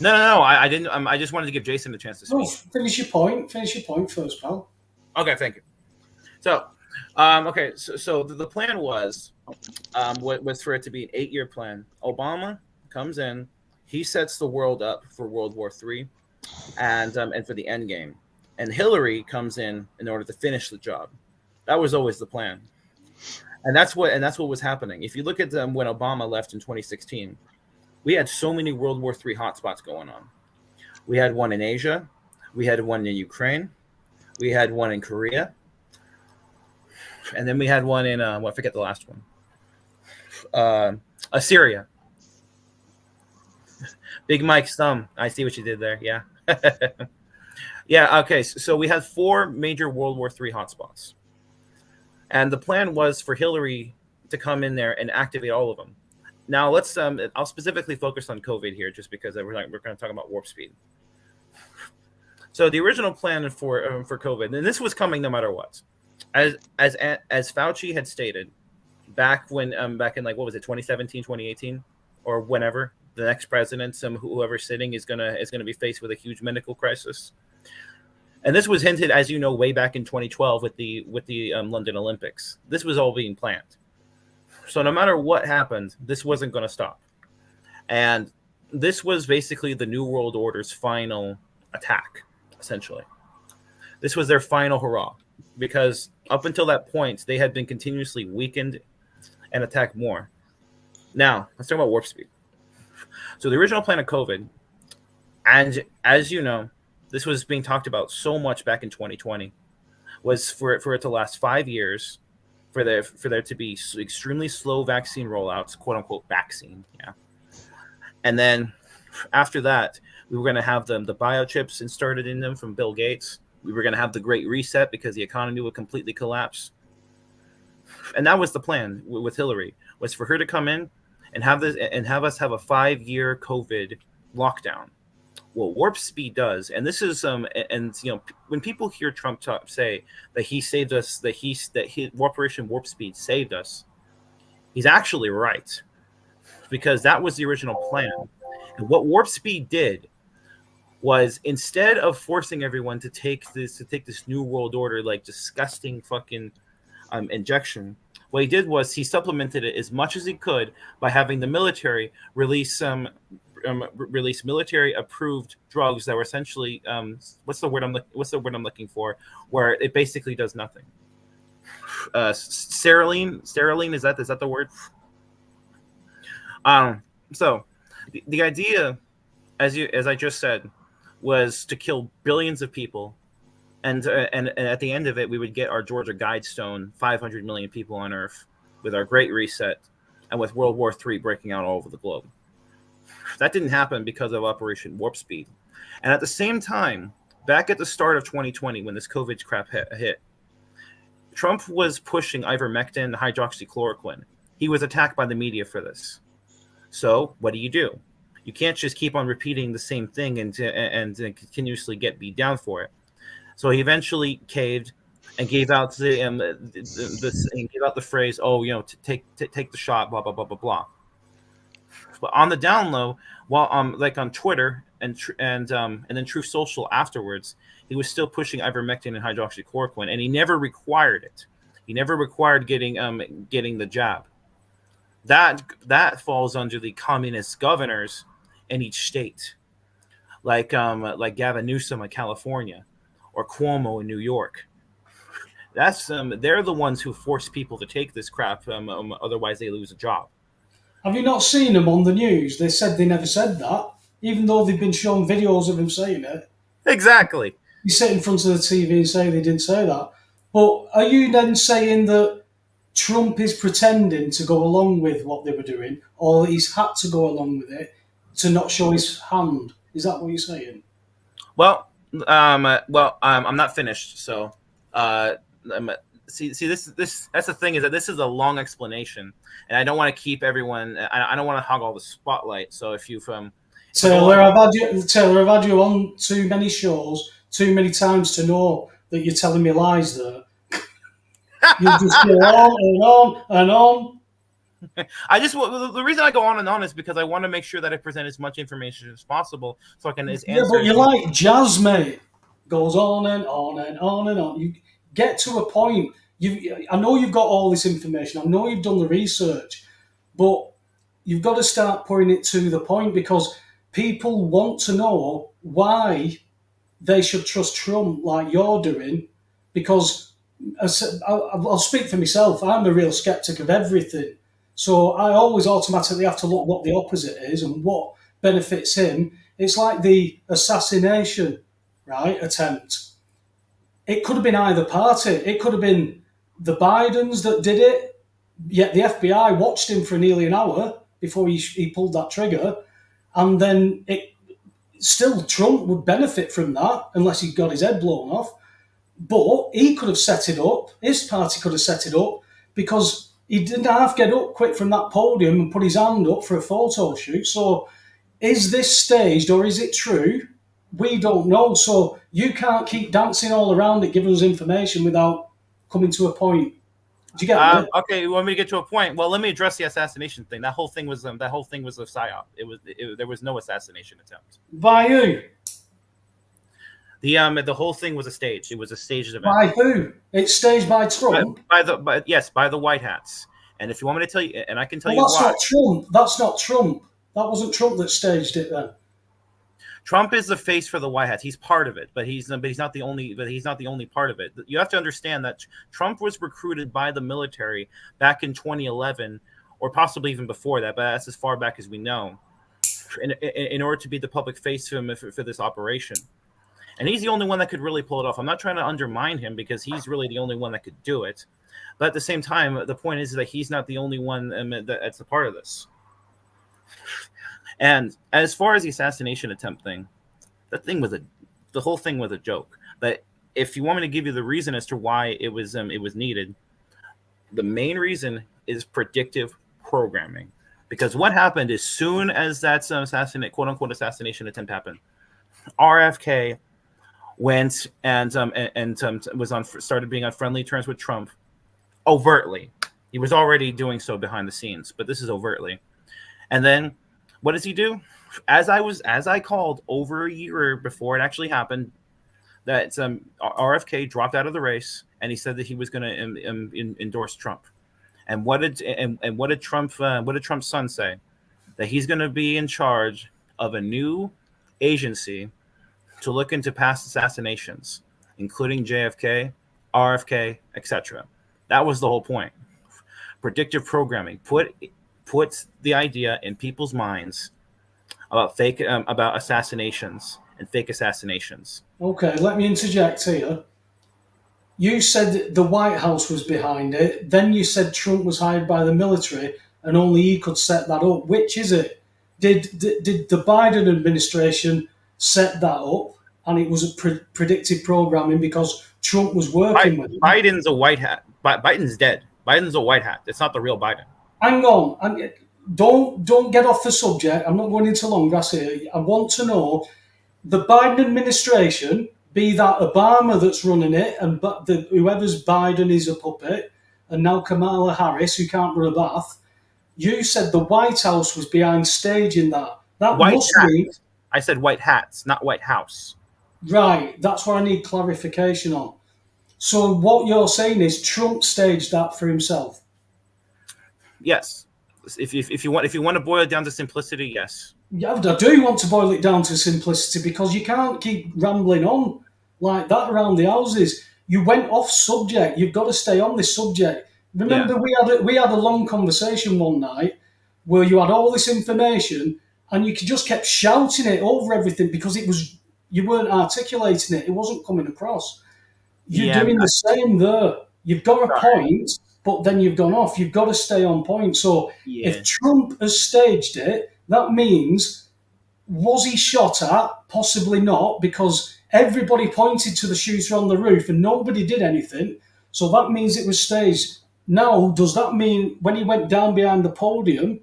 No, I didn't. I just wanted to give Jason the chance to No, speak. finish your point. Finish your point first, pal. Okay, thank you. So, okay, so the plan was for it to be an 8-year plan. Obama comes in, he sets the world up for World War III, and for the end game, and Hillary comes in order to finish the job. That was always the plan, and that's what was happening. If you look at when Obama left in 2016, we had so many World War III hotspots going on. We had one in Asia, we had one in Ukraine, we had one in Korea, and then we had one in I forget the last one. Assyria. Big Mike's thumb. I see what you did there. Yeah. Yeah. Okay. So we had 4 major World War III hotspots, and the plan was for Hillary to come in there and activate all of them. Now let's. I'll specifically focus on COVID here, just because we're going to talk about warp speed. So the original plan for COVID, and this was coming no matter what, as Fauci had stated back in like, what was it, 2017, 2018, or whenever the next president, whoever's sitting, is gonna be faced with a huge medical crisis. And this was hinted, as you know, way back in 2012 with the London Olympics. This was all being planned. So no matter what happened, this wasn't going to stop. And this was basically the New World Order's final attack, essentially. This was their final hurrah, because up until that point, they had been continuously weakened and attacked more. Now, let's talk about warp speed. So the original plan of COVID, and as you know, this was being talked about so much back in 2020, was for it to last 5 years, for there to be extremely slow vaccine rollouts, quote unquote vaccine, yeah. And then after that, we were going to have the biochips inserted in them from Bill Gates. We were going to have the Great Reset because the economy would completely collapse. And that was the plan with Hillary, was for her to come in and have us have a 5-year COVID lockdown. What warp speed does, and this is and you know, when people hear Trump say that he saved us, that Operation Warp Speed saved us, he's actually right, because that was the original plan. And what warp speed did was, instead of forcing everyone to take this New World Order, like, disgusting fucking injection, what he did was he supplemented it as much as he could by having the military release military approved drugs that were essentially what's the word I'm looking for, where it basically does nothing. Sterile, is that the word? So the idea, as I just said, was to kill billions of people, and at the end of it, we would get our Georgia Guidestone, 500 million people on Earth, with our Great Reset, and with World War III breaking out all over the globe. That didn't happen because of Operation Warp Speed. And at the same time, back at the start of 2020, when this COVID crap hit, Trump was pushing ivermectin, hydroxychloroquine. He was attacked by the media for this. So what do? You can't just keep on repeating the same thing and continuously get beat down for it. So he eventually caved and gave out the phrase, "Oh, you know, take the shot," blah blah blah blah blah. But on the down low, while like on Twitter and then Truth Social afterwards, he was still pushing ivermectin and hydroxychloroquine, and he never required it. He never required getting the jab. That falls under the communist governors in each state, like Gavin Newsom in California, or Cuomo in New York. That's they're the ones who force people to take this crap. Otherwise, they lose a job. Have you not seen them on the news? They said they never said that, even though they've been shown videos of him saying it. Exactly. You sit in front of the TV and say they didn't say that. But are you then saying that Trump is pretending to go along with what they were doing, or he's had to go along with it to not show his hand? Is that what you're saying? Well, I'm not finished. So, see, this that's the thing, is that this is a long explanation, and I don't want to keep everyone. I don't want to hog all the spotlight. So if Taylor, I've had you on too many shows, too many times to know that you're telling me lies there. You just go on and on and on. The reason I go on and on is because I want to make sure that I present as much information as possible, so I can Yeah, answer. but you're like jazz, mate. Goes on and on and on and on. You get to a point. I know you've got all this information. I know you've done the research, but you've got to start putting it to the point because people want to know why they should trust Trump like you're doing. Because I'll speak for myself. I'm a real skeptic of everything. So I always automatically have to look what the opposite is and what benefits him. It's like the assassination, right, attempt. It could have been either party. It could have been the Bidens that did it, yet the FBI watched him for nearly an hour before he pulled that trigger. And then still Trump would benefit from that unless he got his head blown off. But he could have set it up. His party could have set it up because he didn't half get up quick from that podium and put his hand up for a photo shoot. So is this staged or is it true? We don't know. So you can't keep dancing all around it, giving us information without coming to a point. Do you get it? Okay, you want me to get to a point? Well, let me address the assassination thing. That whole thing was a psyop. There was no assassination attempt. By who? The whole thing was a stage. It was a staged event. By who? It's staged by Trump. By the White Hats. And if you want me to tell you, and I can tell you That's why. not Trump. That's not Trump. That wasn't Trump that staged it then. Trump is the face for the White Hats. He's part of it, but he's not the only. But he's not the only part of it. You have to understand that Trump was recruited by the military back in 2011, or possibly even before that. But that's as far back as we know, in order to be the public face for this operation. And he's the only one that could really pull it off. I'm not trying to undermine him because he's really the only one that could do it. But at the same time, the point is that he's not the only one that's a part of this. And as far as the assassination attempt thing, the whole thing was a joke. But if you want me to give you the reason as to why it was needed, the main reason is predictive programming. Because what happened as soon as that quote unquote assassination attempt happened, RFK went and started being on friendly terms with Trump overtly. He was already doing so behind the scenes, but this is overtly. And then what does he do? As I called over a year before it actually happened, that RFK dropped out of the race, and he said that he was going to endorse Trump. And what did Trump's son say? That he's going to be in charge of a new agency to look into past assassinations, including JFK, RFK, etc. That was the whole point. Predictive programming puts the idea in people's minds about assassinations and fake assassinations. Okay, let me interject here. You said the White House was behind it. Then you said Trump was hired by the military and only he could set that up. Which is it? Did the Biden administration set that up and it was a predictive programming because Trump was working with him? Biden's a white hat. Biden's dead. Biden's a white hat. It's not the real Biden. Hang on. Don't get off the subject. I'm not going into long grass here. I want to know the Biden administration, be that Obama that's running it, and whoever's Biden is a puppet, and now Kamala Harris, who can't run a bath. You said the White House was behind staging that. That White must hats. mean I said white hats, not White House. right. That's what I need clarification on. So what you're saying is Trump staged that for himself. Yes. If you want to boil it down to simplicity, yes. Yeah, I do want to boil it down to simplicity because you can't keep rambling on like that around the houses. You went off subject. You've got to stay on this subject. Remember, we had a long conversation one night where you had all this information and you just kept shouting it over everything because you weren't articulating it. It wasn't coming across. You're doing the same there. You've got a point, but then you've gone off. You've got to stay on point. So if Trump has staged it, that means, was he shot at? Possibly not, because everybody pointed to the shooter on the roof and nobody did anything. So that means it was staged. Now, does that mean when he went down behind the podium,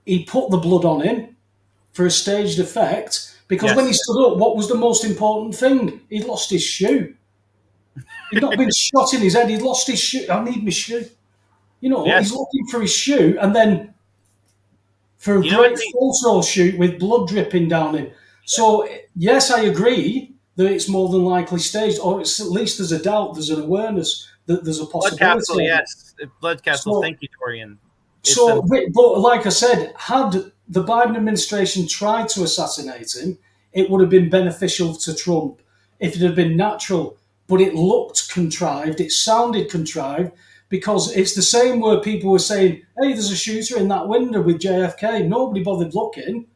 he put the blood on him? for a staged effect, because when he stood up, what was the most important thing? He'd lost his shoe. He'd not been shot in his head, he'd lost his shoe. I need my shoe. You know, he's looking for his shoe, and then for a great photo shoot with blood dripping down him. So, yes, I agree that it's more than likely staged, or it's at least there's a doubt, there's an awareness that there's a possibility. Blood capsule, yes. Blood capsule, thank you, Torian. But like I said, had the Biden administration tried to assassinate him, it would have been beneficial to Trump if it had been natural. But it looked contrived, it sounded contrived, because it's the same where people were saying, hey, there's a shooter in that window with JFK. Nobody bothered looking,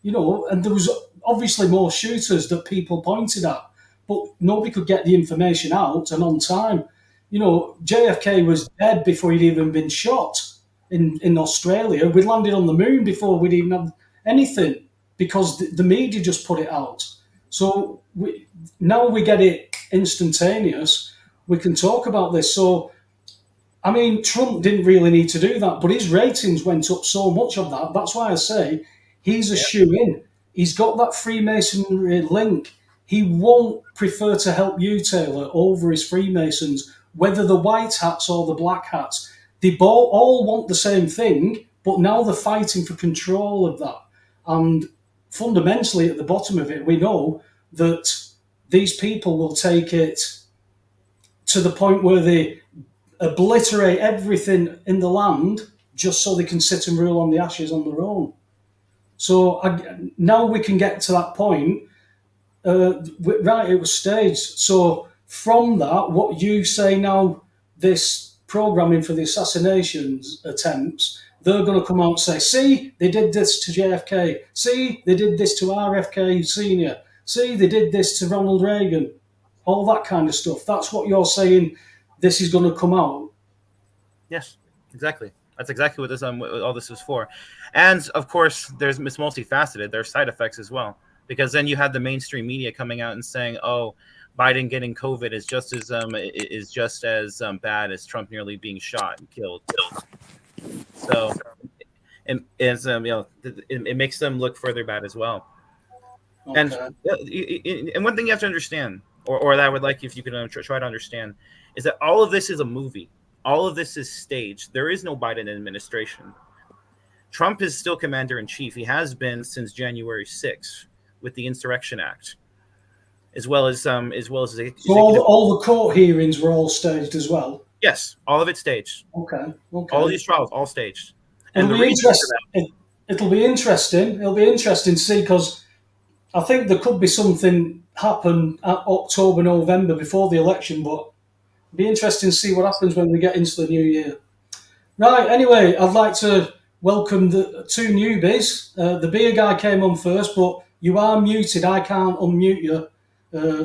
you know, and there was obviously more shooters that people pointed at, but nobody could get the information out and on time. You know, JFK was dead before he'd even been shot in Australia. We'd landed on the moon before we'd even had anything, because the media just put it out. So now we get it instantaneous. We can talk about this. So, I mean, Trump didn't really need to do that, but his ratings went up so much of that. That's why I say he's a shoe-in. He's got that Freemasonry link. He won't prefer to help you, Taylor, over his Freemasons, whether the white hats or the black hats. They all want the same thing, but now they're fighting for control of that. And fundamentally, at the bottom of it, we know that these people will take it to the point where they obliterate everything in the land just so they can sit and rule on the ashes on their own. So now we can get to that point. Right, it was staged. So from that, what you say now, this programming for the assassinations attempts, they're going to come out and say, see, they did this to JFK. See, they did this to RFK Sr. See, they did this to Ronald Reagan. All that kind of stuff. That's what you're saying this is going to come out. Yes, exactly. That's exactly what this what all this is for. And of course, it's multifaceted. There's side effects as well, because then you had the mainstream media coming out and saying, "Oh, Biden getting COVID is just as bad as Trump nearly being shot and killed." So, it makes them look further bad as well. Okay. And one thing you have to understand, or that I would like if you could try to understand, is that all of this is a movie. All of this is staged. There is no Biden administration. Trump is still commander-in-chief. He has been since January 6th with the Insurrection Act, as well as so all the court hearings were all staged as well. Yes, all of it staged. Okay. All these trials, all staged. And it'll be interesting. It'll be interesting to see, because I think there could be something happen at October, November before the election, but it'll be interesting to see what happens when we get into the new year. Right, anyway, I'd like to welcome the two newbies. The beer guy came on first, but you are muted. I can't unmute you.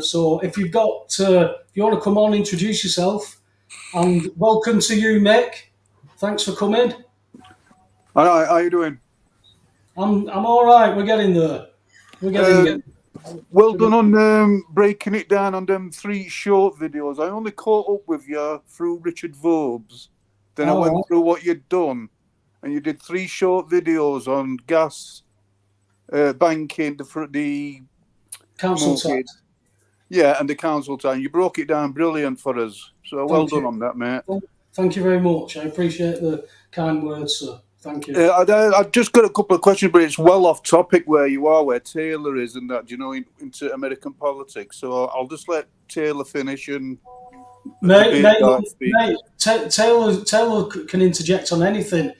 So if you want to come on, introduce yourself. And welcome to you, Mick. Thanks for coming. All right, how you doing? I'm all right. We're getting there. Well done on breaking it down on them 3 short videos. I only caught up with you through Richard Vobes. Then I went through what you'd done, and you did 3 short videos on gas, banking, the council tax. Yeah, and the council tax. You broke it down brilliant for us. So well done on that, mate. Thank you very much. I appreciate the kind words, sir. Thank you. I've just got a couple of questions, but it's well off topic where you are, where Taylor is, and that, into American politics. So I'll just let Taylor finish and. Mate, Taylor can interject on anything,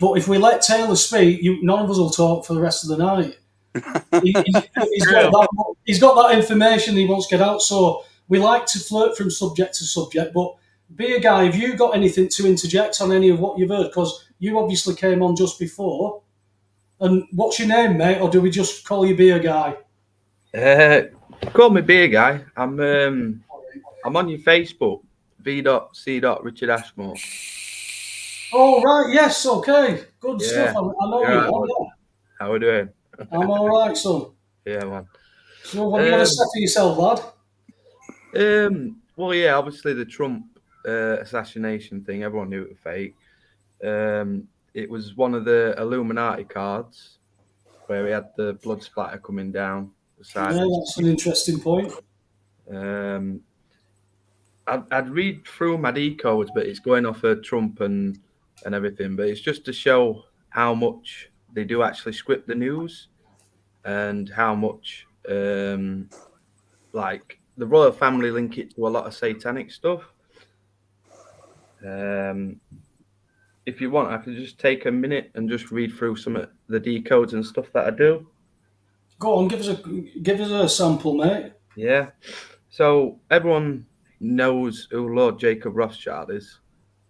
but if we let Taylor speak, none of us will talk for the rest of the night. He's got that information he wants to get out, so we like to flirt from subject to subject. But Beer Guy, have you got anything to interject on any of what you've heard? Because you obviously came on just before. And what's your name, mate? Or do we just call you Beer Guy? Call me Beer Guy. I'm on your Facebook, v.c. Richard Ashmore. Oh, right, yes, okay. Good stuff. I know you. Right, how we doing? I'm all right, son. Yeah, man. So what have you got to say for yourself, lad? Well, yeah, obviously the Trump assassination thing, everyone knew it was fake. It was one of the Illuminati cards. where he had the blood splatter coming down the side. Yeah, that's an interesting point. I'd read through my decodes, but it's going off of Trump and everything. But it's just to show how much they do actually script the news, and how much like the royal family link it to a lot of satanic stuff. If you want, I can just take a minute and just read through some of the decodes and stuff that I do. Go on, give us a sample, mate. Yeah. So everyone knows who Lord Jacob Rothschild is.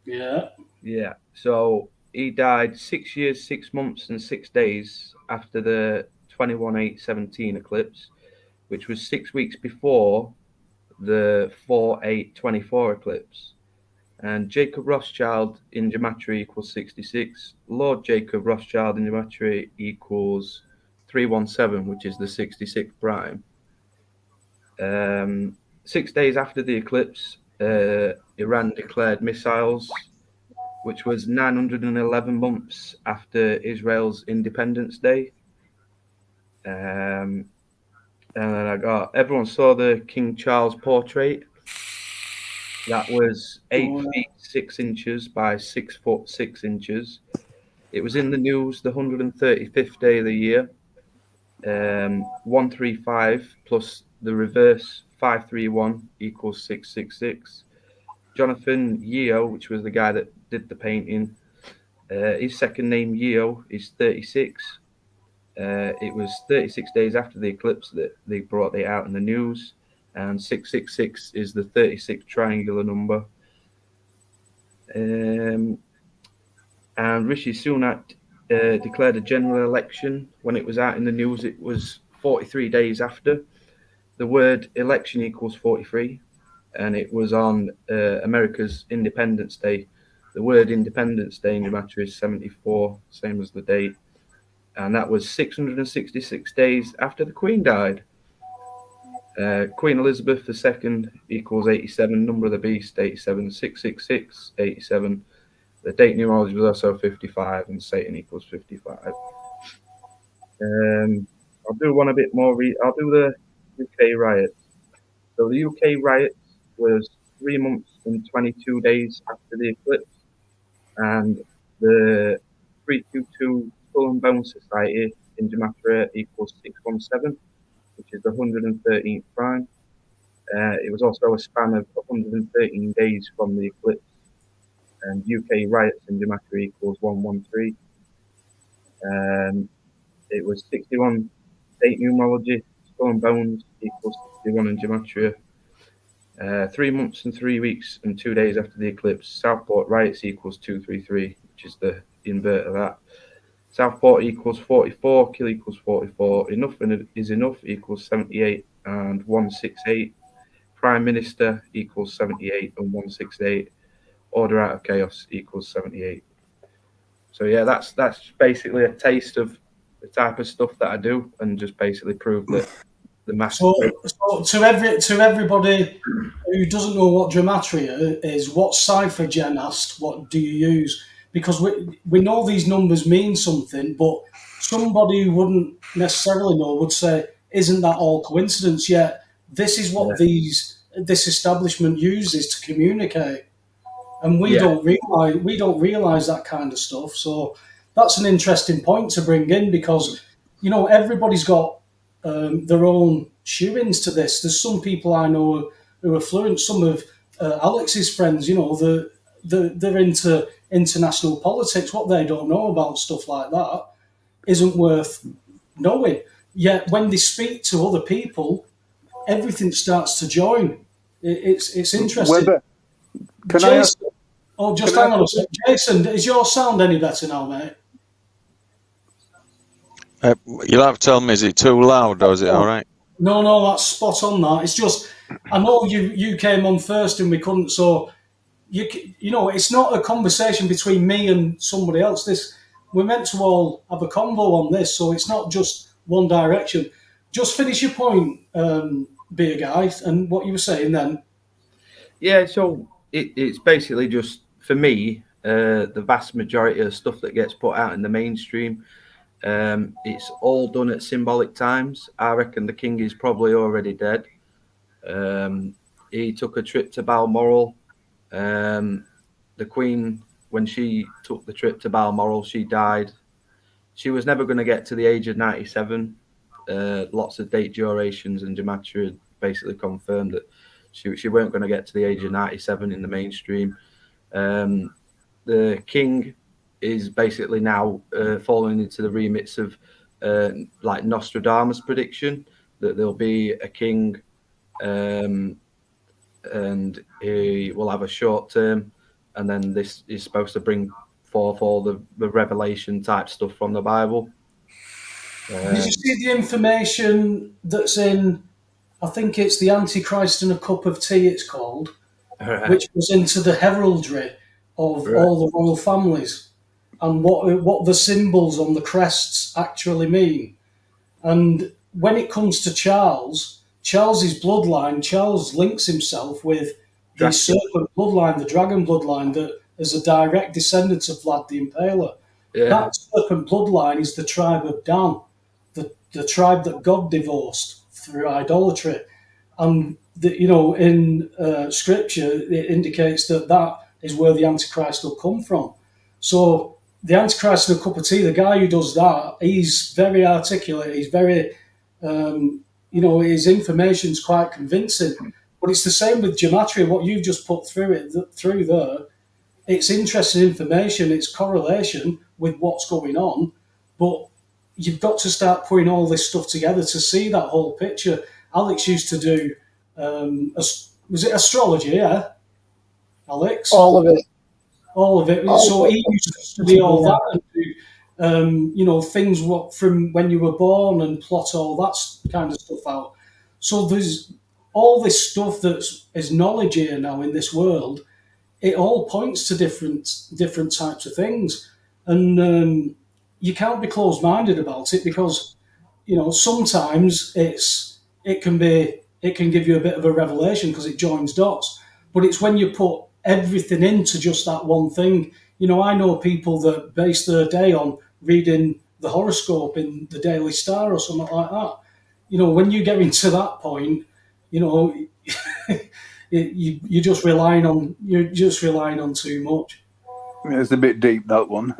Yeah. Yeah. So he died 6 years, 6 months, and 6 days after the 21/8/17 eclipse, which was 6 weeks before the 4/8/24 eclipse. And Jacob Rothschild in gematria equals 66. Lord Jacob Rothschild in gematria equals 317, which is the 66th prime. 6 days after the eclipse, Iran declared missiles, which was 911 months after Israel's Independence Day. And then everyone saw the King Charles portrait. That was 8 feet 6 inches by 6 foot 6 inches. It was in the news the 135th day of the year. 135 plus the reverse 531 equals 666. Jonathan Yeo, which was the guy that did the painting, his second name Yeo is 36. It was 36 days after the eclipse that they brought it out in the news, and 666 is the 36th triangular number. And Rishi Sunak declared a general election. When it was out in the news, it was 43 days after. The word election equals 43, and it was on America's Independence Day. The word Independence Day in gematria is 74, same as the date. And that was 666 days after the Queen died. Queen Elizabeth II equals 87, number of the beast 87, 666, 87. The date numerology was also 55, and Satan equals 55. I'll do one a bit more. I'll do the UK riots. So the UK riots was 3 months and 22 days after the eclipse, and the 322 Skull and Bone Society in gematria equals 617, which is the 113th prime. It was also a span of 113 days from the eclipse, and UK riots in gematria equals 113. It was 61 date numerology. Skull and Bones equals 61 in gematria. 3 months and 3 weeks and 2 days after the eclipse, Southport riots equals 233, which is the invert of that. Southport equals 44, kill equals 44, enough is enough equals 78 and 168. Prime Minister equals 78 and 168. Order out of chaos equals 78. So yeah, that's basically a taste of the type of stuff that I do, and just basically prove that the mass. So to everybody who doesn't know what gematria is, what cipher Jen asked, what do you use? Because we know these numbers mean something, but somebody who wouldn't necessarily know would say, "Isn't that all coincidence?" Yet this is what this establishment uses to communicate, and we don't realize that kind of stuff. So that's an interesting point to bring in, because everybody's got their own shoe-ins to this. There's some people I know who are fluent. Some of Alex's friends, they're into international politics. What they don't know about stuff like that isn't worth knowing. Yet when they speak to other people, everything starts to join. It's interesting. Webber, can Jason, I ask? Oh, just hang on a second. Jason, is your sound any better now, mate? You'll have to tell me, is it too loud or is it all right? No, that's spot on. That it's just, I know you came on first and we couldn't, so it's not a conversation between me and somebody else. We're meant to all have a convo on this, so it's not just one direction. Just finish your point, beer guy, and what you were saying then. Yeah, so it's basically just, for me, the vast majority of stuff that gets put out in the mainstream, It's all done at symbolic times. I reckon the king is probably already dead. He took a trip to Balmoral. The queen, when she took the trip to Balmoral, she died. She was never going to get to the age of 97. Lots of date durations and gematria basically confirmed that she weren't going to get to the age of 97 in the mainstream. The king is basically now falling into the remits of like Nostradamus' prediction that there'll be a king, and he will have a short term, and then this is supposed to bring forth all the revelation type stuff from the Bible. Did you see the information that's in? I think it's the Antichrist and a Cup of Tea. It's called, which was into the heraldry of all the royal families and what the symbols on the crests actually mean. And when it comes to Charles's bloodline, Charles links himself with the serpent bloodline, the dragon bloodline, that is a direct descendant of Vlad the Impaler. Yeah. That serpent bloodline is the tribe of Dan, the tribe that God divorced through idolatry. And in Scripture, it indicates that is where the Antichrist will come from. So the Antichrist in a Cup of Tea, the guy who does that, he's very articulate. He's very, his information's quite convincing. But it's the same with gematria. What you've just put through there, it's interesting information. It's correlation with what's going on, but you've got to start putting all this stuff together to see that whole picture. Alex used to do, was it astrology? Yeah, Alex. All of it. So he used to study all that and do, things from when you were born and plot all that kind of stuff out. So there's all this stuff that is knowledge here now in this world. It all points to different types of things, and you can't be closed-minded about it because sometimes it can give you a bit of a revelation because it joins dots. But it's when you put everything into just that one thing. I know people that base their day on reading the horoscope in the Daily Star or something like that. When you get into that point, you're just relying on too much. It's a bit deep, that one.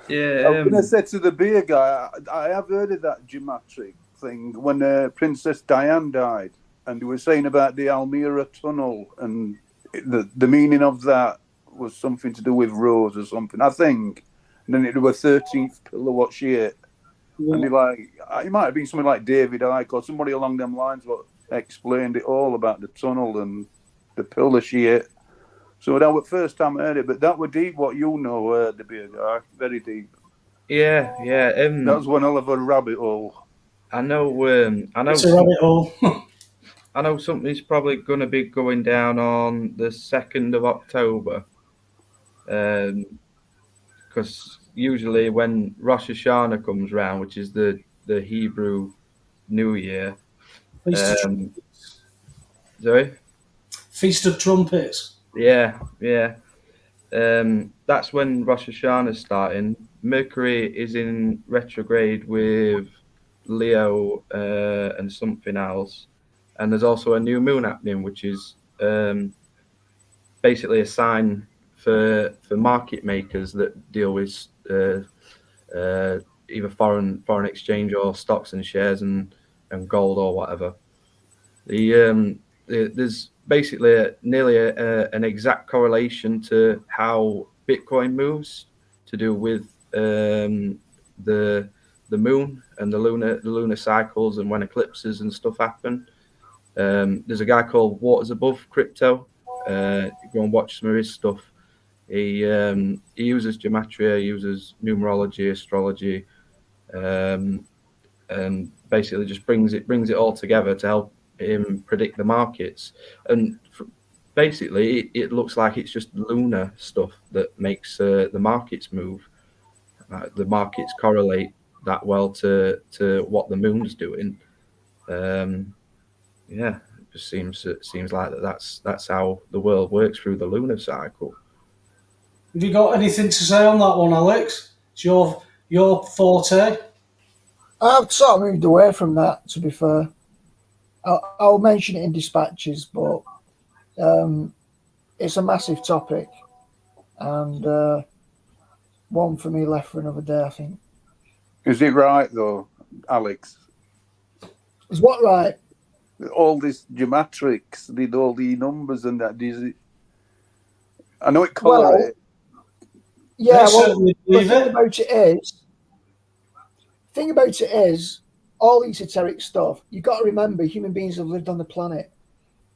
Yeah. I'm going to say to the beer guy, I have heard of that geometric thing when Princess Diane died, and they were saying about the Almira tunnel, and the meaning of that was something to do with Rose or something, I think. And then it was 13th pillar what she ate. Yeah. And it might have been something like David Icke or somebody along them lines, but explained it all about the tunnel and the pillar she ate. So that was the first time I heard it, but that was deep. What the beer guy, very deep. Yeah. That was one hell of a rabbit hole. I know. It's a rabbit hole. I know something's probably going to be going down on the 2nd of October, because usually when Rosh Hashanah comes round, which is the Hebrew New Year. Sorry? Feast of Trumpets. Yeah. That's when Rosh Hashanah is starting. Mercury is in retrograde with Leo and something else. And there's also a new moon happening, which is basically a sign for market makers that deal with either foreign exchange or stocks and shares and gold or whatever. There's basically nearly an exact correlation to how Bitcoin moves to do with the moon and the lunar cycles and when eclipses and stuff happen. There's a guy called Waters Above Crypto. Go and watch some of his stuff. He uses gematria, uses numerology, astrology, and basically just brings it all together to help him predict the markets. And basically, it looks like it's just lunar stuff that makes the markets move. The markets correlate that well to what the moon's doing. Yeah, it just seems like that's how the world works through the lunar cycle. Have you got anything to say on that one, Alex? It's your your forte? I've sort of moved away from that, to be fair. I'll mention it in dispatches, but it's a massive topic, and one for me left for another day, I think. Is it right though, Alex? Is what right? All this geometrics, did all the numbers and that? Does it? I know it correlates. Yeah, They well, certainly the believe thing it. about it is, all esoteric stuff, you've got to remember human beings have lived on the planet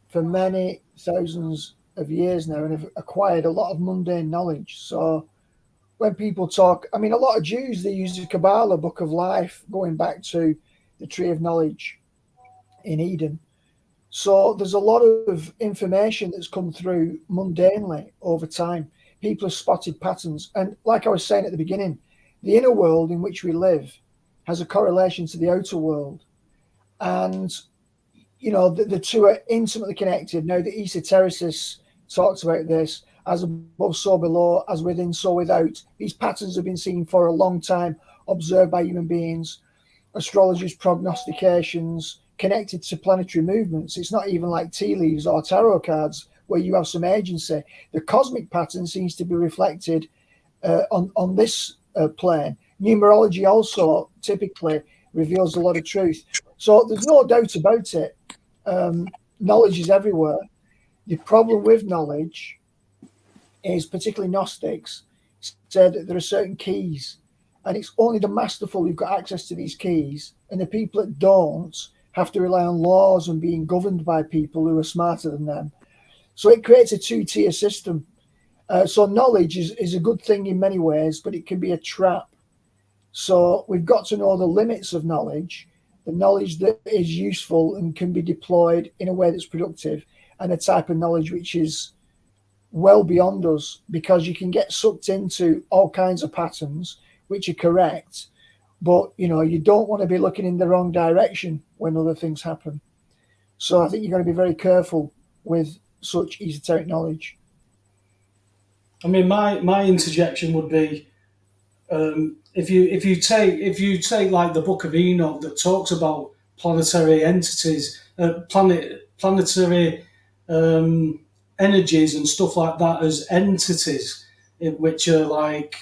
for many thousands of years now and have acquired a lot of mundane knowledge. So when people talk, I mean, a lot of Jews, they use the Kabbalah, Book of Life, going back to the Tree of Knowledge in Eden. So there's a lot of information that's come through mundanely over time. People have spotted patterns. And like I was saying at the beginning, the inner world in which we live has a correlation to the outer world. And, you know, the two are intimately connected. Now, the esotericists talked about this: as above, so below, as within, so without. These patterns have been seen for a long time, observed by human beings. Astrologers' prognostications connected to planetary movements. It's not even like tea leaves or tarot cards where you have some agency. The cosmic pattern seems to be reflected on this plane. Numerology also typically reveals a lot of truth. So there's no doubt about it. Knowledge is everywhere. The problem with knowledge is, particularly Gnostics, said that there are certain keys, and it's only the masterful who've got access to these keys, and the people that don't have to rely on laws and being governed by people who are smarter than them. So it creates a two-tier system. So knowledge is a good thing in many ways, but it can be a trap. So we've got to know the limits of knowledge, the knowledge that is useful and can be deployed in a way that's productive, and a type of knowledge which is well beyond us, because you can get sucked into all kinds of patterns which are correct, but you know, you don't want to be looking in the wrong direction when other things happen. So I think you've got to be very careful with such esoteric knowledge. I mean, my interjection would be, if you take like the Book of Enoch that talks about planetary entities, planetary energies and stuff like that as entities, which are like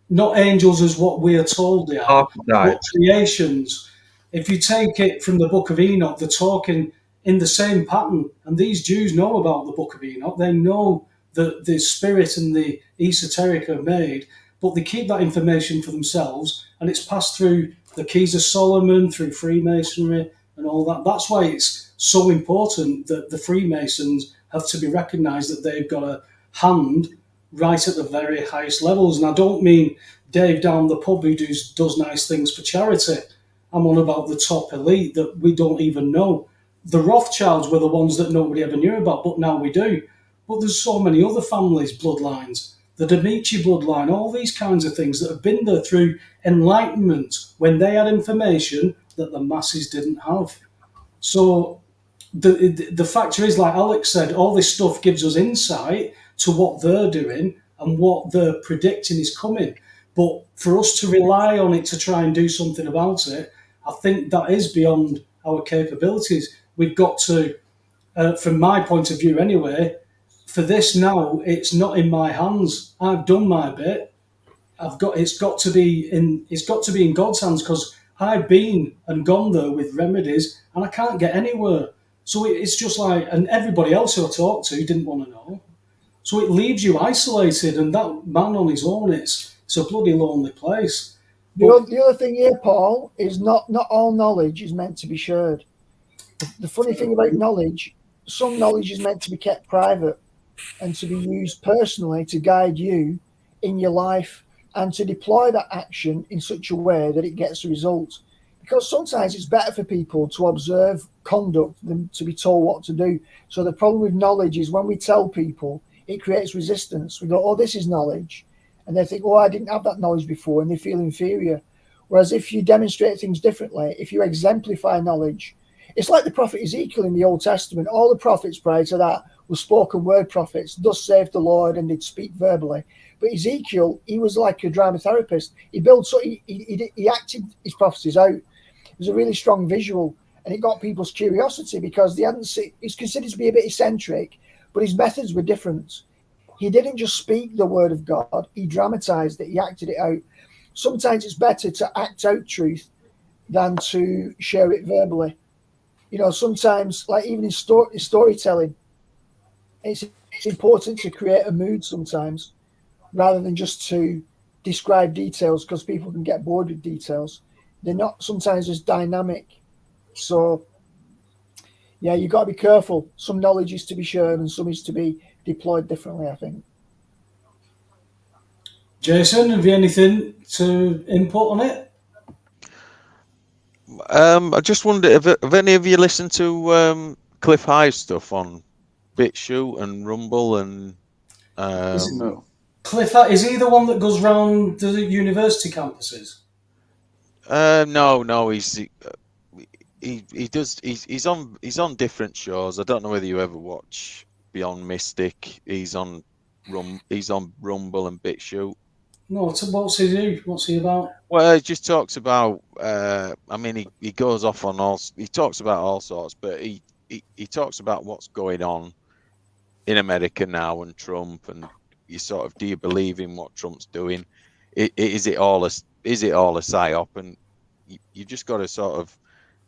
not angels as what we are told they are, but creations. If you take it from the Book of Enoch, they're talking in the same pattern, and these Jews know about the Book of Enoch. They know that the spirit and the esoteric are made, but they keep that information for themselves, and it's passed through the Keys of Solomon, through Freemasonry and all that. That's why it's so important that the Freemasons have to be recognised, that they've got a hand right at the very highest levels. And I don't mean Dave down the pub who does nice things for charity. I'm on about the top elite that we don't even know. The Rothschilds were the ones that nobody ever knew about, but now we do. But there's so many other families, bloodlines, the Demichi bloodline, all these kinds of things that have been there through enlightenment when they had information that the masses didn't have. So the factor is, like Alex said, all this stuff gives us insight to what they're doing and what they're predicting is coming. But for us to rely on it to try and do something about it, I think that is beyond our capabilities. We've got to, from my point of view anyway, for this now, it's not in my hands. I've done my bit. It's got to be in God's hands, because I've been and gone there with remedies and I can't get anywhere. So it's just like, and everybody else who I talked to didn't want to know. So it leaves you isolated, and that man on his own, it's a bloody lonely place. The other thing here, Paul, is not all knowledge is meant to be shared. The funny thing about knowledge, some knowledge is meant to be kept private and to be used personally to guide you in your life and to deploy that action in such a way that it gets a result. Because sometimes it's better for people to observe conduct than to be told what to do. So the problem with knowledge is when we tell people, it creates resistance. We go, oh, this is knowledge. And they think, oh, I didn't have that knowledge before, and they feel inferior. Whereas if you demonstrate things differently, if you exemplify knowledge, it's like the prophet Ezekiel in the Old Testament. All the prophets prior to that were spoken word prophets, thus saith the Lord, and they'd speak verbally. But Ezekiel, he was like a drama therapist. He acted his prophecies out. It was a really strong visual, and it got people's curiosity because they hadn't seen. He's considered to be a bit eccentric, but his methods were different. He didn't just speak the word of God; he dramatized it. He acted it out. Sometimes it's better to act out truth than to share it verbally. You know, sometimes, like even in storytelling, it's important to create a mood sometimes, rather than just to describe details, because people can get bored with details. They're not sometimes as dynamic. So, yeah, you've got to be careful. Some knowledge is to be shared and some is to be deployed differently, I think. Jason, have you anything to input on it? I just wondered, have any of you listened to Cliff High's stuff on BitChute and Rumble and No. Cliff, is he the one that goes round the university campuses? no, he's on different shows. I don't know whether you ever watch Beyond Mystic. He's on Rumble and BitChute. No, what's he do? What's he about? Well, he just talks about. I mean, he goes off on all. He talks about all sorts, but he talks about what's going on in America now and Trump, and you sort of, do you believe in what Trump's doing? Is it all a psyop? And you just got to sort of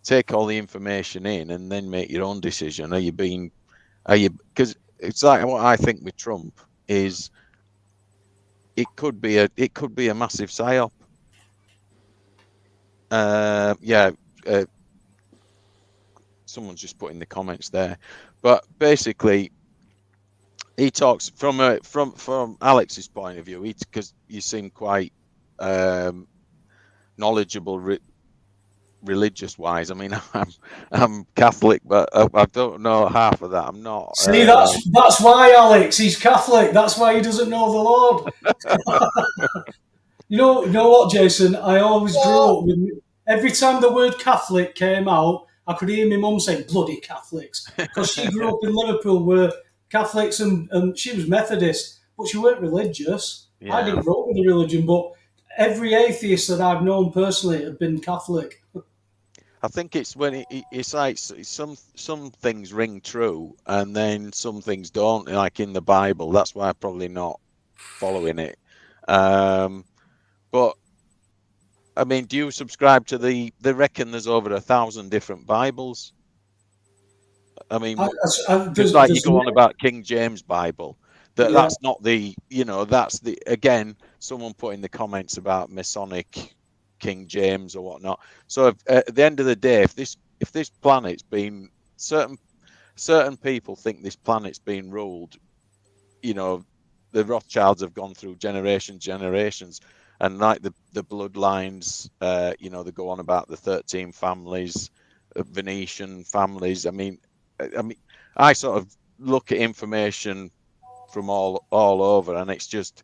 take all the information in and then make your own decision. Because it's like what I think with Trump is it could be a massive psyop. Someone's just put in the comments there, but basically he talks from Alex's point of view, because you seem quite knowledgeable religious wise. I mean, I'm Catholic, but I don't know half of that. I'm not. See, that's why Alex, he's Catholic. That's why he doesn't know the Lord. You know what, Jason? I always grew up with. Every time the word Catholic came out, I could hear my mum saying "bloody Catholics," because she grew up in Liverpool, where Catholics and she was Methodist, but she weren't religious. Yeah. I didn't grow up with a religion, but every atheist that I've known personally have been Catholic. I think it's when it's like some things ring true and then some things don't, like in the Bible. That's why I'm probably not following it. But I mean, do you subscribe to they reckon there's over 1,000 different Bibles? I mean, just like you go on about King James Bible, that's not the, that's the, again, someone put in the comments about Masonic King James or whatnot. So at the end of the day, if this planet's been, certain people think this planet's been ruled, the Rothschilds have gone through generations, and like the bloodlines, they go on about the 13 families, Venetian families. I mean, I sort of look at information from all over, and it's just,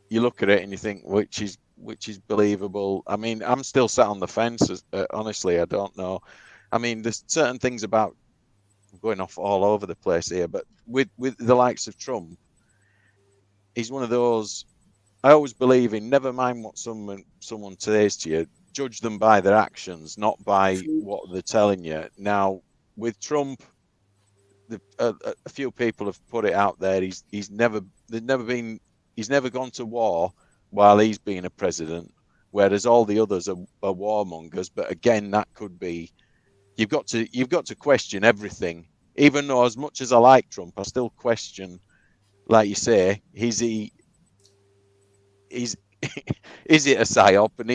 you look at it and you think which is believable. I mean, I'm still sat on the fence. Honestly, I don't know. I mean, there's certain things about, I'm going off all over the place here, but with the likes of Trump, he's one of those. I always believe in, never mind what someone says to you, judge them by their actions, not by what they're telling you. Now, with Trump, a few people have put it out there. He's never gone to war while he's been a president, whereas all the others are warmongers. But again, that could be, you've got to question everything. Even though, as much as I like Trump, I still question, like you say, is it a psyop, and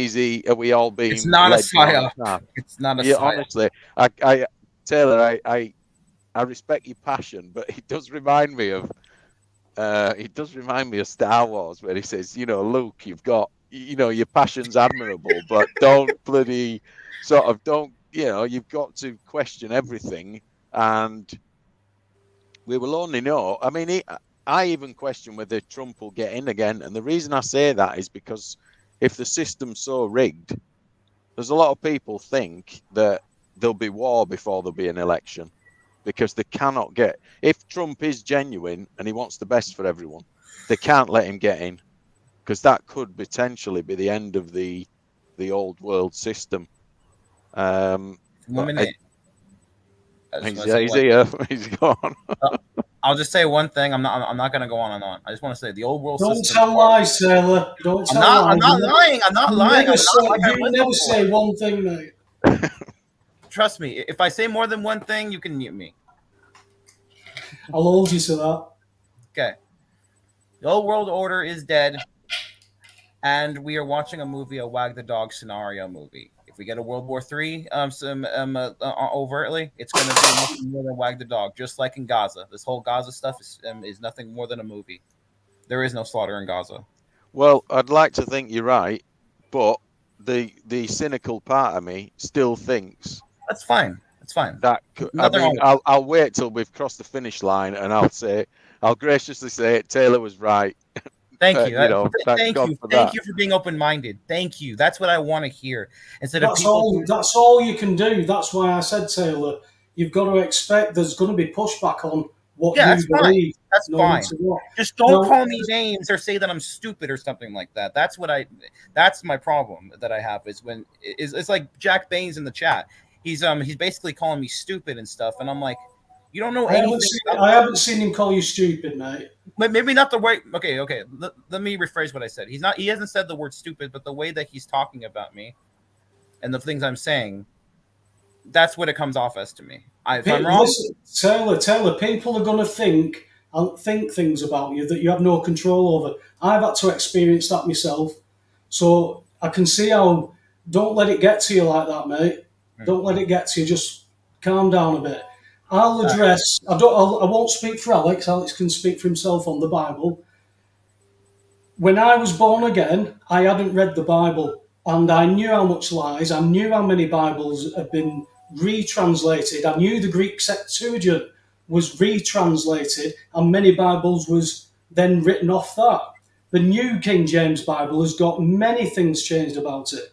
are we all being? It's not a psyop. It's not a psyop. Honestly, Taylor, I respect your passion, but it does remind me of Star Wars, where he says, Luke, you've got, your passion's admirable, but don't bloody you've got to question everything, and we will only know. I mean, I even question whether Trump will get in again, and the reason I say that is because if the system's so rigged, there's a lot of people think that there'll be war before there'll be an election. because they cannot get. If Trump is genuine and he wants the best for everyone, they can't let him get in, because that could potentially be the end of the old world system. 1 minute. He's here. He's gone. I'll just say one thing. I'm not going to go on and on. I just want to say the old world Don't system. tell lies, Taylor. Don't tell lies. I'm not lying. I'm not lying. You never say one thing, mate. Trust me. If I say more than one thing, you can mute me. I'll hold you to that. Okay. The old world order is dead, and we are watching a movie, a Wag the Dog scenario movie. If we get a World War III overtly, it's going to be nothing more than Wag the Dog, just like in Gaza. This whole Gaza stuff is nothing more than a movie. There is no slaughter in Gaza. Well, I'd like to think you're right, but the cynical part of me still thinks that's fine. It's fine. I'll wait till we've crossed the finish line, and I'll graciously say Taylor was right. Thank you. Thank you for being open-minded. Thank you. That's what I want to hear. That's all you can do. That's why I said, Taylor, you've got to expect there's going to be pushback on what you believe. That's fine. Just don't call me names or say that I'm stupid or something like that. That's my problem that I have is when it's like Jack Baines in the chat. He's basically calling me stupid and stuff, and I'm like, you don't know anything. I haven't seen him call you stupid, mate. Maybe not the way. Okay. Let me rephrase what I said. He hasn't said the word stupid, but the way that he's talking about me and the things I'm saying, that's what it comes off as to me. If I'm wrong, listen, Taylor, people are going to think things about you that you have no control over. I've had to experience that myself, so I can see how. Don't let it get to you like that, mate. Don't let it get to you. Just calm down a bit. I'll address. I won't speak for Alex. Alex can speak for himself on the Bible. When I was born again, I hadn't read the Bible, and I knew how much lies. I knew how many Bibles had been retranslated. I knew the Greek Septuagint was retranslated, and many Bibles was then written off that. The New King James Bible has got many things changed about it.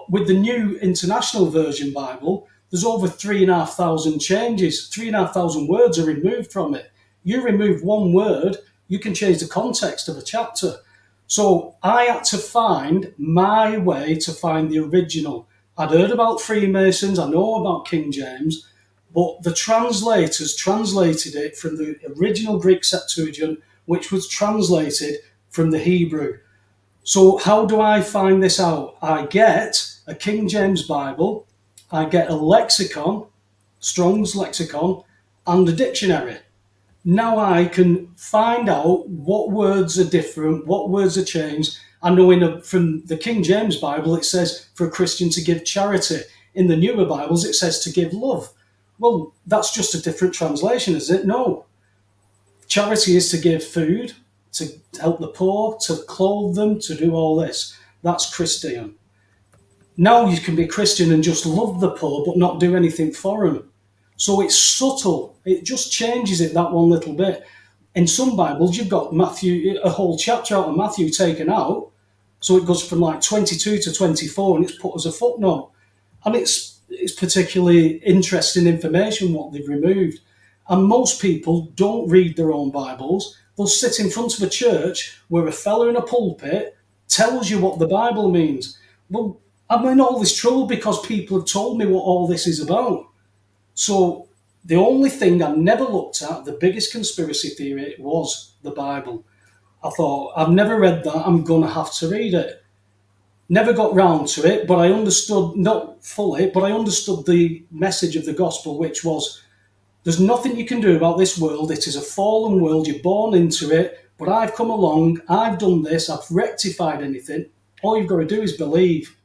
With the New International Version Bible, there's over 3,500 changes. 3,500 words are removed from it. You remove one word, you can change the context of a chapter. So I had to find my way to find the original. I'd heard about Freemasons, I know about King James, but the translators translated it from the original Greek Septuagint, which was translated from the Hebrew. So how do I find this out? I get a King James Bible, I get a lexicon, Strong's lexicon, and a dictionary. Now I can find out what words are different, what words are changed. I know from the King James Bible, it says for a Christian to give charity. In the newer Bibles, it says to give love. Well, that's just a different translation, is it? No. Charity is to give food, to help the poor, to clothe them, to do all this. That's Christian. Now you can be Christian and just love the poor but not do anything for them. So it's subtle. It just changes it that one little bit. In some Bibles, you've got a whole chapter out of Matthew taken out. So it goes from like 22 to 24 and it's put as a footnote. And it's particularly interesting information what they've removed. And most people don't read their own Bibles. They'll sit in front of a church where a fella in a pulpit tells you what the Bible means. Well, I'm in all this trouble because people have told me what all this is about. So the only thing I never looked at, the biggest conspiracy theory, was the Bible. I thought, I've never read that, I'm going to have to read it. Never got round to it, but I understood, not fully, but I understood the message of the gospel, which was, there's nothing you can do about this world. It is a fallen world. You're born into it. But I've come along. I've done this. I've rectified anything. All you've got to do is believe.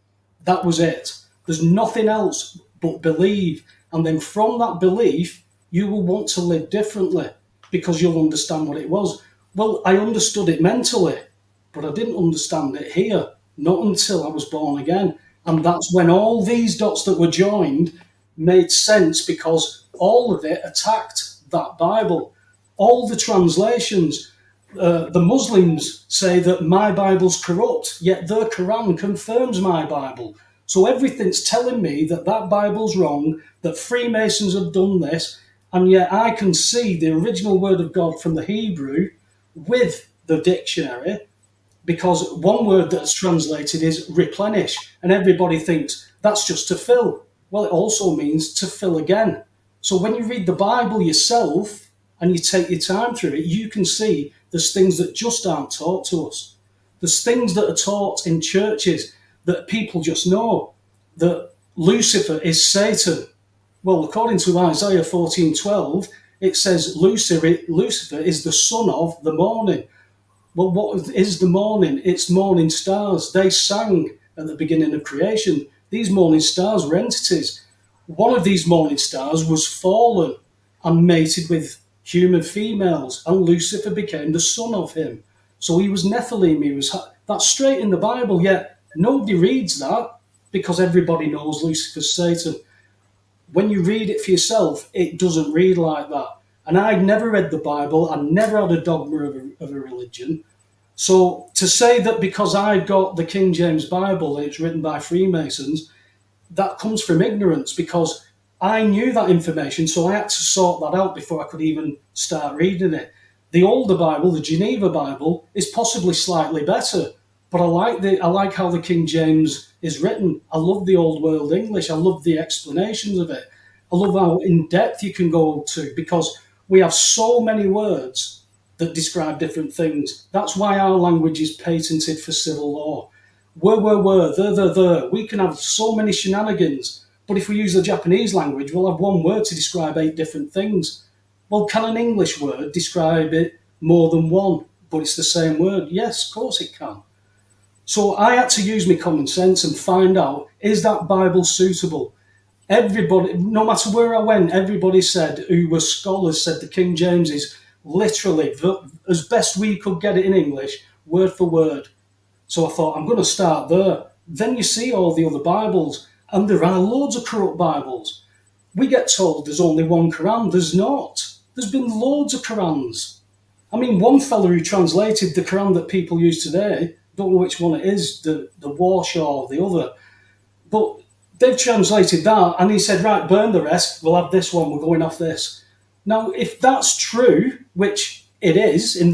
That was it. There's nothing else but believe. And then from that belief, you will want to live differently because you'll understand what it was. Well, I understood it mentally, but I didn't understand it here. Not until I was born again. And that's when all these dots that were joined made sense because all of it attacked that Bible. All the translations, the Muslims say that my Bible's corrupt, yet their Quran confirms my Bible. So everything's telling me that Bible's wrong, that Freemasons have done this, And yet I can see the original word of God from the Hebrew with the dictionary, because one word that's translated is replenish, and everybody thinks that's just to fill. Well, it also means to fill again. So when you read the Bible yourself and you take your time through it, you can see there's things that just aren't taught to us. There's things that are taught in churches that people just know, that Lucifer is Satan. Well, according to Isaiah 14:12, it says Lucifer is the son of the morning. Well, what is the morning? It's morning stars. They sang at the beginning of creation. These morning stars were entities. One of these morning stars was fallen and mated with human females, and Lucifer became the son of him. So he was Nephilim. That's straight in the Bible, yet nobody reads that because everybody knows Lucifer's Satan. When you read it for yourself, it doesn't read like that. And I never read the Bible. I never had a dogma of a religion. So to say that because I've got the King James Bible and it's written by Freemasons, that comes from ignorance, because I knew that information, so I had to sort that out before I could even start reading it. The older Bible, the Geneva Bible, is possibly slightly better, but I like how the King James is written. I love the Old World English. I love the explanations of it. I love how in depth you can go to, because we have so many words that describe different things. That's why our language is patented for civil law. Were, there. We can have so many shenanigans, but if we use the Japanese language, we'll have one word to describe 8 different things. Well, can an English word describe it more than one, but it's the same word? Yes, of course it can. So I had to use my common sense and find out, is that Bible suitable? Everybody, no matter where I went, everybody said, who were scholars, said the King James is literally, as best we could get it in English, word for word. So I thought, I'm going to start there. Then you see all the other Bibles, and there are loads of corrupt Bibles. We get told there's only one Quran. There's not. There's been loads of Qurans. I mean, one fella who translated the Quran that people use today, don't know which one it is, the Warshaw or the other, but they've translated that, and he said, right, burn the rest, we'll have this one, we're going off this. Now, if that's true, which it is from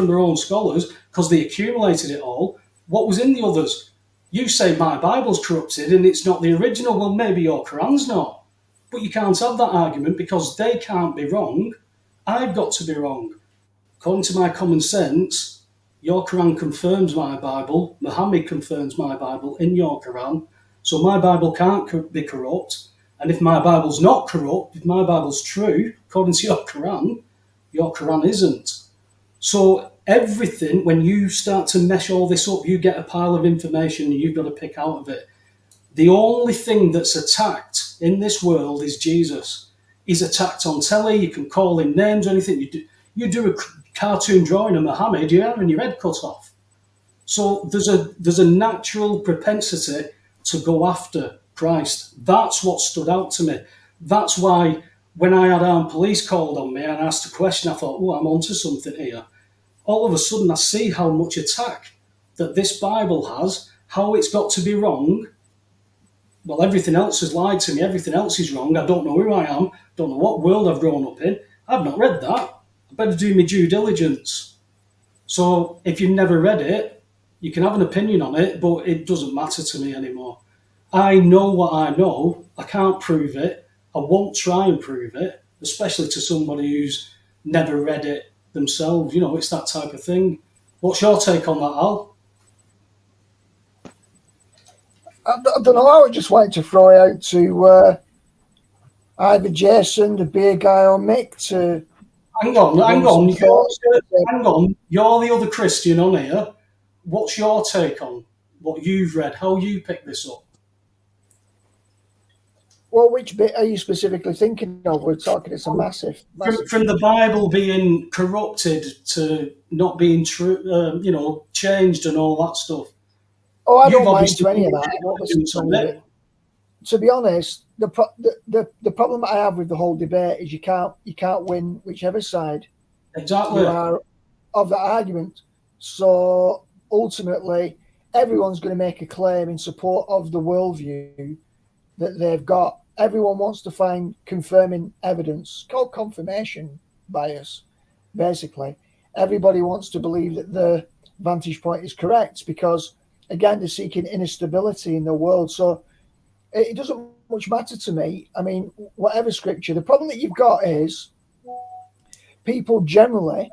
their own scholars, because they accumulated it all, what was in the others? You say my Bible's corrupted and it's not the original. Well, maybe your Quran's not. But you can't have that argument, because they can't be wrong. I've got to be wrong. According to my common sense, your Quran confirms my Bible. Muhammad confirms my Bible in your Quran. So my Bible can't be corrupt. And if my Bible's not corrupt, if my Bible's true, according to your Quran isn't. So everything, when you start to mesh all this up, you get a pile of information and you've got to pick out of it. The only thing that's attacked in this world is Jesus. He's attacked on telly. You can call him names or anything. You do a cartoon drawing of Muhammad, you're having your head cut off. So there's a natural propensity to go after Christ. That's what stood out to me. That's why when I had armed police called on me and asked a question, I thought, oh, I'm onto something here. All of a sudden, I see how much attack that this Bible has, how it's got to be wrong. Well, everything else has lied to me. Everything else is wrong. I don't know who I am. Don't know what world I've grown up in. I've not read that. I better do my due diligence. So if you've never read it, you can have an opinion on it, but it doesn't matter to me anymore. I know what I know. I can't prove it. I won't try and prove it, especially to somebody who's never read it themselves. You know, it's that type of thing. What's your take on that, Al? I don't know. I was just wanting to throw it out to either Jason, the beer guy, or Mick to. Hang on. You're the other Christian on here. What's your take on what you've read? How you picked this up? Well, which bit are you specifically thinking of? We're talking, it's a massive. From the Bible being corrupted to not being true, changed and all that stuff. Oh, I don't mind to any of that. To be honest, the problem I have with the whole debate is you can't win whichever side exactly you are of that argument. So ultimately, everyone's going to make a claim in support of the worldview that they've got. everyone wants to find confirming evidence. It's called confirmation bias, basically. Everybody wants to believe that their vantage point is correct because, again, they're seeking inner stability in the world. So it doesn't much matter to me. I mean, whatever scripture. The problem that you've got is people generally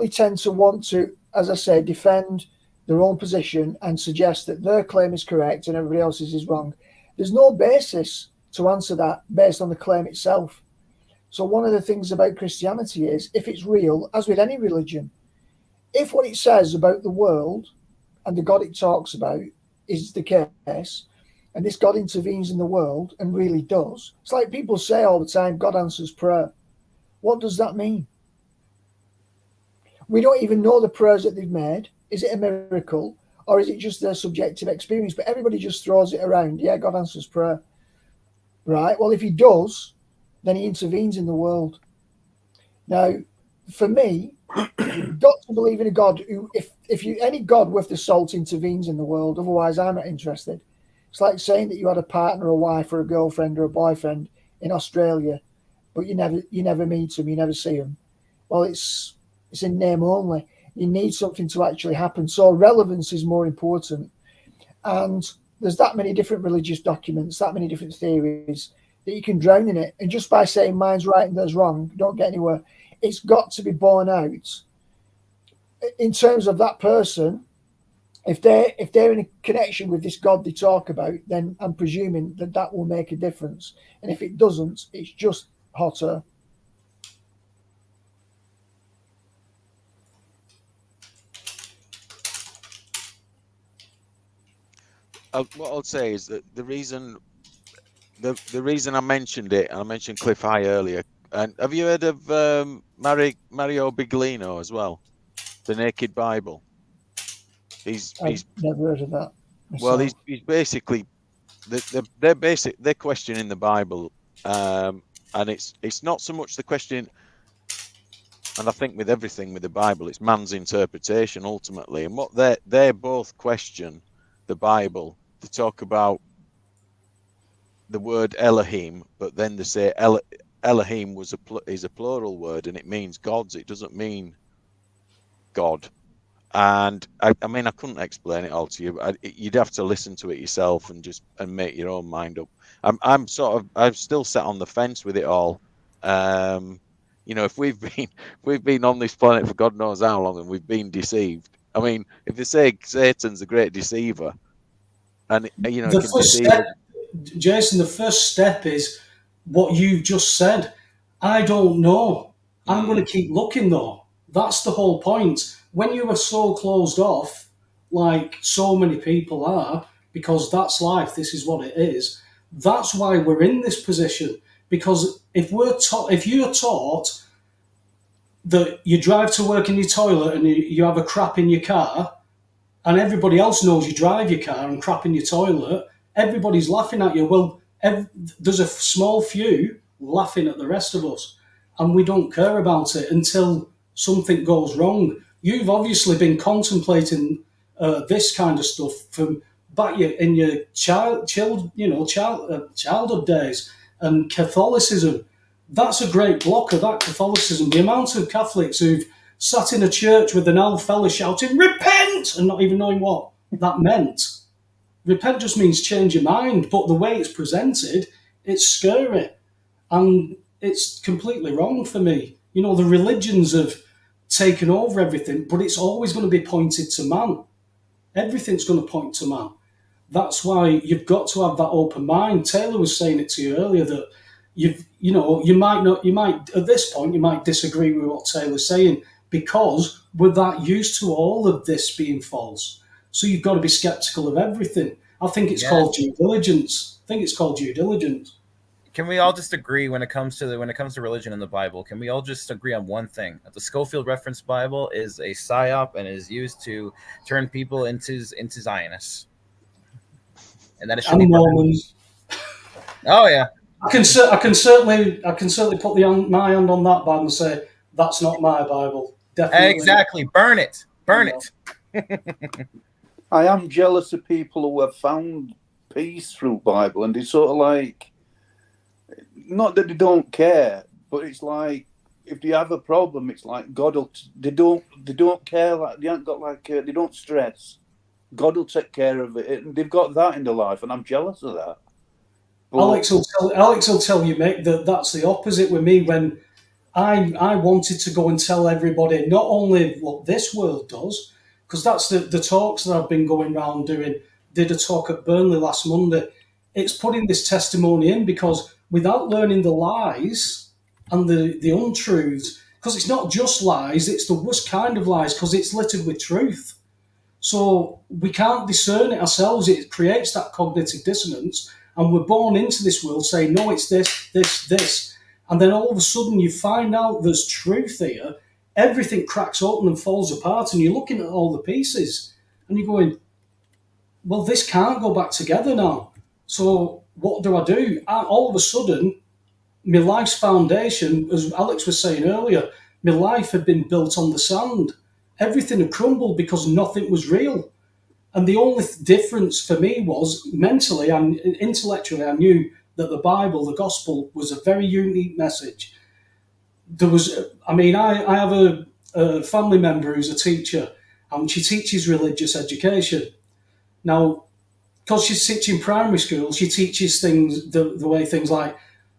tend to want to, as I say, defend their own position and suggest that their claim is correct and everybody else's is wrong. There's no basis to answer that based on the claim itself. So one of the things about Christianity is, if it's real, as with any religion, if what it says about the world and the God it talks about is the case, and this God intervenes in the world and really does, it's like people say all the time, God answers prayer. What does that mean? We don't even know the prayers that they've made. Is it a miracle or is it just their subjective experience? But everybody just throws it around. Yeah, God answers prayer. Right? Well, if he does, then he intervenes in the world. Now, for me, you've got to believe in a God who, if you any God worth the salt intervenes in the world, otherwise I'm not interested. It's like saying that you had a partner, a wife, or a girlfriend, or a boyfriend in Australia, but you never meet them, you never see them. Well, it's in name only. You need something to actually happen. So relevance is more important. And there's that many different religious documents, that many different theories that you can drown in it. And just by saying mine's right and theirs wrong, you don't get anywhere. It's got to be borne out in terms of that person. If they're in a connection with this God they talk about, then I'm presuming that will make a difference. And if it doesn't, it's just hot air. What I'll say is that the reason I mentioned it, I mentioned Cliff High earlier. And have you heard of Mario Biglino as well? The Naked Bible. He's never heard of that. Well, he's basically they're questioning the Bible, and it's not so much the question. And I think with everything with the Bible, it's man's interpretation ultimately. And what they both question the Bible. They talk about the word Elohim, but then they say Elohim is a plural word and it means gods. It doesn't mean God. And I mean, I couldn't explain it all to you. You'd have to listen to it yourself and make your own mind up. I'm still sat on the fence with it all. You know, if we've been on this planet for God knows how long and we've been deceived. I mean, if they say Satan's a great deceiver, and you know, Jason, the first step is what you've just said. I don't know. I'm going to keep looking though. That's the whole point. When you are so closed off, like so many people are, because that's life, this is what it is, that's why we're in this position. Because if you're taught that you drive to work in your toilet and you have a crap in your car, and everybody else knows you drive your car and crap in your toilet, everybody's laughing at you. Well, there's a small few laughing at the rest of us, and we don't care about it until something goes wrong. You've obviously been contemplating this kind of stuff from back in your childhood days, and Catholicism. That's a great blocker, that Catholicism. The amount of Catholics who've sat in a church with an old fella shouting, "Repent!" and not even knowing what that meant. Repent just means change your mind, but the way it's presented, it's scary. And it's completely wrong for me. You know, the religions have taken over everything, but it's always going to be pointed to man. Everything's going to point to man. That's why you've got to have that open mind. Taylor was saying it to you earlier that you might at this point you might disagree with what Taylor's saying because we're that used to all of this being false. So you've got to be skeptical of everything. I think it's called due diligence. Can we all just agree when it comes to religion in the Bible? Can we all just agree on one thing? That the Schofield Reference Bible is a psyop and is used to turn people into Zionists, and that it should be Mormons. Oh yeah. I can certainly put my hand on that Bible and say that's not my Bible. Definitely. Exactly. Burn it. I am jealous of people who have found peace through Bible, and they sort of like, not that they don't care, but it's like if they have a problem, it's like God will. They don't care. Like they haven't got like they don't stress. God will take care of it, and they've got that in their life, and I'm jealous of that. But Alex will tell you, mate, that that's the opposite with me. When I wanted to go and tell everybody not only what this world does, because that's the talks that I've been going around doing. Did a talk at Burnley last Monday. It's putting this testimony in, because without learning the lies and the untruths, because it's not just lies, it's the worst kind of lies, because it's littered with truth. So we can't discern it ourselves. It creates that cognitive dissonance, and we're born into this world saying, no, it's this, this, this. And then all of a sudden you find out there's truth here. Everything cracks open and falls apart, and you're looking at all the pieces and you're going, well, this can't go back together now. So what do? All of a sudden, my life's foundation, as Alex was saying earlier, my life had been built on the sand. Everything had crumbled because nothing was real. And the only difference for me was mentally and intellectually, I knew that the Bible, the gospel, was a very unique message. I have a family member who's a teacher, and she teaches religious education. Now, because she's teaching primary school, she teaches things the way things like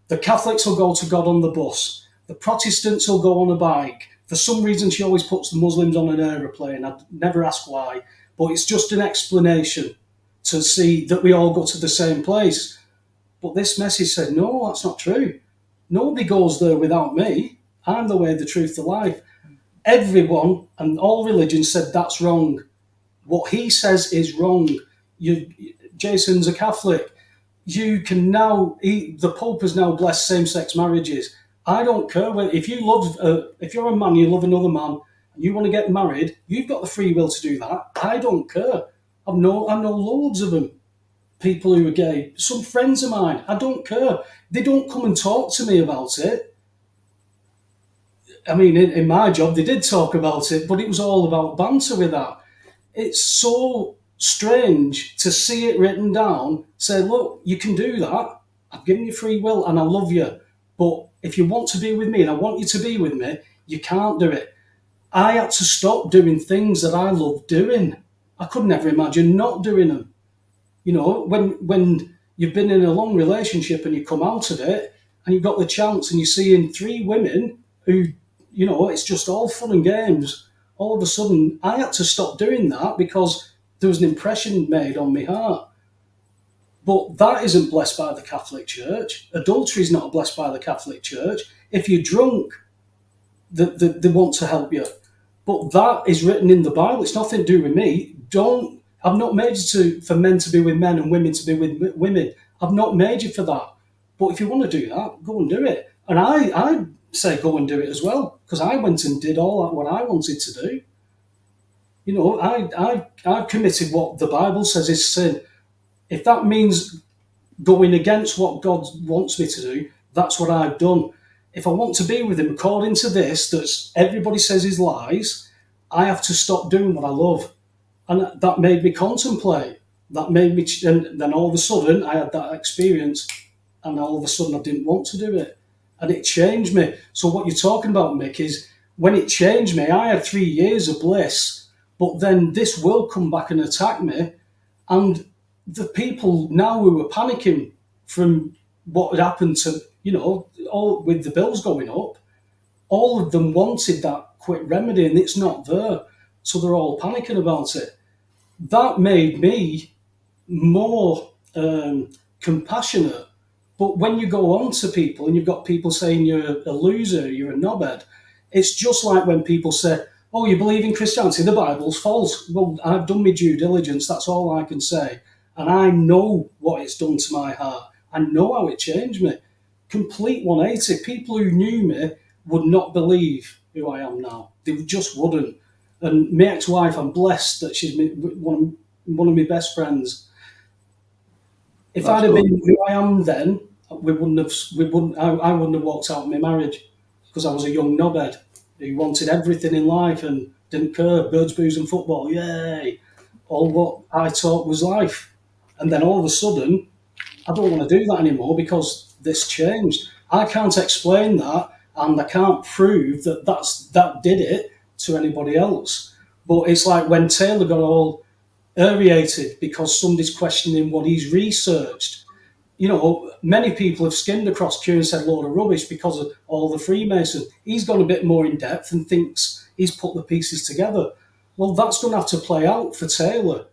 the Catholics will go to God on the bus, the Protestants will go on a bike. For some reason, she always puts the Muslims on an aeroplane. I'd never ask why, but it's just an explanation to see that we all go to the same place. But this message said, no, that's not true. Nobody goes there without me. I'm the way, the truth, the life. Everyone and all religions said that's wrong. What he says is wrong. Jason's a Catholic. You can now, the Pope has now blessed same-sex marriages. I don't care if you're a man, you love another man, and you want to get married, you've got the free will to do that. I don't care. I know loads of them, people who are gay. Some friends of mine, I don't care. They don't come and talk to me about it. I mean, in my job, they did talk about it, but it was all about banter with that. It's so strange to see it written down, say, look, you can do that. I've given you free will and I love you. But if you want to be with me and I want you to be with me, you can't do it. I had to stop doing things that I love doing. I could never imagine not doing them. You know, when you've been in a long relationship and you come out of it and you've got the chance and you're seeing three women who, you know, it's just all fun and games. All of a sudden, I had to stop doing that because there was an impression made on my heart. But that isn't blessed by the Catholic Church. Adultery is not blessed by the Catholic Church. If you're drunk, they want to help you. But that is written in the Bible. It's nothing to do with me. I've not made you for men to be with men and women to be with women. I've not made you for that. But if you want to do that, go and do it. And I say go and do it as well, because I went and did all that what I wanted to do. You know, I've committed what the Bible says is sin. If that means going against what God wants me to do, that's what I've done. If I want to be with him according to this, that everybody says is lies, I have to stop doing what I love. And that made me contemplate. That made me, and then all of a sudden I had that experience, and all of a sudden I didn't want to do it. And it changed me. So what you're talking about, Mick, is when it changed me, I had 3 years of bliss, but then this will come back and attack me. And the people now who are panicking from what had happened to, you know, all with the bills going up, all of them wanted that quick remedy and it's not there. So they're all panicking about it. That made me more compassionate. But when you go on to people and you've got people saying you're a loser, you're a knobhead, it's just like when people say, oh, you believe in Christianity, the Bible's false. Well, I've done my due diligence, that's all I can say. And I know what it's done to my heart. I know how it changed me. Complete 180. People who knew me would not believe who I am now. They just wouldn't. And my ex-wife, I'm blessed that she's one of my best friends. If I'd have been who I am then, I wouldn't have walked out of my marriage, because I was a young knobhead who wanted everything in life and didn't care. Birds, booze and football, yay. All what I taught was life. and then all of a sudden, I don't want to do that anymore because this changed. I can't explain that, and I can't prove that did it to anybody else. But it's like when Taylor got all irritated because somebody's questioning what he's researched. You know, many people have skimmed across Q and said load of rubbish because of all the Freemasons. He's gone a bit more in depth and thinks he's put the pieces together. Well, that's going to have to play out for Taylor.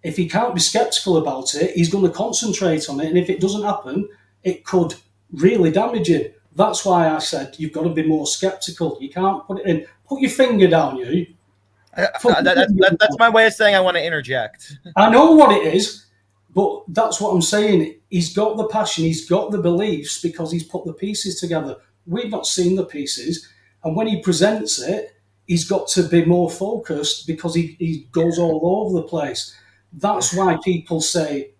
If he can't be sceptical about it, he's going to concentrate on it. And if it doesn't happen, it could really damage him. That's why I said you've got to be more sceptical. You can't put it in. Put your finger down, you. That's my way of saying I want to interject. I know what it is, but that's what I'm saying. He's got the passion, he's got the beliefs because he's put the pieces together. We've not seen the pieces. And when he presents it, he's got to be more focused because he goes all over the place. That's why people say,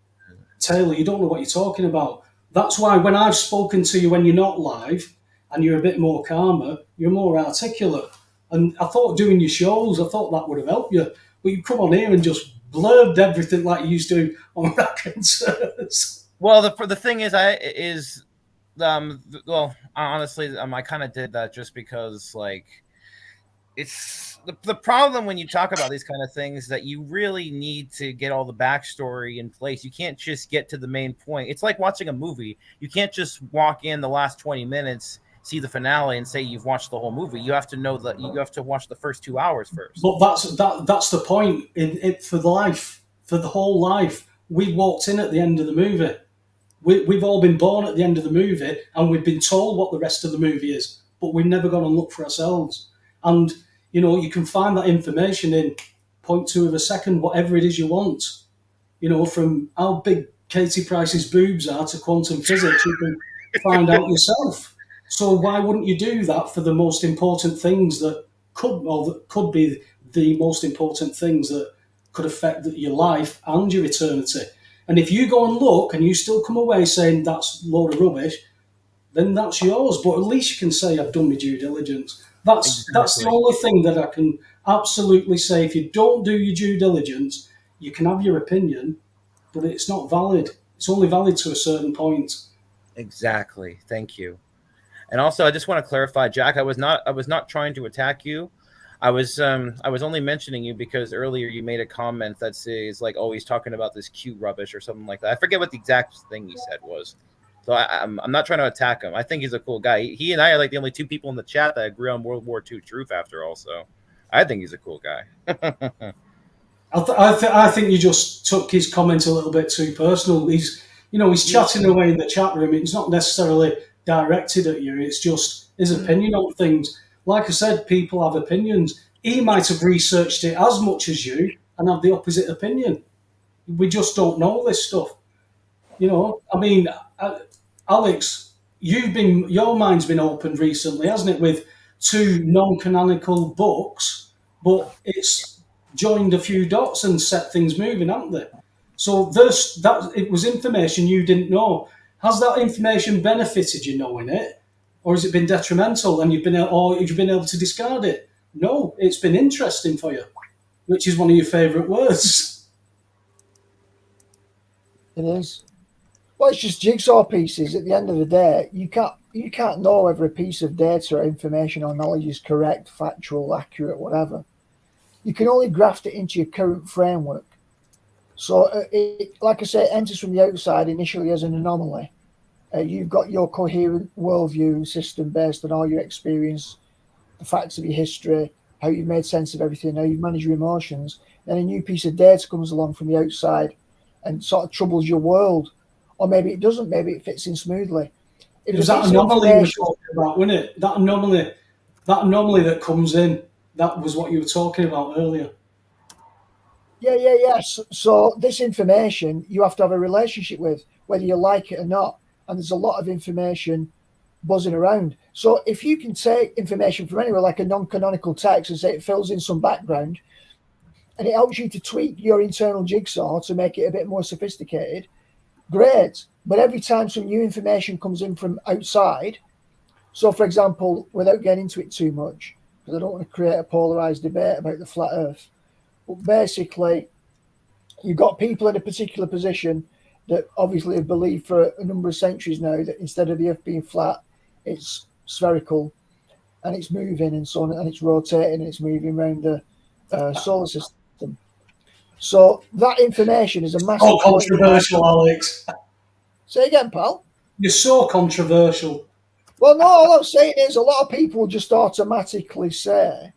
Taylor, you don't know what you're talking about. That's why when I've spoken to you when you're not live and you're a bit more calmer, you're more articulate. And I thought doing your shows, I thought that would have helped you. But you come on here and just blurbed everything like you used to on Rackensers. Well, the thing is, honestly, I kind of did that just because, like, it's the problem when you talk about these kind of things that you really need to get all the backstory in place. You can't just get to the main point. It's like watching a movie. You can't just walk in the last 20 minutes, see the finale, and say you've watched the whole movie. You have to know that you have to watch the first 2 hours first. But that's the point for the whole life. We walked in at the end of the movie. We've all been born at the end of the movie, and we've been told what the rest of the movie is, but we've never gone and looked for ourselves. And you know, you can find that information in 0.2 of a second, whatever it is you want. You know, from how big Katie Price's boobs are to quantum physics, you can find out yourself. So why wouldn't you do that for the most important things that could be the most important things that could affect your life and your eternity? And if you go and look and you still come away saying that's a load of rubbish, then that's yours. But at least you can say I've done my due diligence. That's the only thing that I can absolutely say. If you don't do your due diligence, you can have your opinion, but it's not valid. It's only valid to a certain point. Exactly. Thank you. And also, I just want to clarify, Jack. I was not trying to attack you. I was only mentioning you because earlier you made a comment that says like, "Oh, he's talking about this Q rubbish" or something like that. I forget what the exact thing he said was. So I'm not trying to attack him. I think he's a cool guy. He and I are like the only two people in the chat that agree on World War II truth after all. So I think he's a cool guy. I think you just took his comment a little bit too personal. He's chatting away in the chat room. It's not necessarily directed at you. It's just his opinion on things. Like I said, people have opinions. He might have researched it as much as you and have the opposite opinion. We just don't know this stuff. You know, I mean, Alex, your mind's been opened recently, hasn't it, with 2 non-canonical books, but it's joined a few dots and set things moving, haven't they? So it was information you didn't know. Has that information benefited you knowing it, or has it been detrimental and you've been able to discard it? No, it's been interesting for you, which is one of your favourite words. It is. Well, it's just jigsaw pieces. At the end of the day, you can't know whether a piece of data or information or knowledge is correct, factual, accurate, whatever. You can only graft it into your current framework. So, like I say, it enters from the outside initially as an anomaly. You've got your coherent worldview system based on all your experience, the facts of your history, how you've made sense of everything, how you've managed your emotions. Then a new piece of data comes along from the outside and sort of troubles your world. Or maybe it doesn't, maybe it fits in smoothly. It was that anomaly you were talking about, wasn't it? That anomaly that comes in, that was what you were talking about earlier. Yeah. So this information you have to have a relationship with, whether you like it or not. And there's a lot of information buzzing around. So if you can take information from anywhere, like a non-canonical text, and say it fills in some background, and it helps you to tweak your internal jigsaw to make it a bit more sophisticated, great. But every time some new information comes in from outside, so for example, without getting into it too much, because I don't want to create a polarized debate about the flat earth, but basically you've got people in a particular position that obviously have believed for a number of centuries now that instead of the Earth being flat, it's spherical, and it's moving and so on, and it's rotating and it's moving around the solar system. So that information is a massive. Oh, controversial, Alex. Say again, pal. You're so controversial. Well, no, all I'm saying is a lot of people just automatically say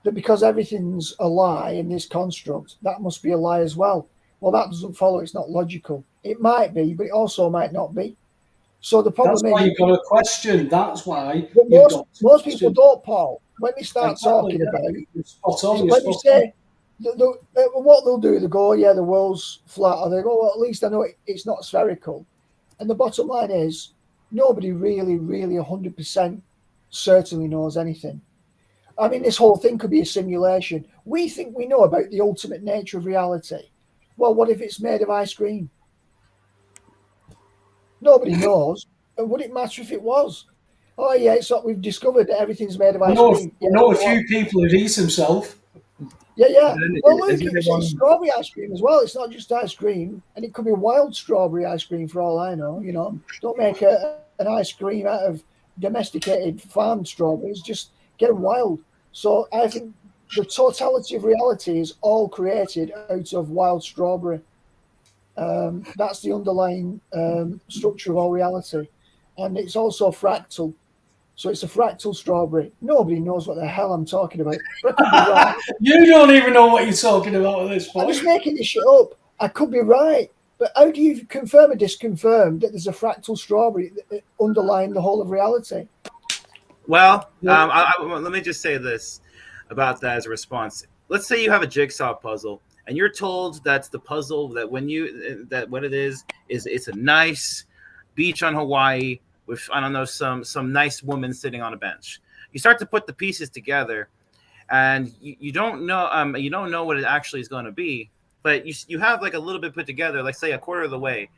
that because everything's a lie in this construct, that must be a lie as well. Well, that doesn't follow. It's not logical. It might be, but it also might not be. So the problem That's why is you've got a question. That's why most people don't, Paul. When they start talking about when you say what they'll do, they go, "Yeah, the world's flat," or they go, "Well, at least I know it's not spherical." And the bottom line is, nobody really 100% certainly knows anything. I mean, this whole thing could be a simulation. We think we know about the ultimate nature of reality. Well, what if it's made of ice cream? Nobody knows. And would it matter if it was? Oh, yeah, we've discovered that everything's made of ice cream. I know a few people who'd eat himself. Yeah. Well, look, it's strawberry ice cream as well. It's not just ice cream. And it could be wild strawberry ice cream for all I know. Don't make an ice cream out of domesticated farmed strawberries. Just get them wild. So I think the totality of reality is all created out of wild strawberry. That's the underlying structure of all reality. And it's also fractal. So it's a fractal strawberry. Nobody knows what the hell I'm talking about. But I could be right. You don't even know what you're talking about at this point. I'm just making this shit up. I could be right. But how do you confirm or disconfirm that there's a fractal strawberry underlying the whole of reality? Well, let me just say this about that as a response. Let's say you have a jigsaw puzzle, and you're told that's the puzzle that what it is it's a nice beach on Hawaii with, I don't know, some nice woman sitting on a bench. You start to put the pieces together, and you don't know what it actually is going to be, but you have like a little bit put together, like say a quarter of the way,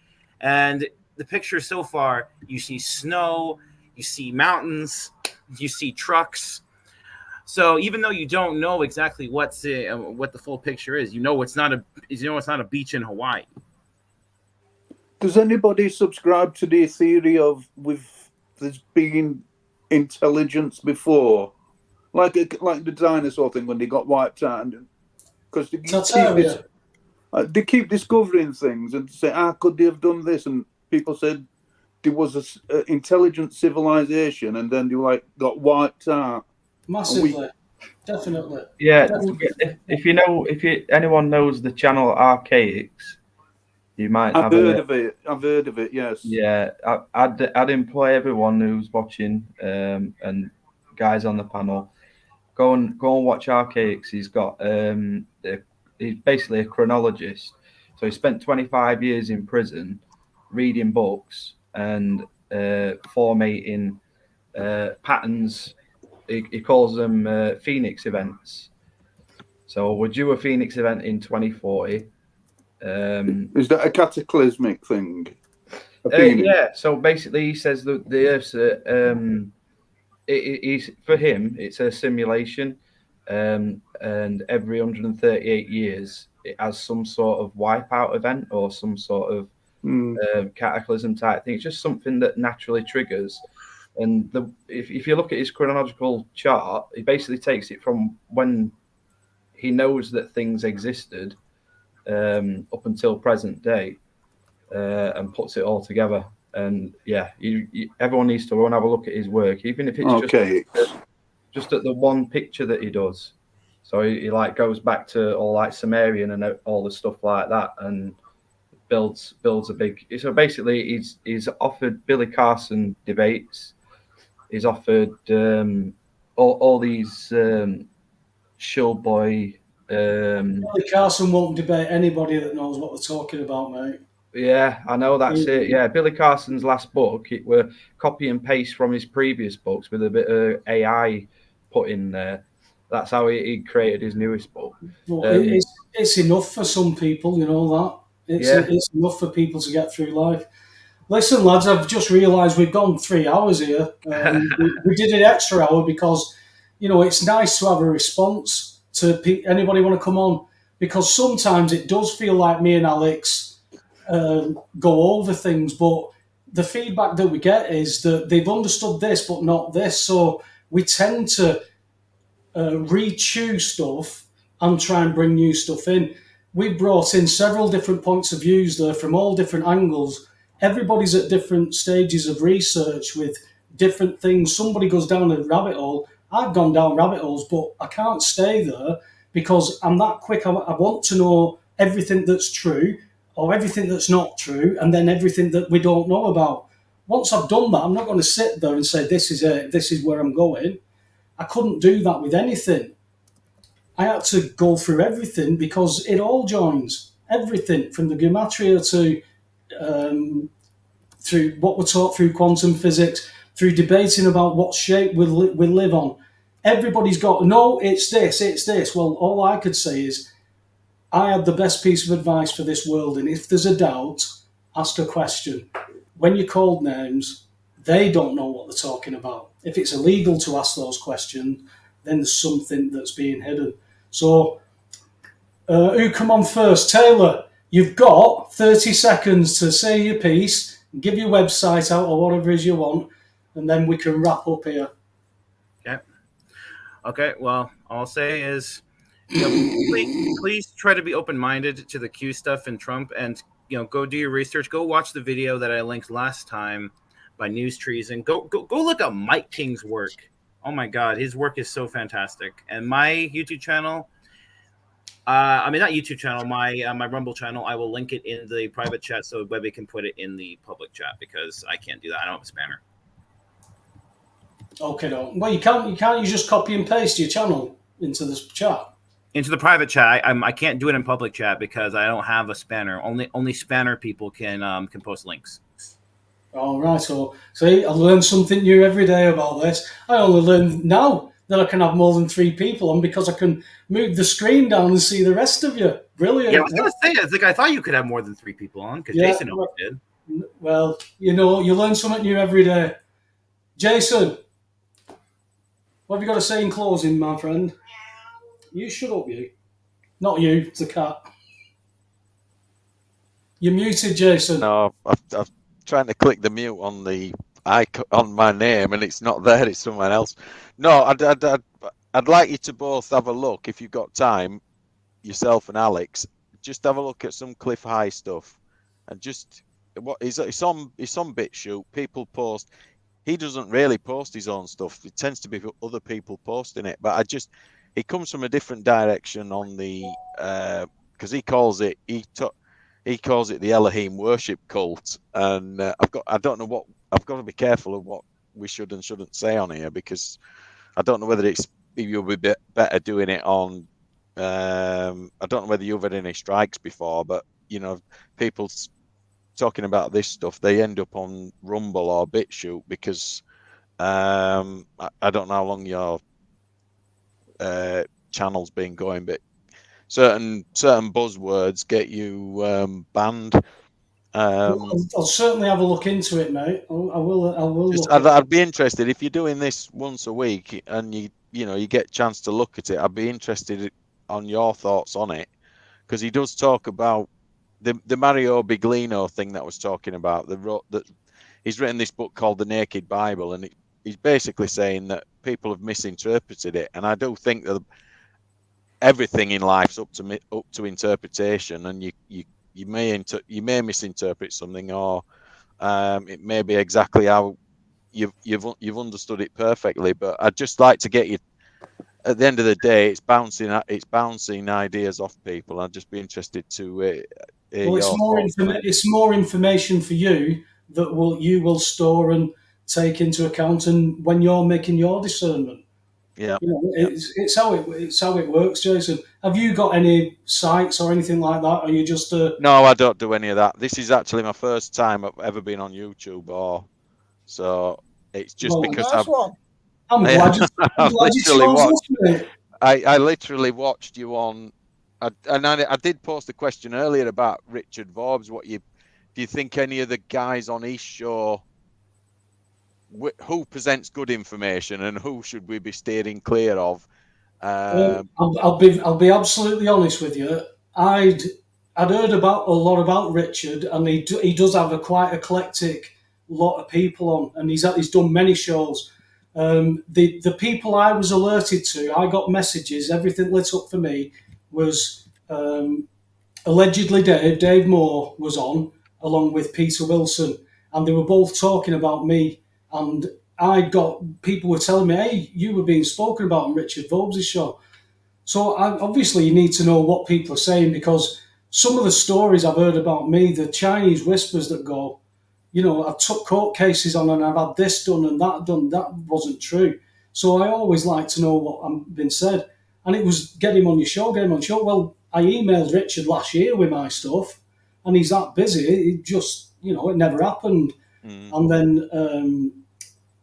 and the picture so far, you see snow, you see mountains, you see trucks. So even though you don't know exactly what the full picture is, it's not a beach in Hawaii. Does anybody subscribe to the theory of there's been intelligence before, like the dinosaur thing when they got wiped out? Because they keep discovering things and say, "How could they have done this?" And people said there was an intelligent civilization, and then they got wiped out. Massively, definitely. Yeah, definitely. If anyone knows the channel Archaics, you might. I've heard of it. Yes. Yeah, I'd employ everyone who's watching, and guys on the panel, go and watch Archaics. He's got he's basically a chronologist. So he spent 25 years in prison, reading books and formatting patterns. He calls them Phoenix events. So we'll do a Phoenix event in 2040. Is that a cataclysmic thing? Yeah. So basically, he says that the Earth's for him, it's a simulation, and every 138 years, it has some sort of wipeout event or some sort of cataclysm type thing. It's just something that naturally triggers. And if you look at his chronological chart, he basically takes it from when he knows that things existed up until present day, and puts it all together. And yeah, everyone needs to go and have a look at his work, even if it's just at the one picture that he does. So he like goes back to all like Sumerian and all the stuff like that, and builds a big. So basically, he's offered Billy Carson debates. He's offered all these shill boy. Billy Carson won't debate anybody that knows what they're talking about, mate. Yeah, I know, that's it. Yeah, Billy Carson's last book, it were copy and paste from his previous books with a bit of AI put in there. That's how he created his newest book. Well, it's enough for some people, you know that. It's enough for people to get through life. Listen, lads, I've just realised we've gone 3 hours here. We did an extra hour because, it's nice to have a response to anybody want to come on. because sometimes it does feel like me and Alex go over things, but the feedback that we get is that they've understood this but not this, so we tend to rechew stuff and try and bring new stuff in. We brought in several different points of views there from all different angles. Everybody's at different stages of research with different things. Somebody goes down a rabbit hole. I've gone down rabbit holes, but I can't stay there because I'm that quick. I want to know everything that's true or everything that's not true, and then everything that we don't know about. Once I've done that, I'm not going to sit there and say, this is it, this is where I'm going. I couldn't do that with anything. I had to go through everything because it all joins. Everything from the gematria to through what we're taught through quantum physics, through debating about what shape we live on. Everybody's got, no, it's this, it's this. Well, all I could say is I had the best piece of advice for this world, and if there's a doubt, ask a question. When you're called names, they don't know what they're talking about. If it's illegal to ask those questions, then there's something that's being hidden. So, who come on first? Taylor, you've got 30 seconds to say your piece, give your website out or whatever it is you want, and then we can wrap up here. Okay. Well, all I'll say is, please try to be open-minded to the Q stuff and Trump, and go do your research. Go watch the video that I linked last time by News Treason. Go look up Mike King's work. Oh my God, his work is so fantastic. And my YouTube channel, not YouTube channel, my Rumble channel, I will link it in the private chat so Webby can put it in the public chat because I can't do that. I don't have a spanner. Okay, no. Well, you can't. You just copy and paste your channel into this chat. Into the private chat. I can't do it in public chat because I don't have a spanner. Only spanner people can post links. All right. So see, I learn something new every day about this. I only learned now that I can have more than 3 people on because I can move the screen down and see the rest of you. Brilliant. Yeah, I was going to say, I thought you could have more than 3 people on because Jason always did. Well, you learn something new every day. Jason, what have you got to say in closing, my friend? You shut up, you. Not you, it's the cat. You're muted, Jason. No, I'm trying to click the mute on the icon on my name, and it's not there. It's someone else. No, I'd like you to both have a look if you've got time, yourself and Alex. Just have a look at some Cliff High stuff, and just it's on BitChute. People post. He doesn't really post his own stuff. It tends to be other people posting it. But he comes from a different direction on the because he calls it the Elohim worship cult, and I've got to be careful of what we should and shouldn't say on here because I don't know whether you'll be better doing it on. I don't know whether you've had any strikes before, but people talking about this stuff, they end up on Rumble or BitChute because I don't know how long your channel's been going, but certain buzzwords get you banned. I'll certainly have a look into it, mate. I will. I'd be interested if you're doing this once a week and you get a chance to look at it. I'd be interested on your thoughts on it because he does talk about the Mario Biglino thing that I was talking about. That he's written this book called The Naked Bible, and he's basically saying that people have misinterpreted it. And I do think that everything in life's up to interpretation, and you may misinterpret something, or it may be exactly how you've understood it perfectly. But I'd just like to get you. At the end of the day, it's bouncing ideas off people. I'd just be interested to. It's more information for you that you will store and take into account, and when you're making your discernment. Yeah, it's how it works, Jason. Have you got any sites or anything like that? Or are you just No, I don't do any of that. This is actually my first time I've ever been on YouTube, so it's just because I'm glad you chose us. I literally watched you on, and I did post a question earlier about Richard Vorbs. Do you think any of the guys on his show, who presents good information and who should we be steering clear of? I'll be absolutely honest with you. I'd heard about a lot about Richard, and he does have a quite eclectic lot of people on, and he's done many shows. The people I was alerted to, I got messages. Everything lit up for me was allegedly Dave Moore was on along with Peter Wilson, and they were both talking about me. And people were telling me, "Hey, you were being spoken about on Richard Vobes' show." So obviously, you need to know what people are saying, because some of the stories I've heard about me, the Chinese whispers that go, I took court cases on and I've had this done and that wasn't true. So I always like to know what I've been said. And it was get him on your show, get him on show. Well, I emailed Richard last year with my stuff, and he's that busy. It just, it never happened. And then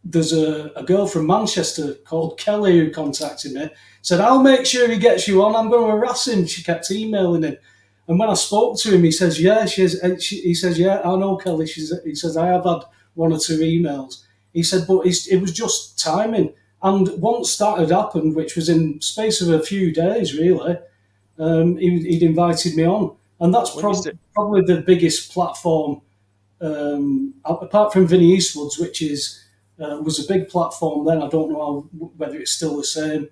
there's a girl from Manchester called Kelly who contacted me, said, "I'll make sure he gets you on. I'm going to harass him." She kept emailing him. And when I spoke to him, he says, "Yeah, he says, "Yeah, I know, Kelly." He says, "I have had one or two emails." He said, "But it was just timing." And once that had happened, which was in space of a few days, really, he'd invited me on. And that's probably the biggest platform, apart from Vinnie Eastwood's, which was a big platform then. I don't know whether it's still the same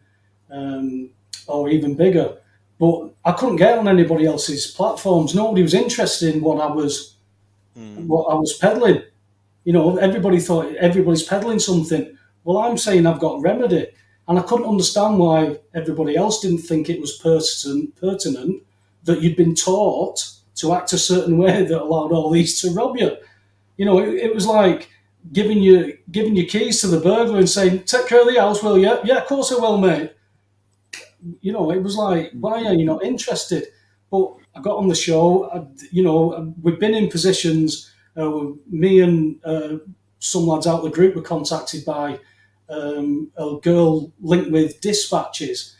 or even bigger. But I couldn't get on anybody else's platforms. Nobody was interested in what I was peddling. Everybody thought everybody's peddling something. Well, I'm saying I've got remedy, and I couldn't understand why everybody else didn't think it was pertinent that you'd been taught to act a certain way that allowed all these to rob you. It was like giving you keys to the burglar and saying, "Take care of the house, will you?" "Yeah, of course I will, mate." It was like, why are you not interested? But I got on the show. We've been in positions. Me and some lads out of the group were contacted by a girl linked with dispatches,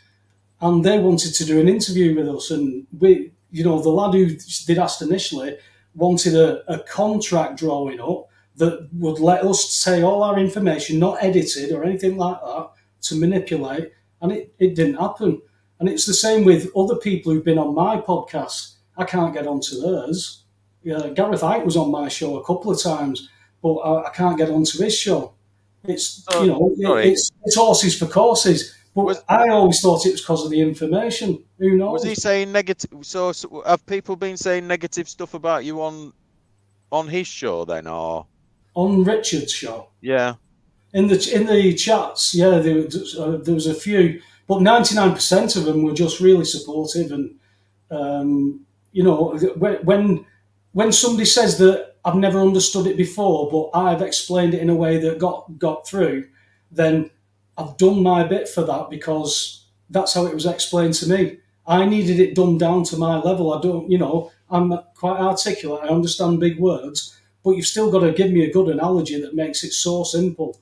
and they wanted to do an interview with us. And the lad who they'd asked initially wanted a contract drawing up that would let us say all our information, not edited or anything like that, to manipulate. And it didn't happen. And it's the same with other people who've been on my podcast. I can't get onto theirs. Gareth Ike was on my show a couple of times, but I can't get onto his show. It's it's horses for courses. But I always thought it was because of the information. Who knows? Was he saying negative? So have people been saying negative stuff about you on his show then, or on Richard's show? Yeah. In the chats, yeah, there was a few, but 99% of them were just really supportive. And when somebody says that I've never understood it before, but I've explained it in a way that got through, then I've done my bit for that, because that's how it was explained to me. I needed it done down to my level. I'm quite articulate. I understand big words, but you've still got to give me a good analogy that makes it so simple.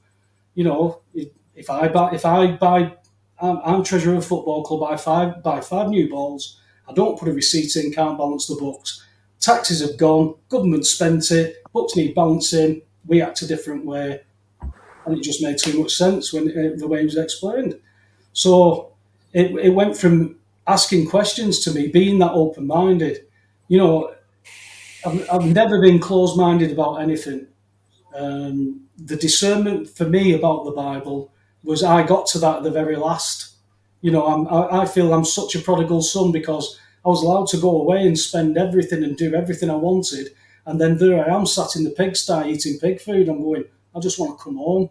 If I buy, I'm treasurer of a football club. I buy five new balls. I don't put a receipt in, can't balance the books. Taxes have gone, government spent it, books need balancing. We act a different way, and it just made too much sense when the way it was explained. So it went from asking questions to me being that open-minded. I've never been closed-minded about anything. The discernment for me about the Bible was I got to that at the very last. I feel I'm such a prodigal son, because I was allowed to go away and spend everything and do everything I wanted. And then there I am sat in the pigsty eating pig food. I'm going, I just want to come home.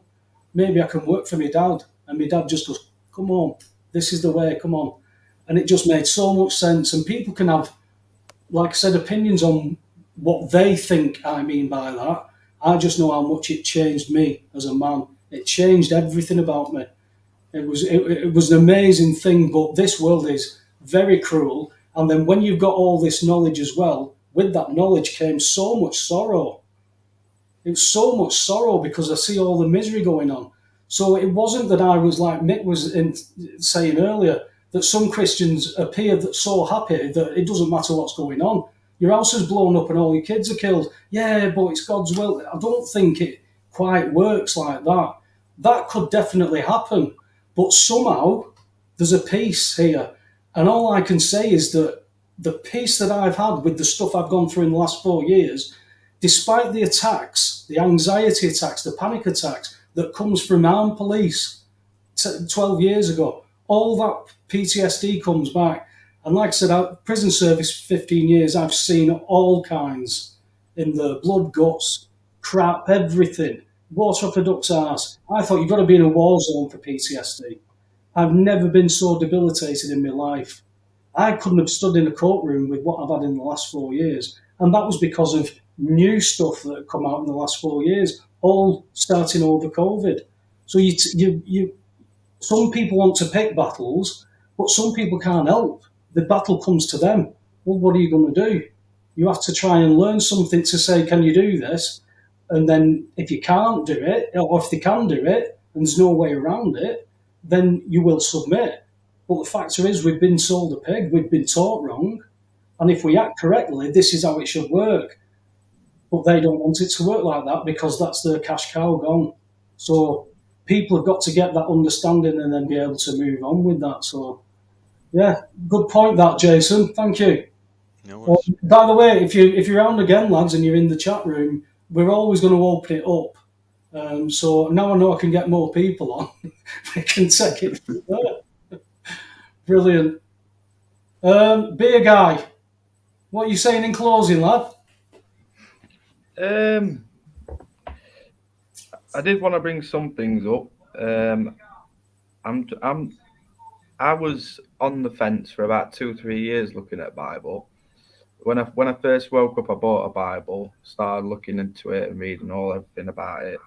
Maybe I can work for my dad. And my dad just goes, "Come home. This is the way, come on." And it just made so much sense. And people can have, like I said, opinions on what they think I mean by that. I just know how much it changed me as a man. It changed everything about me. It was an amazing thing, but this world is very cruel. And then when you've got all this knowledge as well, with that knowledge came so much sorrow. It was so much sorrow, because I see all the misery going on. So it wasn't that I was like Mick was saying earlier, that some Christians appear so happy that it doesn't matter what's going on. Your house is blown up and all your kids are killed. Yeah, but it's God's will. I don't think it quite works like that. That could definitely happen. But somehow, there's a peace here. And all I can say is that the peace that I've had with the stuff I've gone through in the last 4 years, despite the attacks, the anxiety attacks, the panic attacks that comes from armed police 12 years ago, all that PTSD comes back. And like I said, prison service 15 years, I've seen all kinds in the blood, guts, crap, everything. Water off a duck's arse. I thought you've got to be in a war zone for PTSD. I've never been so debilitated in my life. I couldn't have stood in a courtroom with what I've had in the last 4 years. And that was because of new stuff that had come out in the last 4 years, all starting over COVID. So some people want to pick battles, but some people can't help. The battle comes to them. Well, what are you going to do? You have to try and learn something to say, can you do this? And then if you can't do it, or if they can do it, and there's no way around it, then you will submit. But the factor is, we've been sold a pig, we've been taught wrong, and if we act correctly, this is how it should work. But they don't want it to work like that because that's their cash cow gone. So people have got to get that understanding and then be able to move on with that. So, yeah, good point that, Jason. Thank you. No by the way, if you're around again, lads, and you're in the chat room, we're always going to open it up. So now I know I can get more people on. We can take it from there. Brilliant. Beer guy, what are you saying in closing, lad? I did want to bring some things up. I was on the fence for about 2-3 years looking at Bible. When I first woke up, I bought a Bible, started looking into it and reading everything about it.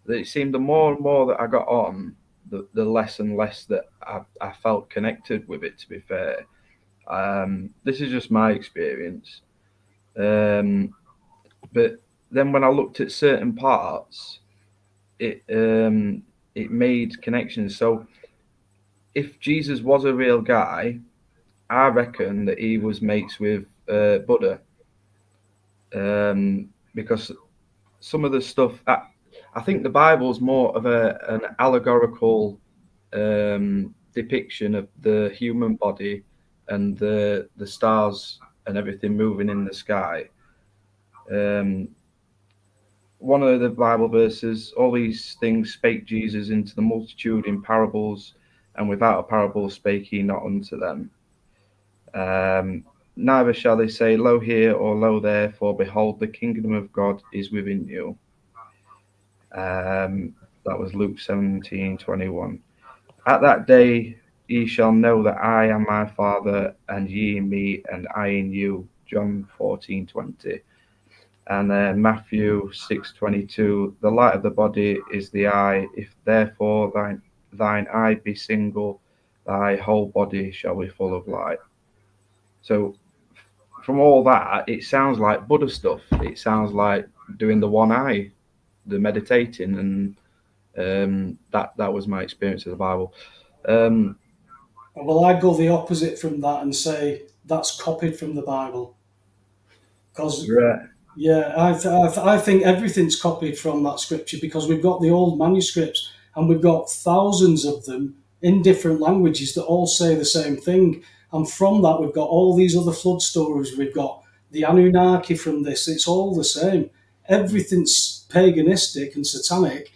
It seemed the more and more that I got on, the less and less that I felt connected with it, to be fair. This is just my experience. But then when I looked at certain parts, it made connections. So if Jesus was a real guy, I reckon that he was mates with Buddha, because some of the stuff, I think the Bible's more of an allegorical depiction of the human body and the stars and everything moving in the sky. One of the Bible verses, all these things spake Jesus into the multitude in parables, and without a parable spake he not unto them. Neither shall they say, lo here or lo there, for behold, the kingdom of God is within you. That was Luke 17:21. At that day ye shall know that I am my Father, and ye in me, and I in you. John 14:20. And then Matthew 6:22. The light of the body is the eye. If therefore thine eye be single, thy whole body shall be full of light. So from all that, it sounds like Buddha stuff. It sounds like doing the one eye, the meditating, and that was my experience of the Bible. Well, I'd go the opposite from that and say that's copied from the Bible. Because right. Yeah, I think everything's copied from that scripture, because we've got the old manuscripts and we've got thousands of them in different languages that all say the same thing. And from that, we've got all these other flood stories. We've got the Anunnaki from this. It's all the same. Everything's paganistic and satanic,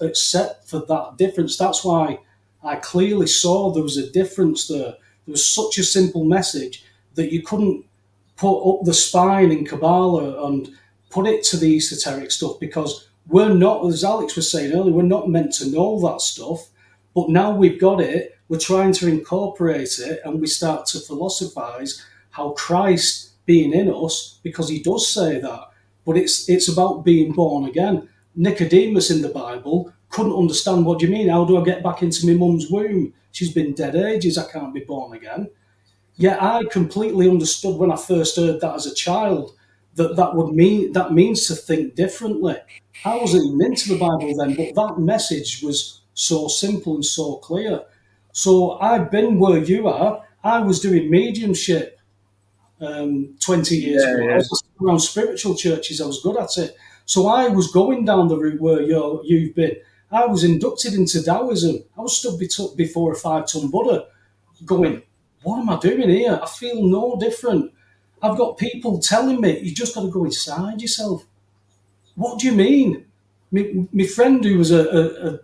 except for that difference. That's why I clearly saw there was a difference there. There was such a simple message that you couldn't put up the spine in Kabbalah and put it to the esoteric stuff, because we're not, as Alex was saying earlier, we're not meant to know that stuff. But now we've got it, we're trying to incorporate it, and we start to philosophize how Christ being in us, because he does say that, but it's about being born again. Nicodemus in the Bible couldn't understand, what do you mean? How do I get back into my mum's womb? She's been dead ages, I can't be born again. Yeah, I completely understood when I first heard that as a child, that means to think differently. I wasn't even into the Bible then, but that message was so simple and so clear. So I've been where you are. I was doing mediumship 20 years ago. Yeah. I was around spiritual churches. I was good at it. So I was going down the route where you've been. I was inducted into Taoism. I was stood before a 5-ton Buddha. going, what am I doing here? I feel no different. I've got people telling me, you just got to go inside yourself. What do you mean? My friend who was a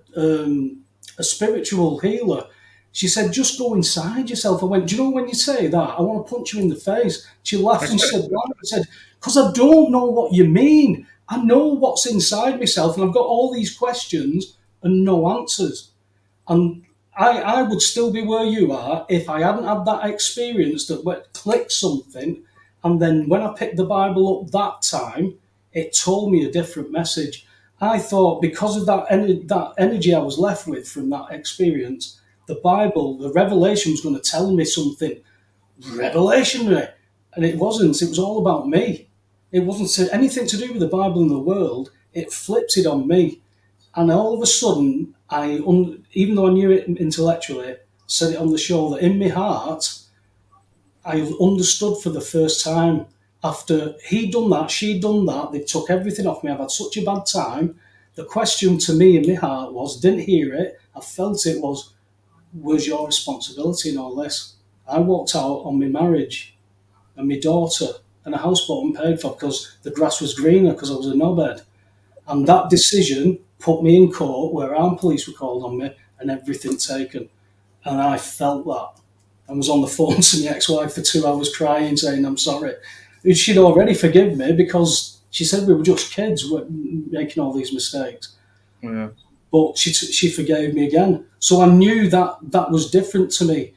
spiritual healer, she said, just go inside yourself. I went, do you know when you say that, I want to punch you in the face? She laughed and said, why? I said, because I don't know what you mean. I know what's inside myself, and I've got all these questions and no answers. And I would still be where you are if I hadn't had that experience that clicked something. And then when I picked the Bible up that time, it told me a different message. I thought because of that energy I was left with from that experience, the Bible, the revelation was going to tell me something revelationary. And it wasn't. It was all about me. It wasn't anything to do with the Bible and the world. It flipped it on me. And all of a sudden, even though I knew it intellectually, said it on the show, that in my heart, I understood for the first time. After he'd done that, she'd done that, they took everything off me. I've had such a bad time. The question to me in my heart was, didn't hear it, I felt it was, where's your responsibility in all this? I walked out on my marriage and my daughter and a house bought and paid for because the grass was greener because I was a knobhead. And that decision put me in court where armed police were called on me and everything taken. And I felt that. I was on the phone to my ex-wife for 2 hours crying, saying, I'm sorry. She'd already forgiven me because she said we were just kids, we were making all these mistakes. Yeah. But she forgave me again. So I knew that was different to me.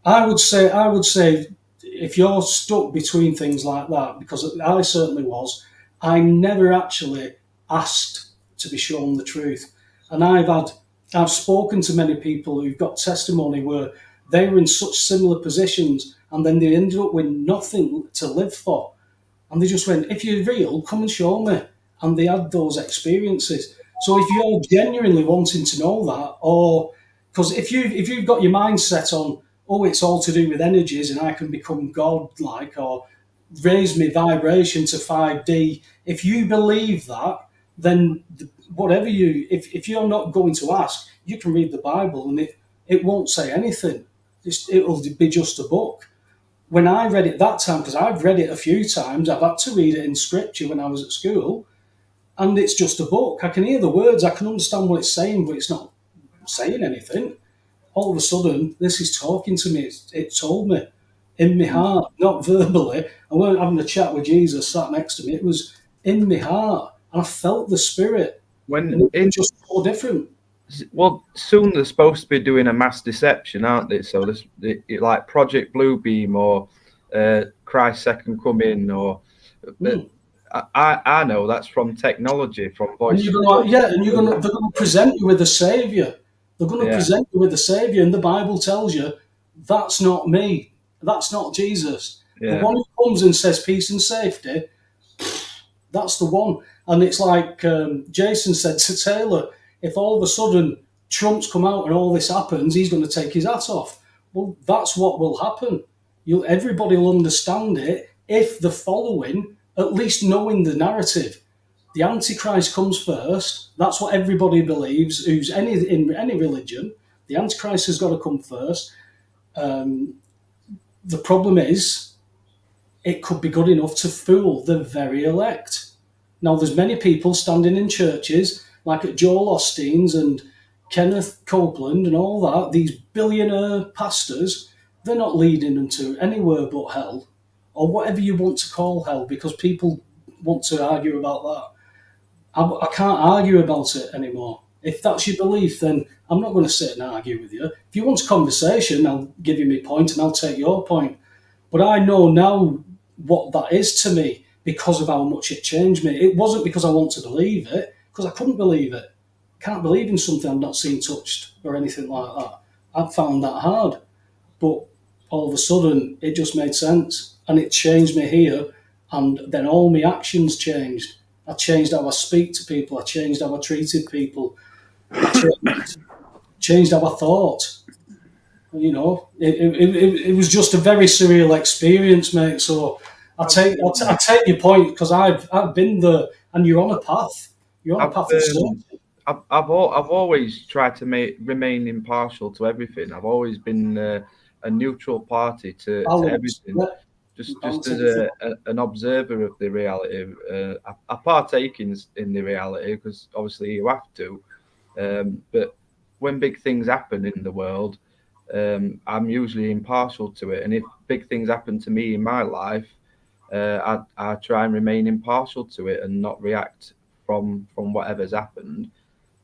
I would say if you're stuck between things like that, because I certainly was, I never actually asked to be shown the truth. And I've spoken to many people who've got testimony where they were in such similar positions and then they ended up with nothing to live for. And they just went, if you're real, come and show me. And they had those experiences. So if you're genuinely wanting to know that, or because if you've got your mind set on, oh, it's all to do with energies and I can become God-like or raise my vibration to 5D, if you believe that, then whatever if you're not going to ask, you can read the Bible and it won't say anything. It'll be just a book. When I read it that time, because I've read it a few times, I've had to read it in scripture when I was at school, and it's just a book. I can hear the words, I can understand what it's saying, but it's not saying anything. All of a sudden, this is talking to me. It told me in my heart, not verbally. I weren't having a chat with Jesus sat next to me. It was in my heart, and I felt the Spirit. And it was just so different. Well, soon they're supposed to be doing a mass deception, aren't they? So this, like Project Bluebeam or Christ's Second Coming, or I know that's from technology, from voice. And they're going to present you with a savior. They're going to present you with a savior, and the Bible tells you that's not me, that's not Jesus. The one who comes and says peace and safety, that's the one. And it's like Jason said to Taylor, if all of a sudden Trump's come out and all this happens, he's going to take his hat off. Well, that's what will happen. Everybody will understand it if they're following, at least knowing the narrative. The Antichrist comes first. That's what everybody believes. Who's in any religion, the Antichrist has got to come first. The problem is, it could be good enough to fool the very elect. Now, there's many people standing in churches like at Joel Osteen's and Kenneth Copeland and all that. These billionaire pastors, they're not leading them to anywhere but hell, or whatever you want to call hell, because people want to argue about that. I can't argue about it anymore. If that's your belief, then I'm not going to sit and argue with you. If you want a conversation, I'll give you my point and I'll take your point. But I know now what that is to me because of how much it changed me. It wasn't because I want to believe it, because I couldn't believe it. I can't believe in something I've not seen, touched, or anything like that. I found that hard. But all of a sudden, it just made sense. And it changed me here. And then all my actions changed. I changed how I speak to people. I changed how I treated people. I changed how I thought. You know, it was just a very surreal experience, mate. So I take your point, because I've been there, and you're on a path. You're on a path of searching. I've always tried to remain impartial to everything. I've always been a neutral party to everything, just as an observer of the reality. I partake in the reality because obviously you have to. But when big things happen in the world, I'm usually impartial to it. And if big things happen to me in my life, I try and remain impartial to it and not react from whatever's happened,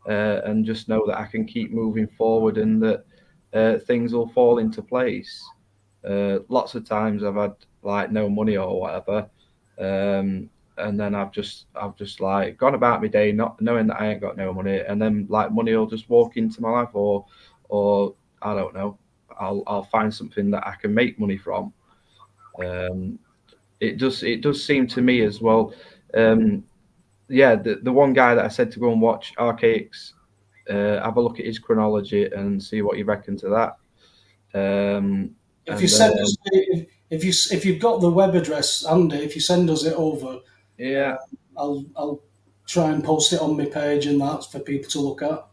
and just know that I can keep moving forward and that things will fall into place. Lots of times I've had like no money or whatever, and then I've just like gone about my day not knowing that I ain't got no money, and then like money will just walk into my life, or I don't know, I'll find something that I can make money from. It does seem to me as well. Yeah, the one guy that I said to go and watch Archaics, have a look at his chronology and see what you reckon to that. If you send us, if you've got the web address, Andy, if you send us it over, yeah, I'll try and post it on my page and that's for people to look at.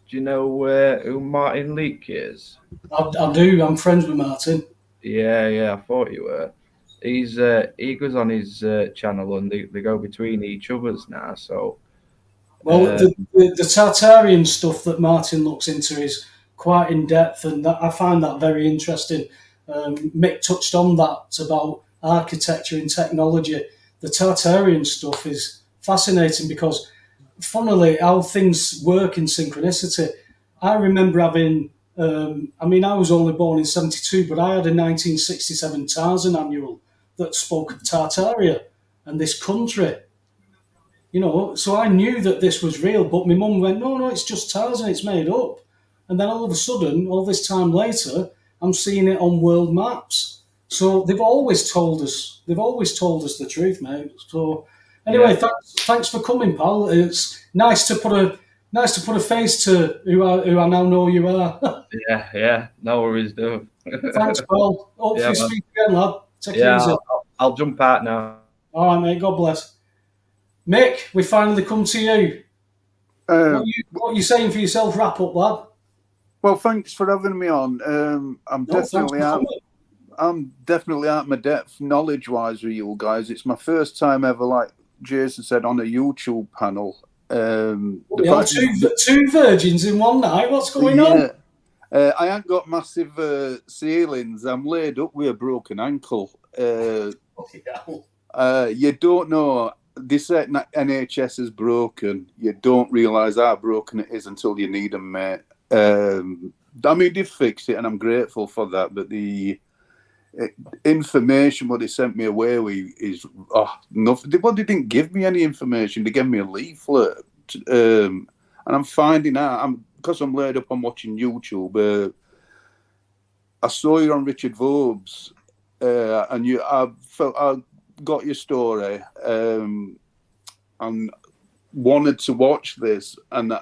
Do you know who Martin Leake is? I do. I'm friends with Martin. Yeah, I thought you were. He goes on his channel and they go between each other's now. So, well, the Tartarian stuff that Martin looks into is quite in depth, and that, I find that very interesting. Mick touched on that about architecture and technology. The Tartarian stuff is fascinating because, funnily, how things work in synchronicity. I remember having. I mean, I was only born in '72, but I had a 1967 Tarzan annual that spoke of Tartaria and this country. You know, so I knew that this was real, but my mum went, no, it's just Tarzan, it's made up. And then all of a sudden, all this time later, I'm seeing it on world maps. So they've always told us the truth, mate. So anyway, thanks for coming, pal. It's nice to put a face to who I now know you are. yeah, no worries, dude. Thanks, pal. Hopefully speak again, lad. Take it easy. I'll jump out now. All right, mate. God bless. Mick, we finally come to you. What are you saying for yourself? Wrap up, lad. Well, thanks for having me on. I'm definitely out my depth knowledge-wise with you guys. It's my first time ever, like Jason said, on a YouTube panel. Two virgins in one night. What's going on? I ain't got massive ceilings. I'm laid up with a broken ankle. You don't know. They said NHS is broken. You don't realise how broken it is until you need them, mate. I mean, they fixed it, and I'm grateful for that. But the information what they sent me away with is nothing. Well, they didn't give me any information. They gave me a leaflet, and I'm finding out. Because I'm laid up on watching YouTube. I saw you on Richard Vobes, and I got your story, and wanted to watch this, and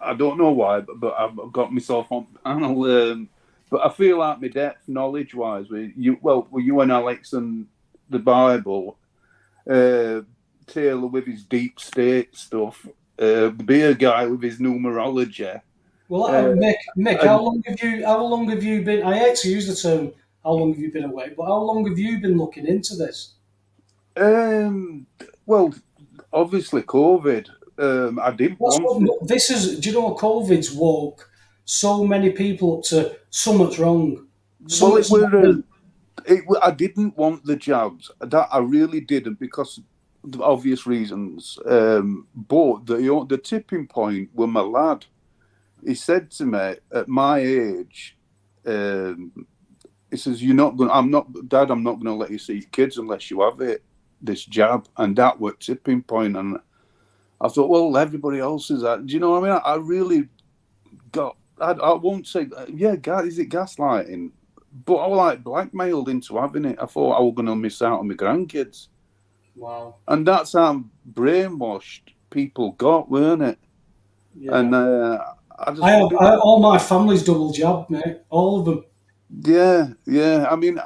I don't know why, but I've got myself on panel. But I feel like my depth knowledge-wise with you and Alex and the Bible, Taylor with his deep state stuff, the beer guy with his numerology. Well, Mick, how long have you been? I hate to use the term "how long have you been away," but how long have you been looking into this? Well, obviously COVID. I didn't want this is. Do you know COVID's woke so many people up to something's wrong? I didn't want the jabs. That I really didn't because of obvious reasons. But the tipping point were my lad. He said to me at my age, he says, "I'm not going to let you see your kids unless you have this jab." And that was tipping point. And I thought, well, everybody else is that. Do you know what I mean? I really got. I won't say, is it gaslighting? But I was like blackmailed into having it. I thought I was going to miss out on my grandkids. Wow. And that's how brainwashed people got, weren't it? Yeah. And all my family's double jabbed, mate. All of them. Yeah. I mean,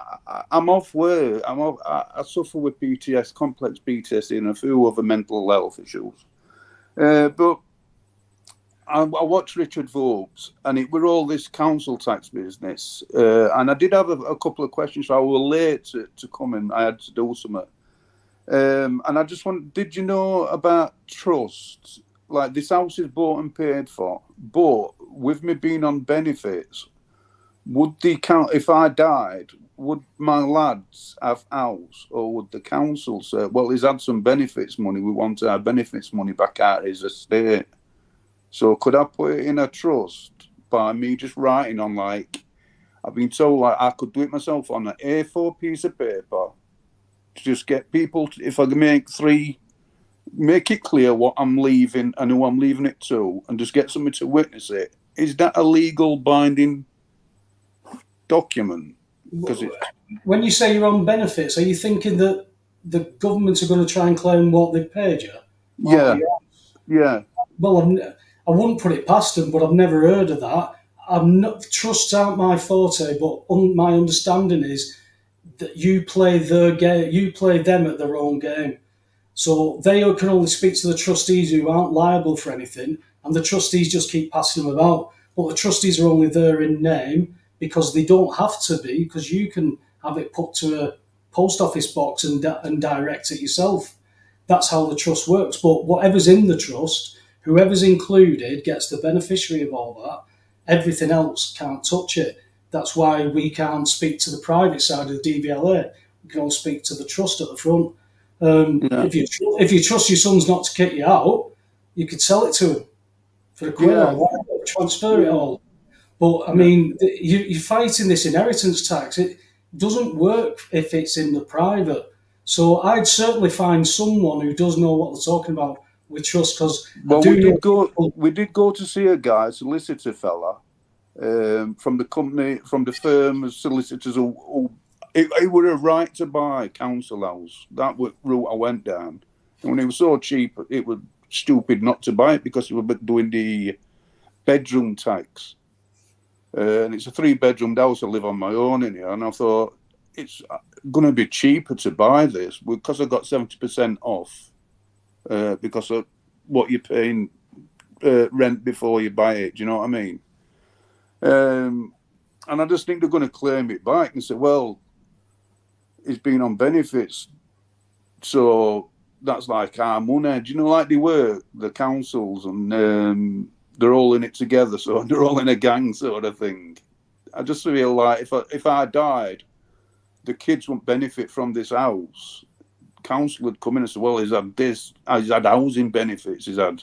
I'm off work. I suffer with PTSD, complex PTSD, and a few other mental health issues. But I watched Richard Vobes, and it were all this council tax business. And I did have a couple of questions. So I was late to come in. I had to do something. And I just wondered, did you know about trusts? Like, this house is bought and paid for, but with me being on benefits, would the if I died, would my lads have house, or would the council say, well, he's had some benefits money, we want our benefits money back out of his estate? So could I put it in a trust by me just writing on, like, I've been told, like, I could do it myself on an A4 piece of paper to just get people, if I can make it clear what I'm leaving and who I'm leaving it to, and just get somebody to witness it. Is that a legal binding document? Because when you say you're on benefits, are you thinking that the government are going to try and claim what they've paid you? Yeah. Well, I wouldn't put it past them, but I've never heard of that. Trusts aren't my forte, but my understanding is that you play their game, you play them at their own game. So they can only speak to the trustees who aren't liable for anything, and the trustees just keep passing them about. But the trustees are only there in name because they don't have to be, because you can have it put to a post office box and direct it yourself. That's how the trust works. But whatever's in the trust, whoever's included gets the beneficiary of all that. Everything else can't touch it. That's why we can't speak to the private side of the DVLA. We can only speak to the trust at the front. If you trust your sons not to kick you out, you could sell it to them for a quid or whatever, transfer it all. But I mean, you're fighting this inheritance tax. It doesn't work if it's in the private. So I'd certainly find someone who does know what they're talking about with trust, because we did go to see a guy, a solicitor fella, from the company, from the firm of solicitors who it were a right to buy council house. That was route I went down. And when it was so cheap, it was stupid not to buy it because it was doing the bedroom tax. And it's a 3-bedroom house. I live on my own in here. And I thought, it's going to be cheaper to buy this because I got 70% off because of what you're paying rent before you buy it. Do you know what I mean? And I just think they're going to claim it back and say, well, it's been on benefits, so that's like our money. Do you know, like they were, the councils, and they're all in it together, so they're all in a gang sort of thing. I just feel like if I died, the kids won't benefit from this house. Council would come in and say, well, he's had housing benefits, he's had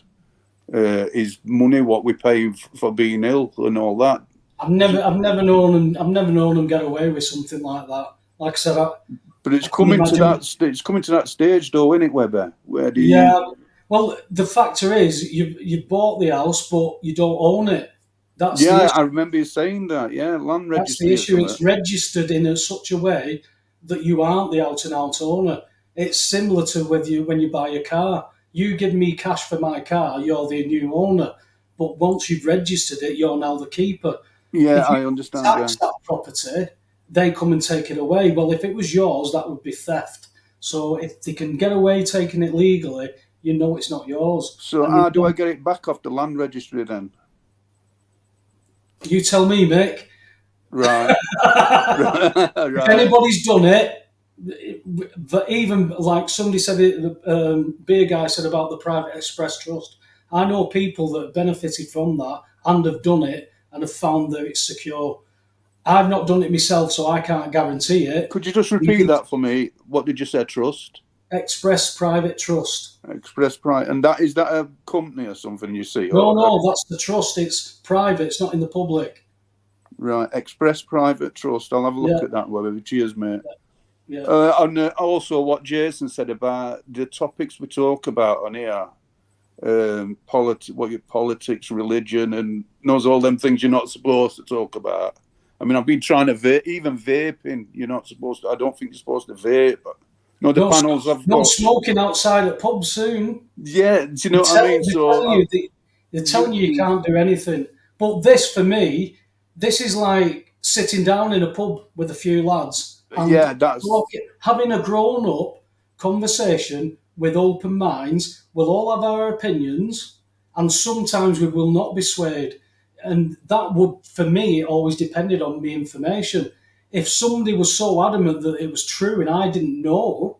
his money, what we pay for being ill and all that. I've never known them get away with something like that. Like I said, but it's coming to that. It's coming to that stage, though, isn't it, Webber? Where do you? Well, the factor is you bought the house, but you don't own it. That's I remember you saying that. Yeah, land registry. That's the issue. It's registered in such a way that you aren't the out-and-out owner. It's similar to when you buy a car. You give me cash for my car, you're the new owner. But once you've registered it, you're now the keeper. Yeah, I understand. Tax that property, they come and take it away. Well, if it was yours, that would be theft. So if they can get away taking it legally, you know it's not yours. So how do I get it back off the land registry then? You tell me, Mick. Right. Right. If anybody's done it, even like somebody said, the beer guy said about the private express trust. I know people that have benefited from that and have done it and have found that it's secure. I've not done it myself, so I can't guarantee it. Could you just repeat that for me? What did you say, trust? Express Private Trust. Express Private. And is that a company or something you see? No, that's the trust. It's private. It's not in the public. Right. Express Private Trust. I'll have a look at that, Webby. Cheers, mate. Yeah. And also what Jason said about the topics we talk about on here. Politics, religion, and knows all them things you're not supposed to talk about. I mean, I've been trying to even vaping. You're not supposed to. I don't think you're supposed to vape. But the panels I've got. No smoking outside at pubs soon. Yeah, do you know what I mean? They're telling you can't do anything. But this, for me, this is like sitting down in a pub with a few lads. And having a grown-up conversation with open minds. We'll all have our opinions. and sometimes we will not be swayed. And that would, for me, always depended on the information. If somebody was so adamant that it was true and I didn't know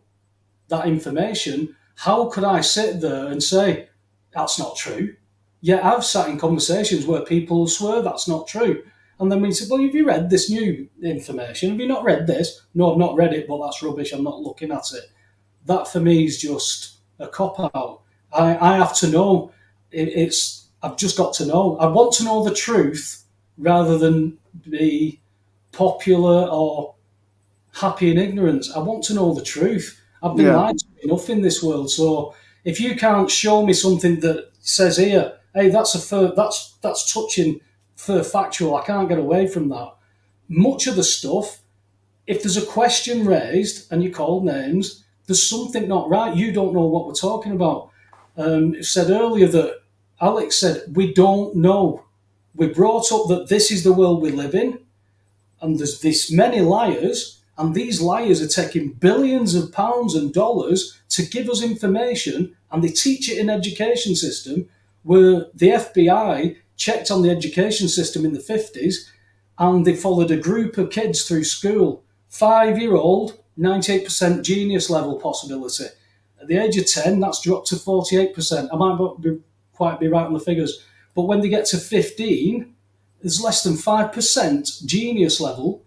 that information, how could I sit there and say, that's not true? Yeah, I've sat in conversations where people swear that's not true. And then we say, well, have you read this new information? Have you not read this? No, I've not read it, but that's rubbish. I'm not looking at it. That for me is just a cop-out. I have to know. I've just got to know. I want to know the truth rather than be popular or happy in ignorance. I want to know the truth. I've been lied to enough in this world. So if you can't show me something that says here, hey, that's touching fair factual, I can't get away from that. Much of the stuff, if there's a question raised and you call names, there's something not right. You don't know what we're talking about. It said earlier that Alex said, we don't know. We brought up that this is the world we live in, and there's this many liars, and these liars are taking billions of pounds and dollars to give us information, and they teach it in education system where the FBI checked on the education system in the 50s, and they followed a group of kids through school. 5-year-old, 98% genius level possibility. At the age of 10, that's dropped to 48%. I might not quite be right on the figures, but when they get to 15, there's less than 5% genius level.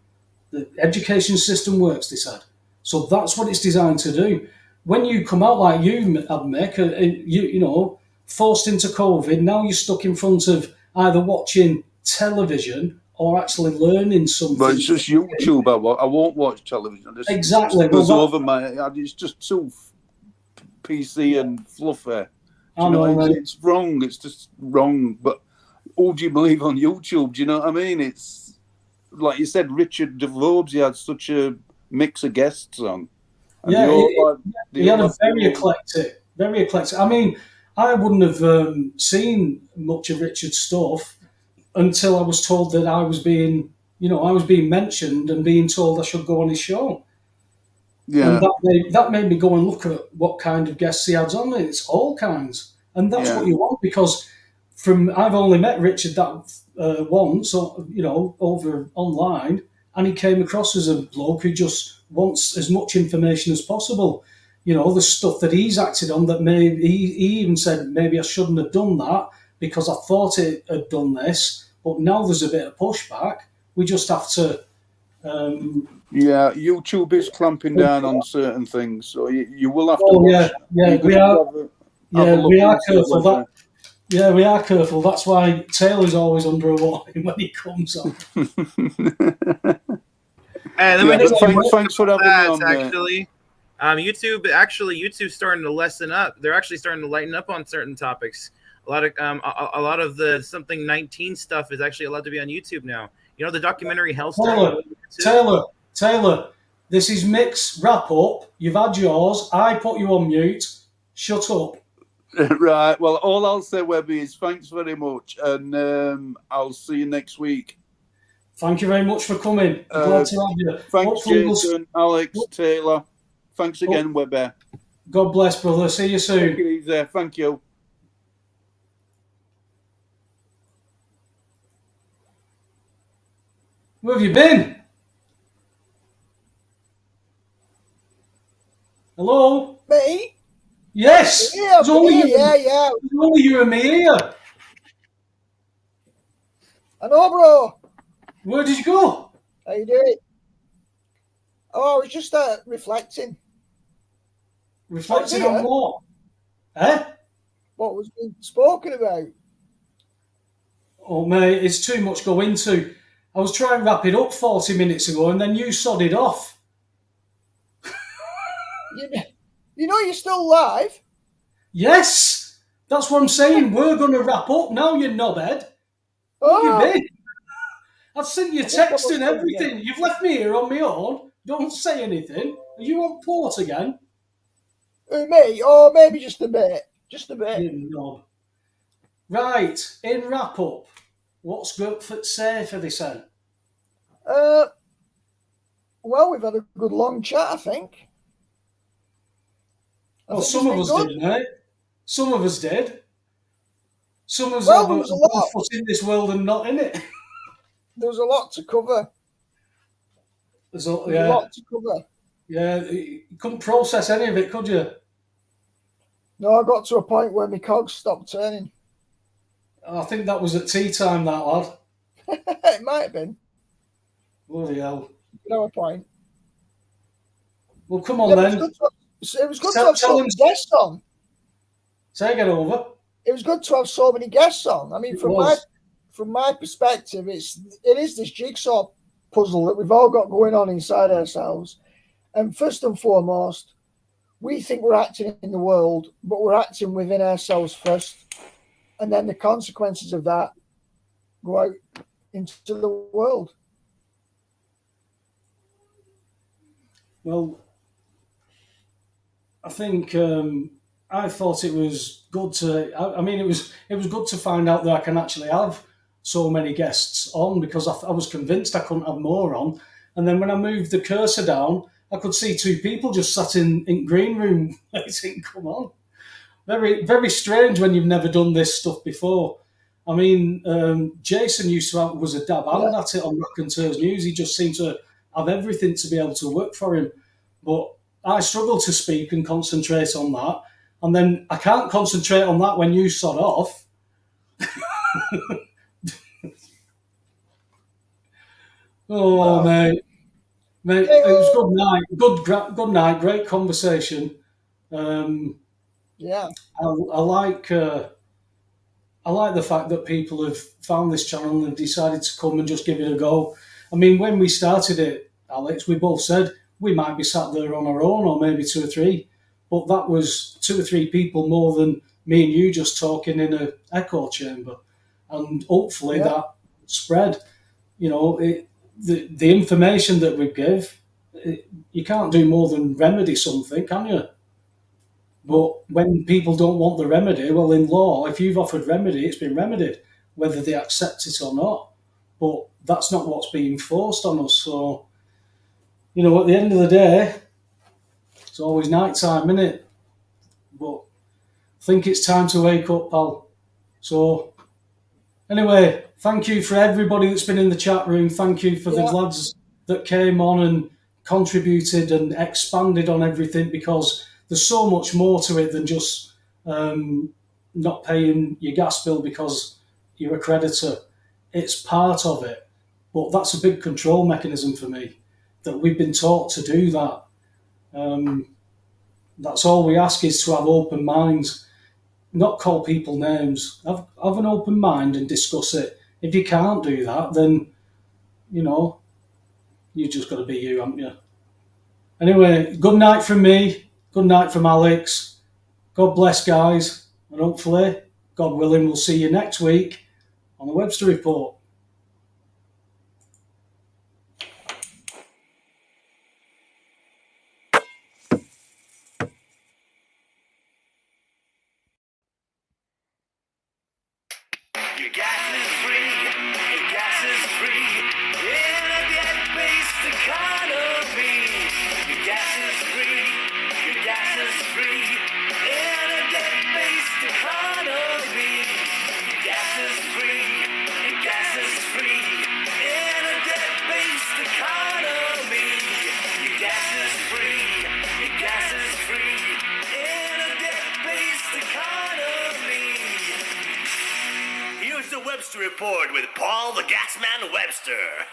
The education system works, they said. So that's what it's designed to do. When you come out like you, Mick, you know, forced into COVID, now you're stuck in front of either watching television or actually learning something. But it's just YouTube. I won't watch television. Exactly. It's just too PC and fluffy. It's wrong. It's just wrong. But who do you believe on YouTube? Do you know what I mean? It's like you said, Richard DeVobes, he had such a mix of guests on. He had a very eclectic. I mean, I wouldn't have seen much of Richard's stuff until I was told that I was being mentioned and being told I should go on his show. Yeah. And that made me go and look at what kind of guests he has on. It's all kinds. And that's what you want, because I've only met Richard that once, over online, and he came across as a bloke who just wants as much information as possible. You know, the stuff that he's acted on that he even said, maybe I shouldn't have done that because I thought it had done this, but now there's a bit of pushback. We just have to... YouTube is clamping down on certain things, so you will have to watch. We are careful. We are careful. That's why Taylor's always under a warning when he comes on. Thanks for having me on. Actually, YouTube's starting to lessen up. They're actually starting to lighten up on certain topics. A lot of the something 19 stuff is actually allowed to be on YouTube now. You know, the documentary Hell's Taylor, this is Mick's wrap up. You've had yours. I put you on mute. Shut up. Right. Well, all I'll say, Webby, is thanks very much, and I'll see you next week. Thank you very much for coming. Glad to have you. Thanks, Jason, Alex, Taylor. Thanks again, Webby. God bless, brother. See you soon. Take it easy. Thank you. Where have you been? Hello? Me? Yes. Yeah, There's only you. Yeah. There's only you and me here. I know, bro. Where did you go? How you doing? Oh, I was just reflecting. Reflecting on what? Eh? What was being spoken about? Oh, mate, it's too much to go into. I was trying to wrap it up 40 minutes ago, and then you sodded off. You know you're still live? Yes! That's what I'm saying. We're going to wrap up now, you knobhead. Oh. Where have you been? I've sent you text and everything. You've left me here on my own. Don't say anything. Are you on port again? Me? Oh, maybe just a bit. Just a bit. You knob. Right, in wrap up, what's good to say for this end? Well, we've had a good long chat, I think. Well, some of us did, mate. Some of us did. Some of us Well, have there was a one lot. foot in this world and not in it. There was a lot to cover. There's There was a lot to cover. yeah, you couldn't process any of it, could you? No, I got to a point where my cogs stopped turning. I think that was at tea time, that lad. It might have been. Bloody hell. You know a point. Well, come on Yeah, then. it was good to have so many guests on. Say it over. It was good to have so many guests on. I mean, from my perspective, it is this jigsaw puzzle that we've all got going on inside ourselves. And first and foremost, we think we're acting in the world, but we're acting within ourselves first. And then the consequences of that go out into the world. Well, I think I thought it was good to. I mean, it was good to find out that I can actually have so many guests on, because I was convinced I couldn't have more on. And then when I moved the cursor down, I could see two people just sat in green room waiting. Come on, very very strange when you've never done this stuff before. I mean, Jason was a dab hand at it on Raconteurs News. He just seemed to have everything to be able to work for him. But I struggle to speak and concentrate on that. And then I can't concentrate on that when you sod off. Oh, mate, it was good night. Good night. Great conversation. Yeah. I like the fact that people have found this channel and decided to come and just give it a go. I mean, when we started it, Alex, we both said we might be sat there on our own, or maybe two or three, but that was two or three people more than me and you just talking in an echo chamber, and hopefully that spread. You know, the information that we give, you can't do more than remedy something, can you? But when people don't want the remedy, well, in law, if you've offered remedy, it's been remedied, whether they accept it or not. But that's not what's being forced on us. So, you know, at the end of the day, it's always night time, isn't it? But I think it's time to wake up, pal. So, anyway, thank you for everybody that's been in the chat room. Thank you for the lads that came on and contributed and expanded on everything, because there's so much more to it than just not paying your gas bill because you're a creditor. It's part of it. But that's a big control mechanism for me, that we've been taught to do that. That's all we ask, is to have open minds, not call people names. Have an open mind and discuss it. If you can't do that, then, you know, you just got to be you, haven't you? Anyway, good night from me. Good night from Alex. God bless, guys. And hopefully, God willing, we'll see you next week on the Webster Report. Your gas is free. Your gas is free. In a debt-based economy. Your gas is free. Your gas is free. In a debt-based economy. Your gas is free. Your gas is free. In a debt-based economy. Your gas is free. Your gas is free. In a debt-based economy. Here's the Webster Report with Paul the Gasman Webster.